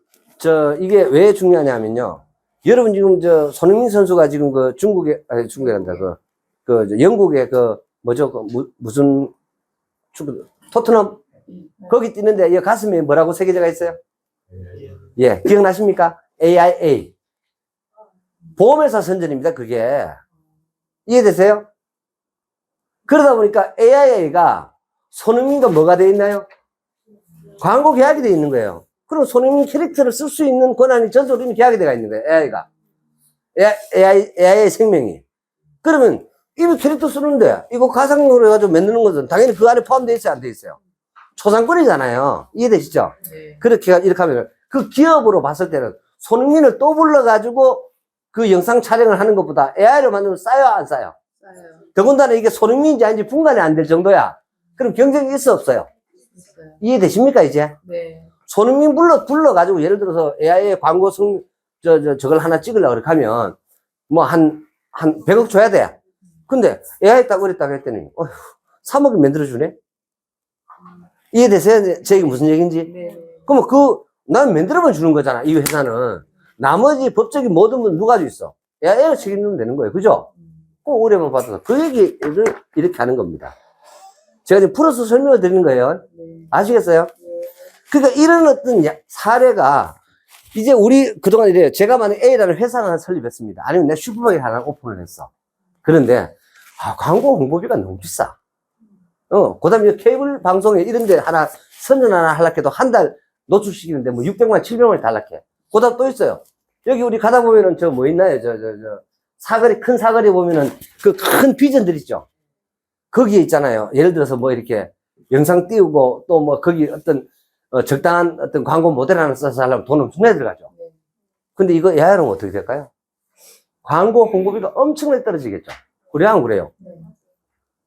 이게 왜 중요하냐면요. 여러분 지금 손흥민 선수가 지금 중국에란다. 영국의 무슨 토트넘? 거기 뛰는데 이 가슴에 뭐라고 새겨져 있어요? 예, 기억나십니까? AIA. 보험회사 선전입니다, 그게. 이해되세요? 그러다 보니까 AI가 손흥민과 뭐가 돼 있나요? 광고 계약이 돼 있는 거예요. 그럼 손흥민 캐릭터를 쓸 수 있는 권한이 전적으로 이미 계약이 되어 있는 거예요. AI가. AI의 생명이. 그러면 이미 캐릭터 쓰는데 이거 가상으로 해가지고 만드는 것은 당연히 그 안에 포함되어 있어요, 안 되어 있어요? 초상권이잖아요. 이해되시죠? 네. 그렇게 이렇게 하면 그 기업으로 봤을 때는 손흥민을 또 불러가지고 그 영상 촬영을 하는 것보다 AI로 만들면 싸요, 안 싸요? 싸요. 더군다나 이게 손흥민인지 아닌지 분간이 안 될 정도야. 그럼 경쟁이 있어, 없어요? 있어요. 이해되십니까, 이제? 네. 손흥민 불러가지고 예를 들어서 AI의 광고 저걸 하나 찍으려고 그렇게 하면 뭐 한 100억 줘야 돼. 근데 AI 딱 그랬다고 했더니, 3억이 만들어주네? 이해되세요? 제 얘기 무슨 얘기인지? 네. 그러면 난 만들어만 주는 거잖아, 이 회사는. 나머지 법적인 모든 건 누가 주 있어? AI가 책임지면 되는 거예요. 그죠? 꼭 의뢰만 받아서. 그 얘기를 이렇게 하는 겁니다. 제가 지금 풀어서 설명을 드리는 거예요. 네. 아시겠어요? 그러니까 이런 어떤 사례가 이제 우리 그동안 이래요. 제가 만약 A라는 회사를 하나 설립했습니다. 아니면 내 슈퍼마켓 하나 오픈을 했어. 그런데 광고 홍보비가 너무 비싸. 그 다음에 케이블 방송에 이런 데 선전 하나 하려고 해도 한 달 노출시키는데 뭐 600만, 700만이 달라해. 그 다음 또 있어요. 여기 우리 가다 보면은 뭐 있나요? 사거리, 큰 사거리 보면은 그 큰 비전들 있죠. 거기에 있잖아요. 예를 들어서 뭐 이렇게 영상 띄우고 또 뭐 거기 어떤 적당한 어떤 광고 모델 하나 써서 하려면 돈 엄청나게 들어가죠. 근데 이거 AI로는 어떻게 될까요? 광고 홍보비가 엄청나게 떨어지겠죠. 그래야 안 그래요?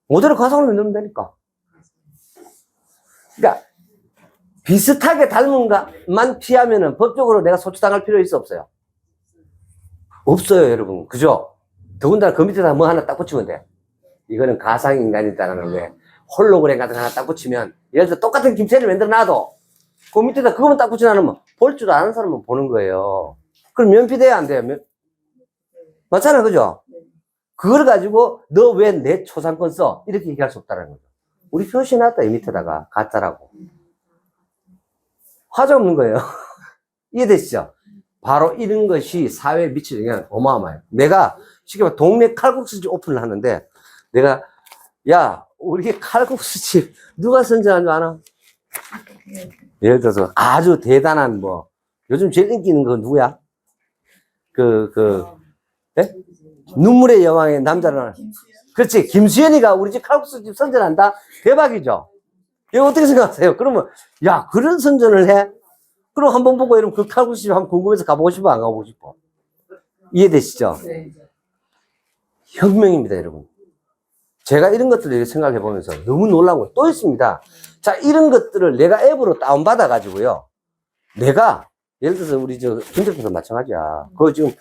모델을 가상으로 만들면 되니까. 그러니까 비슷하게 닮은 것만 피하면은 법적으로 내가 소추당할 필요 있어, 없어요? 없어요, 여러분. 그죠? 더군다나 그 밑에다 뭐 하나 딱 붙이면 돼. 이거는 가상인간이다라는 게 홀로그램 같은 거 하나 딱 붙이면, 예를 들어 똑같은 김치를 만들어 놔도 그 밑에다 그거만 딱 붙여놔놓으면 볼 줄 아는 사람은 보는 거예요. 그럼 면피돼야 안 돼요? 맞잖아, 그죠? 그걸 가지고 너 왜 내 초상권 써? 이렇게 얘기할 수 없다는 거죠. 우리 표시해놨다, 이 밑에다가. 가짜라고. 화자 없는 거예요. 이해되시죠? 바로 이런 것이 사회에 미치는 영향은 어마어마해요. 내가 쉽게 말해 동네 칼국수집 오픈을 하는데 내가 야 우리 칼국수집 누가 선전한 줄 아나? 예를 들어서 아주 대단한 뭐 요즘 제일 인기 있는 건 누구야? 네? 눈물의 여왕의 남자는 그렇지 김수현이가 우리 집 칼국수집 선전한다? 대박이죠? 이거 어떻게 생각하세요? 그러면 야 그런 선전을 해? 그럼 한번 보고 이러면 그 칼국수집 한번 궁금해서 가보고 싶어 안 가보고 싶어? 이해되시죠? 네. 혁명입니다, 여러분. 제가 이런 것들을 생각해 보면서 너무 놀라운 거 또 있습니다. 자, 이런 것들을 내가 앱으로 다운받아 가지고요. 내가 예를 들어서 우리 김대표도 마찬가지야. 지금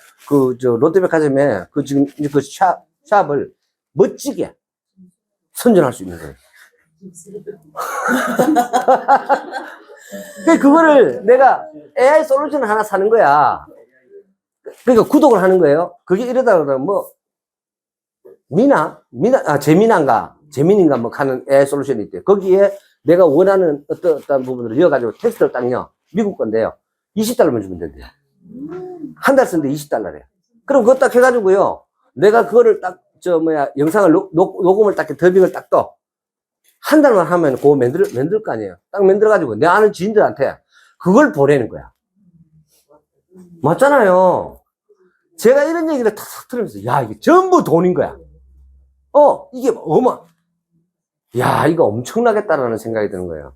롯데백화점에 지금 그 샵을 멋지게 선전할 수 있는 거예요. 그거를 내가 AI 솔루션을 하나 사는 거야. 그러니까 구독을 하는 거예요. 그게 이러다 그러면 재민인가 뭐 하는 AI 솔루션이 있대요. 거기에 내가 원하는 어떤 부분을 이어가지고 텍스트를 딱 넣어. 미국 건데요. $20만 주면 된대요. 한 달 쓰는데 $20래요. 그럼 그거 딱 해가지고요. 내가 그거를 딱, 영상을 녹음을 딱, 더빙을 딱 떠. 한 달만 하면 그거 만들 거 아니에요. 딱 만들어가지고 내 아는 지인들한테 그걸 보내는 거야. 맞잖아요. 제가 이런 얘기를 탁 들으면서, 야, 이게 전부 돈인 거야. 이게 야, 이거 엄청나겠다라는 생각이 드는 거예요.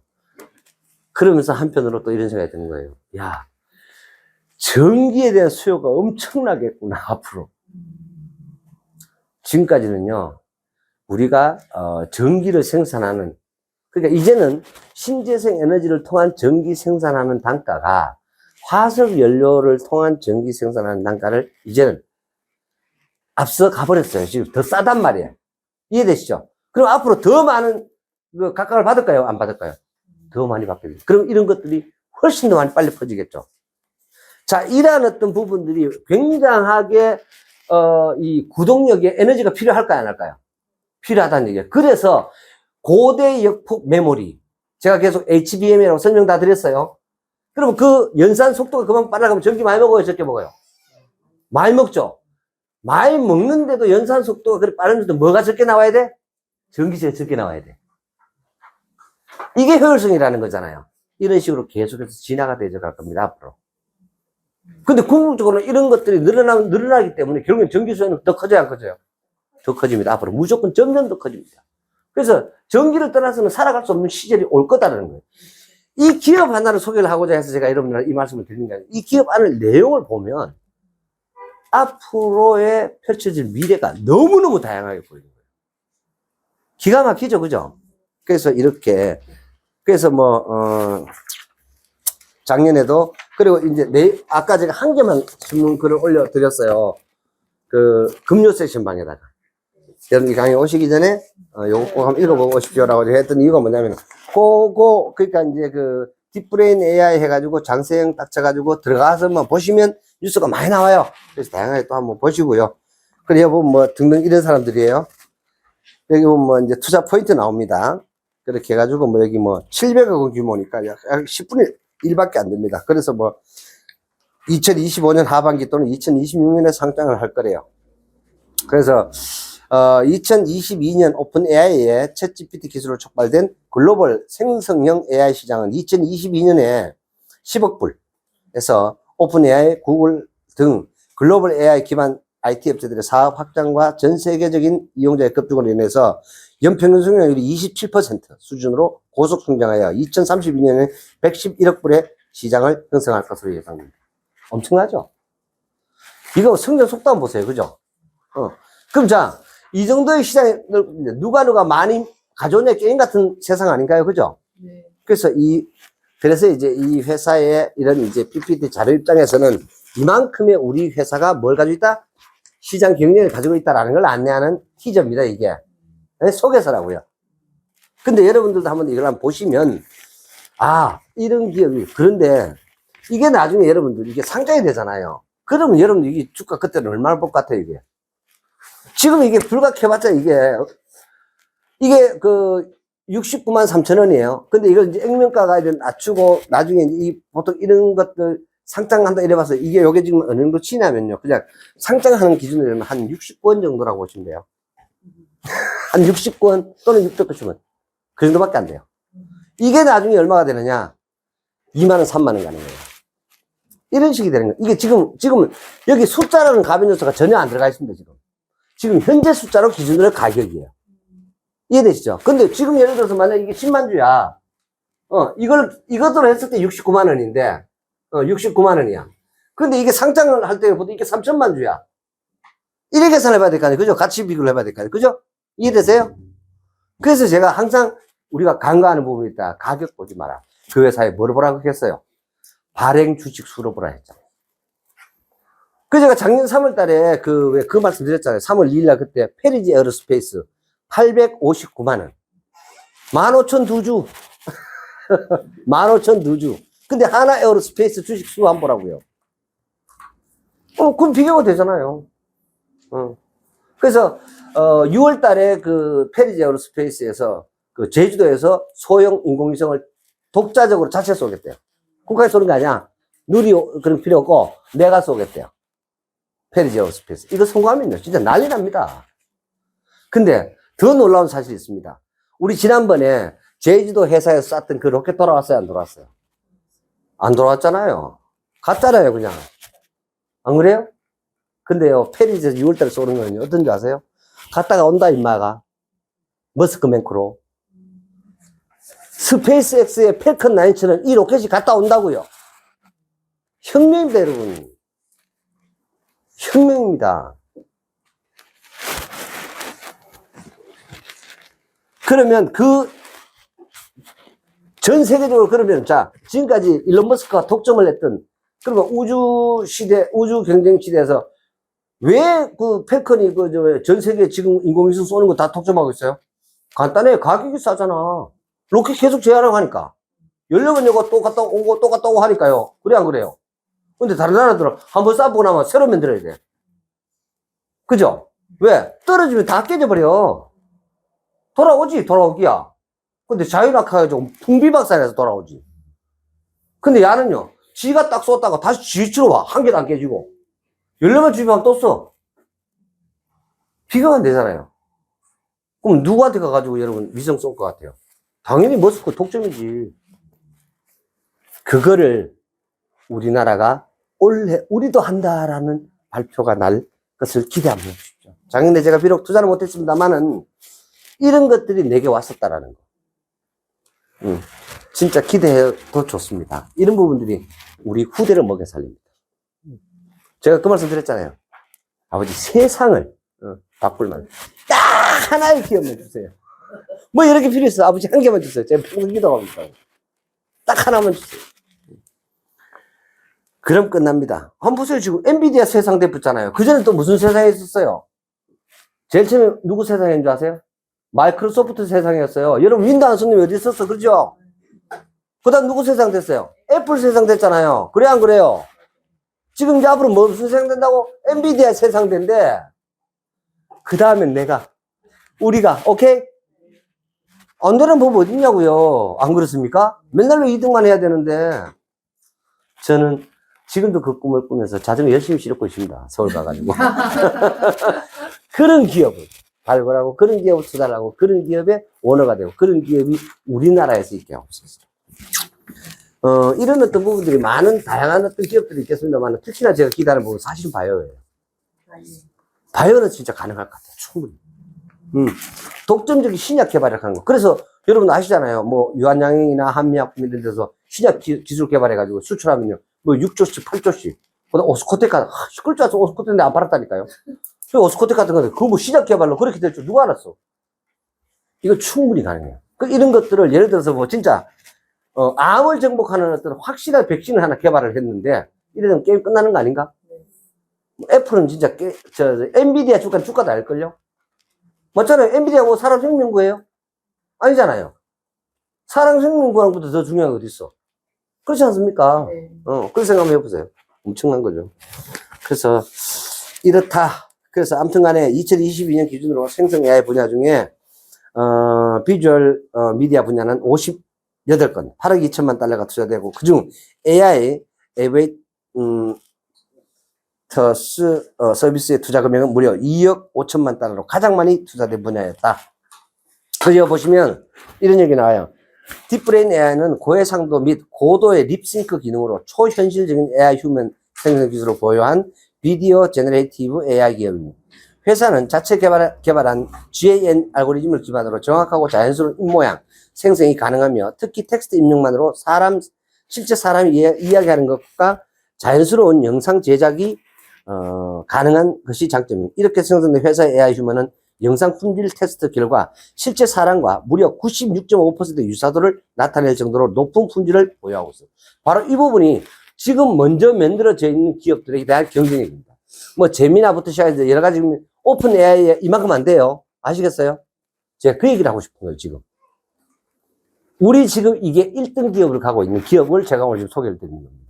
그러면서 한편으로 또 이런 생각이 드는 거예요. 야, 전기에 대한 수요가 엄청나겠구나, 앞으로. 지금까지는요, 우리가, 전기를 생산하는, 그러니까 이제는 신재생 에너지를 통한 전기 생산하는 단가가 화석 연료를 통한 전기 생산하는 단가를 이제는 앞서 가버렸어요. 지금 더 싸단 말이에요. 이해되시죠? 그럼 앞으로 더 많은 각광을 받을까요? 안 받을까요? 더 많이 받게 돼요. 그럼 이런 것들이 훨씬 더 많이 빨리 퍼지겠죠. 자, 이러한 어떤 부분들이 굉장하게, 이 구동력에 에너지가 필요할까요? 안 할까요? 필요하다는 얘기예요. 그래서 고대 역폭 메모리. 제가 계속 HBM이라고 설명 다 드렸어요. 그러면 그 연산 속도가 그만 빨라가면 전기 많이 먹어요? 적게 먹어요? 많이 먹죠? 많이 먹는데도 연산 속도가 그렇게 빠른데도 뭐가 적게 나와야 돼? 전기세가 적게 나와야 돼. 이게 효율성이라는 거잖아요. 이런 식으로 계속해서 진화가 되어 갈 겁니다, 앞으로. 근데 궁극적으로는 이런 것들이 늘어나기 때문에 결국엔 전기세는 더 커져야 안 커져요? 더 커집니다. 앞으로 무조건 점점 더 커집니다. 그래서 전기를 떠나서는 살아갈 수 없는 시절이 올 거다라는 거예요. 이 기업 하나를 소개를 하고자 해서 제가 여러분들 이 말씀을 드리는 게 아니라 이 기업 안을 내용을 보면 앞으로의 펼쳐질 미래가 너무너무 다양하게 보이는 거예요. 기가 막히죠, 그죠? 그래서 이렇게, 그래서 작년에도, 그리고 이제 아까 제가 한 개만 신문 글을 올려드렸어요. 그, 금요 세션 방에다가. 여러분 이 강의 오시기 전에, 요거 꼭 한번 읽어보고 오십시오라고 했던 이유가 뭐냐면, 그러니까 이제 그, 딥브레인 AI 해가지고 장세형 딱 쳐가지고 들어가서만 보시면 뉴스가 많이 나와요. 그래서 다양하게 또 한번 보시고요. 그리고 보면 등등 이런 사람들이에요. 여기 보면 이제 투자 포인트 나옵니다. 그렇게 해가지고 여기 700억 원 규모니까 약 10분의 1밖에 안 됩니다. 그래서 2025년 하반기 또는 2026년에 상장을 할 거래요. 그래서 2022년 오픈 AI의 챗 GPT 기술로 촉발된 글로벌 생성형 AI 시장은 2022년에 10억 불에서 오픈 AI, 구글 등 글로벌 AI 기반 IT 업체들의 사업 확장과 전 세계적인 이용자의 급증으로 인해서 연평균 성장률이 27% 수준으로 고속 성장하여 2032년에 111억 불의 시장을 형성할 것으로 예상됩니다. 엄청나죠? 이거 성장 속도 한번 보세요. 그죠? 그럼 자, 이 정도의 시장을 누가 많이 가져오냐 게임 같은 세상 아닌가요? 그죠? 네. 그래서 이제 이 회사의 이런 이제 PPT 자료 입장에서는 이만큼의 우리 회사가 뭘 가지고 있다? 시장 경쟁을 가지고 있다라는 걸 안내하는 티저입니다, 이게. 소개서라고요. 근데 여러분들도 한번 이걸 한번 보시면, 이런 기업이, 그런데 이게 나중에 여러분들 이게 상장이 되잖아요. 그러면 여러분들 이게 주가 그때는 얼마나 볼 것 같아요, 이게. 지금 이게 불각해봤자 이게 그 69만 3천 원이에요. 근데 이걸 이제 액면가가 이제 낮추고 나중에 이제 보통 이런 것들 상장한다 이래봐서 요게 지금 어느 정도 치냐면요. 그냥 상장하는 기준으로 한 69원 정도라고 보시면 돼요. 한 69원 또는 600원. 그 정도밖에 안 돼요. 이게 나중에 얼마가 되느냐? 2만 원, 3만 원 가는 거예요. 이런 식이 되는 거예요. 이게 지금 여기 숫자라는 가변 요소가 전혀 안 들어가 있습니다, 지금. 지금 현재 숫자로 기준으로 가격이에요. 이해되시죠? 근데 지금 예를 들어서 만약 이게 10만 주야. 이것으로 했을 때 69만 원인데, 69만 원이야. 근데 이게 상장을 할 때 보통 이게 3천만 주야. 이래 계산을 해봐야 될 거 아니에요. 그죠? 가치 비교를 해봐야 될 거 아니에요. 그죠? 이해되세요? 그래서 제가 항상 우리가 간과하는 부분이 있다. 가격 보지 마라. 그 회사에 뭐를 보라고 했어요? 발행 주식 수로 보라 했잖아요. 그 제가 작년 3월 달에 그 말씀 드렸잖아요. 3월 2일 날 그때 페리지 에어로스페이스 859만 원. 15,002주. 15,002주. 근데 하나 에어로스페이스 주식 수 한번 보라고요. 그럼 비교가 되잖아요. 그래서 6월 달에 그 페리지 에어로스페이스에서 그 제주도에서 소형 인공위성을 독자적으로 자체 쏘겠대요. 국가에 쏘는 게 아니야. 그런 필요 없고 내가 쏘겠대요. 페리지 에어로스페이스. 이거 성공하면요. 진짜 난리 납니다. 근데 더 놀라운 사실이 있습니다. 우리 지난번에 제주도 회사에서 쐈던 그 로켓 돌아왔어요? 안 돌아왔어요? 안 돌아왔잖아요. 갔잖아요, 그냥. 안 그래요? 근데요, 페리지에서 6월달에 쏘는 거는요, 어떤 줄 아세요? 갔다가 온다, 임마가. 머스크맨크로. 스페이스X의 펠컨 9처럼 이 로켓이 갔다 온다고요. 혁명입니다, 여러분. 혁명입니다. 그러면 전 세계적으로 그러면 지금까지 일론 머스크가 독점을 했던 그러면 우주 경쟁 시대에서 왜 그 펠컨이 전 세계 지금 인공위성 쏘는 거 다 독점하고 있어요? 간단해요. 가격이 싸잖아. 로켓 계속 제한하고 하니까. 연료만 여고 또 갔다 오고 또 갔다 오고 하니까요. 그래 안 그래요? 근데 다른 나라들은 한번 쏴보고 나면 새로 만들어야 돼. 그죠? 왜? 떨어지면 다 깨져버려. 돌아오기야. 근데 자유낙하해가지고 풍비박산해서 돌아오지. 근데 야는요, 지가 딱 쏘다가 다시 지치러 와. 한 개도 안 깨지고. 연료만 주입하면 또 써. 비교가 안 되잖아요. 그럼 누구한테 가가지고 여러분 위성 쏠 것 같아요? 당연히 머스크 독점이지. 그거를 우리나라가 올해 우리도 한다라는 발표가 날 것을 기대 한번 해보십시오. 작년에 제가 비록 투자는 못했습니다만은 이런 것들이 내게 왔었다라는 거. 진짜 기대해도 좋습니다. 이런 부분들이 우리 후대를 먹여 살립니다. 제가 그 말씀 드렸잖아요. 아버지 세상을 바꿀 만 딱 하나의 기업만 주세요. 뭐 여러 개 필요 있어. 아버지 한 개만 주세요. 제가 평생 기도합니다. 딱 하나만 주세요. 그럼 끝납니다. 한번 보세요. 지금 엔비디아 세상 대표잖아요. 그전에 또 무슨 세상에 있었어요? 제일 처음에 누구 세상인 줄 아세요? 마이크로소프트 세상이었어요. 여러분 윈도우 손님이 어디 있었어? 그죠? 그 다음 누구 세상 됐어요? 애플 세상 됐잖아요. 그래 안 그래요? 지금 이제 앞으로 뭐 무슨 세상 된다고? 엔비디아 세상 된대. 그 다음엔 우리가 오케이? 안 되는 법 어딨냐고요. 안 그렇습니까? 맨날로 2등만 해야 되는데 저는 지금도 그 꿈을 꾸면서 자전거 열심히 실고 있습니다. 서울 가가지고. 그런 기업을 발굴하고 그런 기업을 투자를 하고 그런 기업의 오너가 되고 그런 기업이 우리나라에서 있게 하고 있었어요. 이런 어떤 부분들이 많은 다양한 어떤 기업들이 있겠습니다만 특히나 제가 기대하는 부분은 사실은 바이오예요. 바이오는 진짜 가능할 것 같아요. 충분히. 독점적인 신약 개발을 하는 거. 그래서 여러분 아시잖아요. 뭐 유한양행이나 한미약품 이런 데서 신약 기술 개발해가지고 수출하면요. 뭐 6조씩, 8조씩. 오스코텍 시끌 줄 알았어. 오스코텍인데 안 팔았다니까요. 그 오스코텍 같은 거, 그거 뭐 신약 개발로 그렇게 될 줄 누가 알았어? 이거 충분히 가능해요. 이런 것들을 예를 들어서 뭐 진짜, 암을 정복하는 어떤 확실한 백신을 하나 개발을 했는데, 이러면 게임 끝나는 거 아닌가? 애플은 진짜, 엔비디아 주가도 알걸요? 맞잖아요. 엔비디아 뭐 사람 생명구예요? 아니잖아요. 사람 생명구랑보다 더 중요한 게 어디 있어? 그렇지 않습니까? 네. 그런 생각 한번 해보세요. 엄청난 거죠. 그래서, 이렇다. 그래서 아무튼 간에 2022년 기준으로 생성 AI 분야 중에, 비주얼, 미디어 분야는 58건, 8억 2천만 달러가 투자되고, 그중 AI, 서비스의 투자 금액은 무려 2억 5천만 달러로 가장 많이 투자된 분야였다. 그저 보시면 이런 얘기 나와요. 딥브레인 AI는 고해상도 및 고도의 립싱크 기능으로 초현실적인 AI 휴먼 생성 기술을 보유한 비디오 제너레이티브 AI 기업입니다. 회사는 자체 개발한 GAN 알고리즘을 기반으로 정확하고 자연스러운 입모양 생성이 가능하며 특히 텍스트 입력만으로 실제 사람이 이야기하는 것과 자연스러운 영상 제작이 가능한 것이 장점입니다. 이렇게 생성된 회사의 AI 휴먼은 영상 품질 테스트 결과 실제 사람과 무려 96.5%의 유사도를 나타낼 정도로 높은 품질을 보유하고 있습니다. 바로 이 부분이 지금 먼저 만들어져 있는 기업들에 대한 경쟁력입니다. 뭐 제미나부터 시작해서 여러 가지 오픈 AI에 이만큼 안 돼요. 아시겠어요? 제가 그 얘기를 하고 싶은 거예요, 지금. 우리 지금 이게 1등 기업을 가고 있는 기업을 제가 오늘 지금 소개를 드리는 겁니다.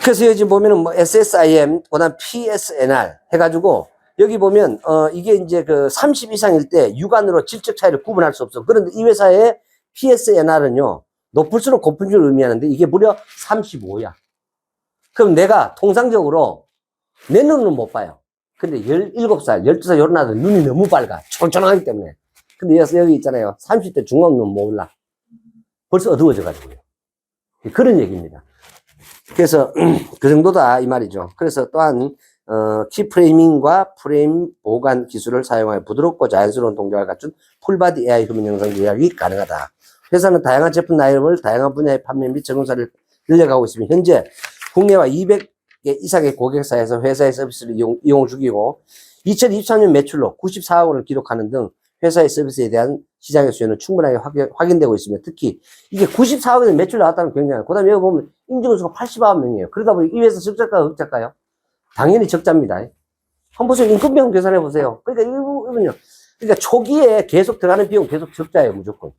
그래서 여기 지금 보면은 뭐 SSIM, 그 다음 PSNR 해가지고 여기 보면, 이게 이제 그 30 이상일 때 육안으로 질적 차이를 구분할 수 없어. 그런데 이 회사의 PSNR은요, 높을수록 고품질을 의미하는데 이게 무려 35야. 그럼 내가 통상적으로 내 눈은 못 봐요. 근데 17살, 12살 요런 아들 눈이 너무 빨가. 촌촌하기 때문에. 근데 여기 있잖아요. 30대 중앙눈 몰라. 벌써 어두워져 가지고요. 그런 얘기입니다. 그래서 그 정도다 이 말이죠. 그래서 또한 키프레이밍과 프레임 보관 기술을 사용하여 부드럽고 자연스러운 동작을 갖춘 풀바디 AI 휴먼 영상 제작이 가능하다. 회사는 다양한 제품 라인업을 다양한 분야의 판매 및 적응사를 늘려가고 있으며 현재 국내와 200개 이상의 고객사에서 회사의 서비스를 이용 중이고 2023년 매출로 94억 원을 기록하는 등 회사의 서비스에 대한 시장의 수요는 충분하게 확인되고 있으며 특히 이게 94억 원의 매출 나왔다는 게 굉장히 그 다음에 여기 보면 임직원 수가 89만 명이에요. 그러다 보니 이 회사 적자일까요? 흑자일까요? 당연히 적자입니다. 한번 보세요. 인건비용 계산해 보세요. 그러니까 이거는요. 그러니까 초기에 계속 들어가는 비용 계속 적자예요. 무조건.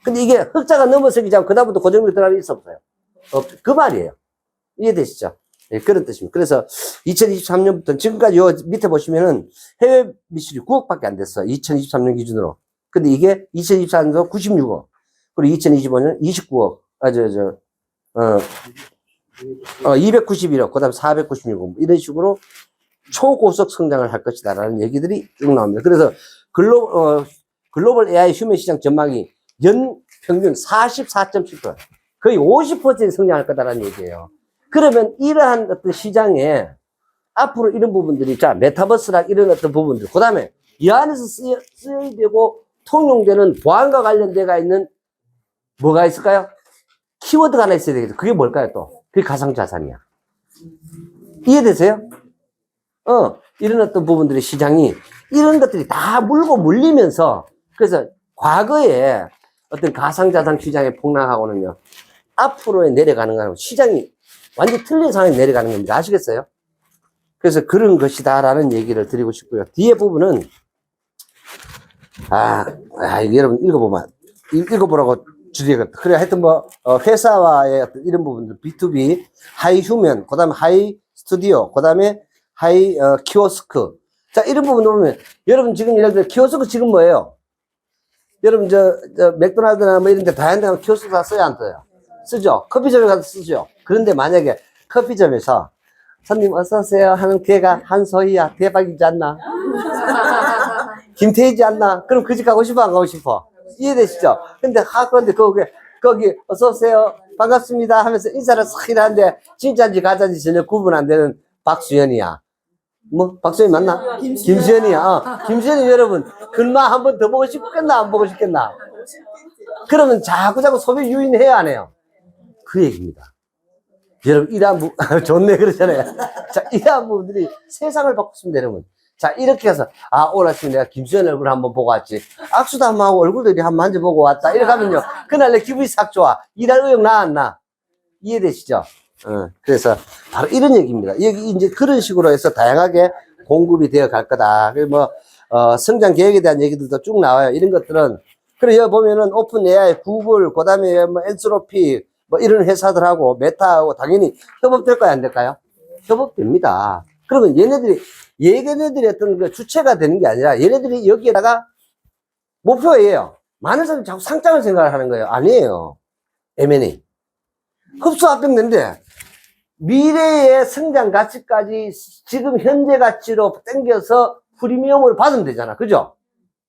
근데 이게 흑자가 넘어서기 전 그다음부터 고정비 들어가는 게 있어 없어요. 그 말이에요. 이해되시죠? 네, 그런 뜻입니다. 그래서 2023년부터 지금까지 요 밑에 보시면은 해외 매출이 9억밖에 안 됐어. 2023년 기준으로. 근데 이게 2024년도 96억. 그리고 2025년 29억. 291억. 그 다음 496억. 이런 식으로 초고속 성장을 할 것이다라는 얘기들이 쭉 나옵니다. 그래서 글로벌 AI 휴면 시장 전망이 연 평균 44.7%, 거의 50% 성장할 거다라는 얘기예요. 그러면 이러한 어떤 시장에 앞으로 이런 부분들이, 자, 메타버스랑 이런 어떤 부분들, 그 다음에 이 안에서 쓰여야 되고 통용되는 보안과 관련돼가 있는 뭐가 있을까요? 키워드가 하나 있어야 되겠죠. 그게 뭘까요, 또? 그게 가상자산이야. 이해되세요? 이런 어떤 부분들의 시장이, 이런 것들이 다 물고 물리면서, 그래서 과거에 어떤 가상자산 시장의 폭락하고는요, 앞으로에 내려가는 거는 시장이 완전히 틀린 상황에 내려가는 겁니다. 아시겠어요? 그래서 그런 것이다라는 얘기를 드리고 싶고요. 뒤에 부분은, 여러분 읽어보라고 주제가. 그래, 하여튼 회사와의 어떤 이런 부분들, B2B, 하이 휴면, 그 다음에 하이 스튜디오, 그 다음에 하이, 키오스크. 자, 이런 부분을 보면, 여러분 지금 예를 들어, 키오스크 지금 뭐예요? 여러분, 맥도날드나 뭐 이런 데 다양한 데 가면 키오스크 다 써야 안 써요? 쓰죠? 커피점에 가서 쓰죠? 그런데 만약에 커피점에서 손님 어서오세요 하는 걔가 한소희야, 대박이지 않나? 김태희지 않나? 그럼 그 집 가고 싶어, 안 가고 싶어? 이해되시죠? 근데, 그런데 거기, 어서오세요, 반갑습니다 하면서 인사를 싹 하는데, 진짜인지 가짜인지 전혀 구분 안 되는 박수현이야. 박수현이 맞나? 김수현이야. 김수현이 여러분, 글마 한 번 더 보고 싶겠나? 안 보고 싶겠나? 그러면 자꾸 소비 유인해야 안 해요? 그 얘기입니다. 여러분, 이러한 좋네, 그러잖아요. 자, 이러한 부분들이 세상을 바꿨습니다, 여러분. 자, 이렇게 해서, 오늘 아침에 내가 김수현 얼굴 한번 보고 왔지. 악수도 한번 하고 얼굴도 이렇게 한번 만져보고 왔다. 이렇게 하면요. 그날 내 기분이 싹 좋아. 일할 의욕 나왔나? 이해되시죠? 그래서 바로 이런 얘기입니다. 여기 이제 그런 식으로 해서 다양하게 공급이 되어 갈 거다. 그리고 성장 계획에 대한 얘기들도 쭉 나와요. 이런 것들은. 그래, 여기 보면은 오픈 AI, 구글, 그 다음에 엔트로피, 이런 회사들하고 메타하고 당연히 협업될까요? 안 될까요? 협업됩니다. 그러면 얘네들이 어떤 그 주체가 되는 게 아니라 얘네들이 여기에다가 목표예요. 많은 사람들이 자꾸 상장을 생각을 하는 거예요. 아니에요. M&A. 흡수 합병되는데 미래의 성장 가치까지 지금 현재 가치로 땡겨서 프리미엄을 받으면 되잖아. 그죠?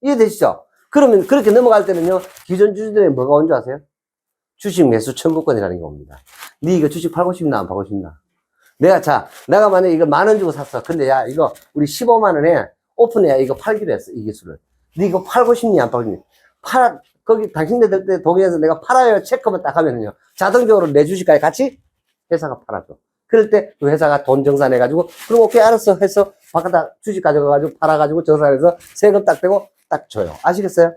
이해되시죠? 그러면 그렇게 넘어갈 때는요, 기존 주주들의 뭐가 온 줄 아세요? 주식 매수 청구권이라는 게 옵니다. 네 이거 주식 팔고 싶나 안 팔고 싶나? 내가 만약에 이거 10,000원 주고 샀어. 근데 야, 이거 우리 15만 원에 오픈해야 이거 팔기로 했어. 이 기술을. 네 이거 팔고 싶니 안 팔고 싶니? 거기 당신네들 때 동의해서 내가 팔아요 체크만 딱 하면은요, 자동적으로 내 주식까지 같이 회사가 팔아줘. 그럴 때 그 회사가 돈 정산해가지고, 그럼 오케이 알았어 해서 바깥다 주식 가져가가지고 팔아가지고 정산해서 세금 딱 떼고 딱 줘요. 아시겠어요?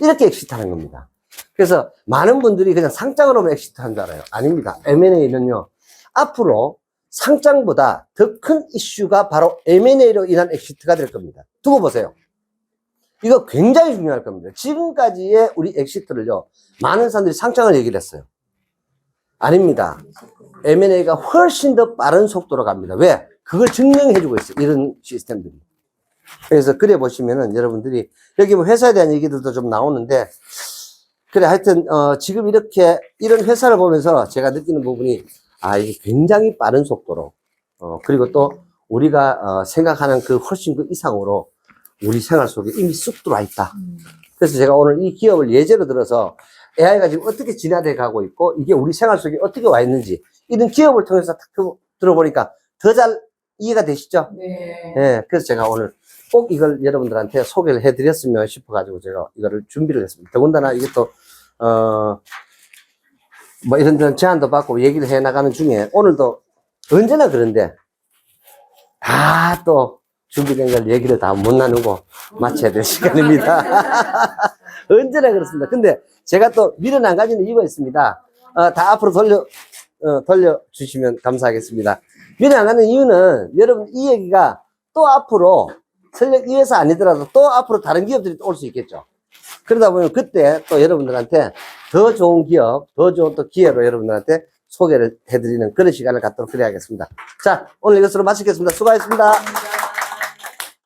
이렇게 엑시트하는 겁니다. 그래서 많은 분들이 그냥 상장으로만 엑시트한 줄 알아요. 아닙니다. M&A는요, 앞으로 상장보다 더 큰 이슈가 바로 M&A로 인한 엑시트가 될 겁니다. 두고 보세요. 이거 굉장히 중요할 겁니다. 지금까지의 우리 엑시트를요, 많은 사람들이 상장을 얘기를 했어요. 아닙니다. M&A가 훨씬 더 빠른 속도로 갑니다. 왜? 그걸 증명해주고 있어요. 이런 시스템들이. 그래서 그래 보시면은 여러분들이 여기 회사에 대한 얘기들도 좀 나오는데, 그래 하여튼 지금 이런 회사를 보면서 제가 느끼는 부분이, 이게 굉장히 빠른 속도로 그리고 또 우리가 생각하는 그 훨씬 그 이상으로 우리 생활 속에 이미 쑥 들어와 있다. 그래서 제가 오늘 이 기업을 예제로 들어서 AI가 지금 어떻게 진화돼 가고 있고 이게 우리 생활 속에 어떻게 와 있는지 이런 기업을 통해서 탁 들어보니까 더 잘 이해가 되시죠? 네. 네. 그래서 제가 오늘 꼭 이걸 여러분들한테 소개를 해드렸으면 싶어가지고 제가 이거를 준비를 했습니다. 더군다나 이게 또 이런 제안도 받고 얘기를 해 나가는 중에 오늘도 언제나 그런데 다 또 준비된 걸 얘기를 다 못 나누고 마쳐야 될 시간입니다. 언제나 그렇습니다. 근데 제가 또 미련 안 가지는 이유가 있습니다. 다 앞으로 돌려주시면 감사하겠습니다. 미련 안 가는 이유는 여러분 이 얘기가 또 앞으로 설령 이 회사 아니더라도 또 앞으로 다른 기업들이 또 올 수 있겠죠. 그러다 보면 그때 또 여러분들한테 더 좋은 기업, 더 좋은 또 기회로 여러분들한테 소개를 해드리는 그런 시간을 갖도록 그래야겠습니다. 자, 오늘 이것으로 마치겠습니다. 수고하셨습니다.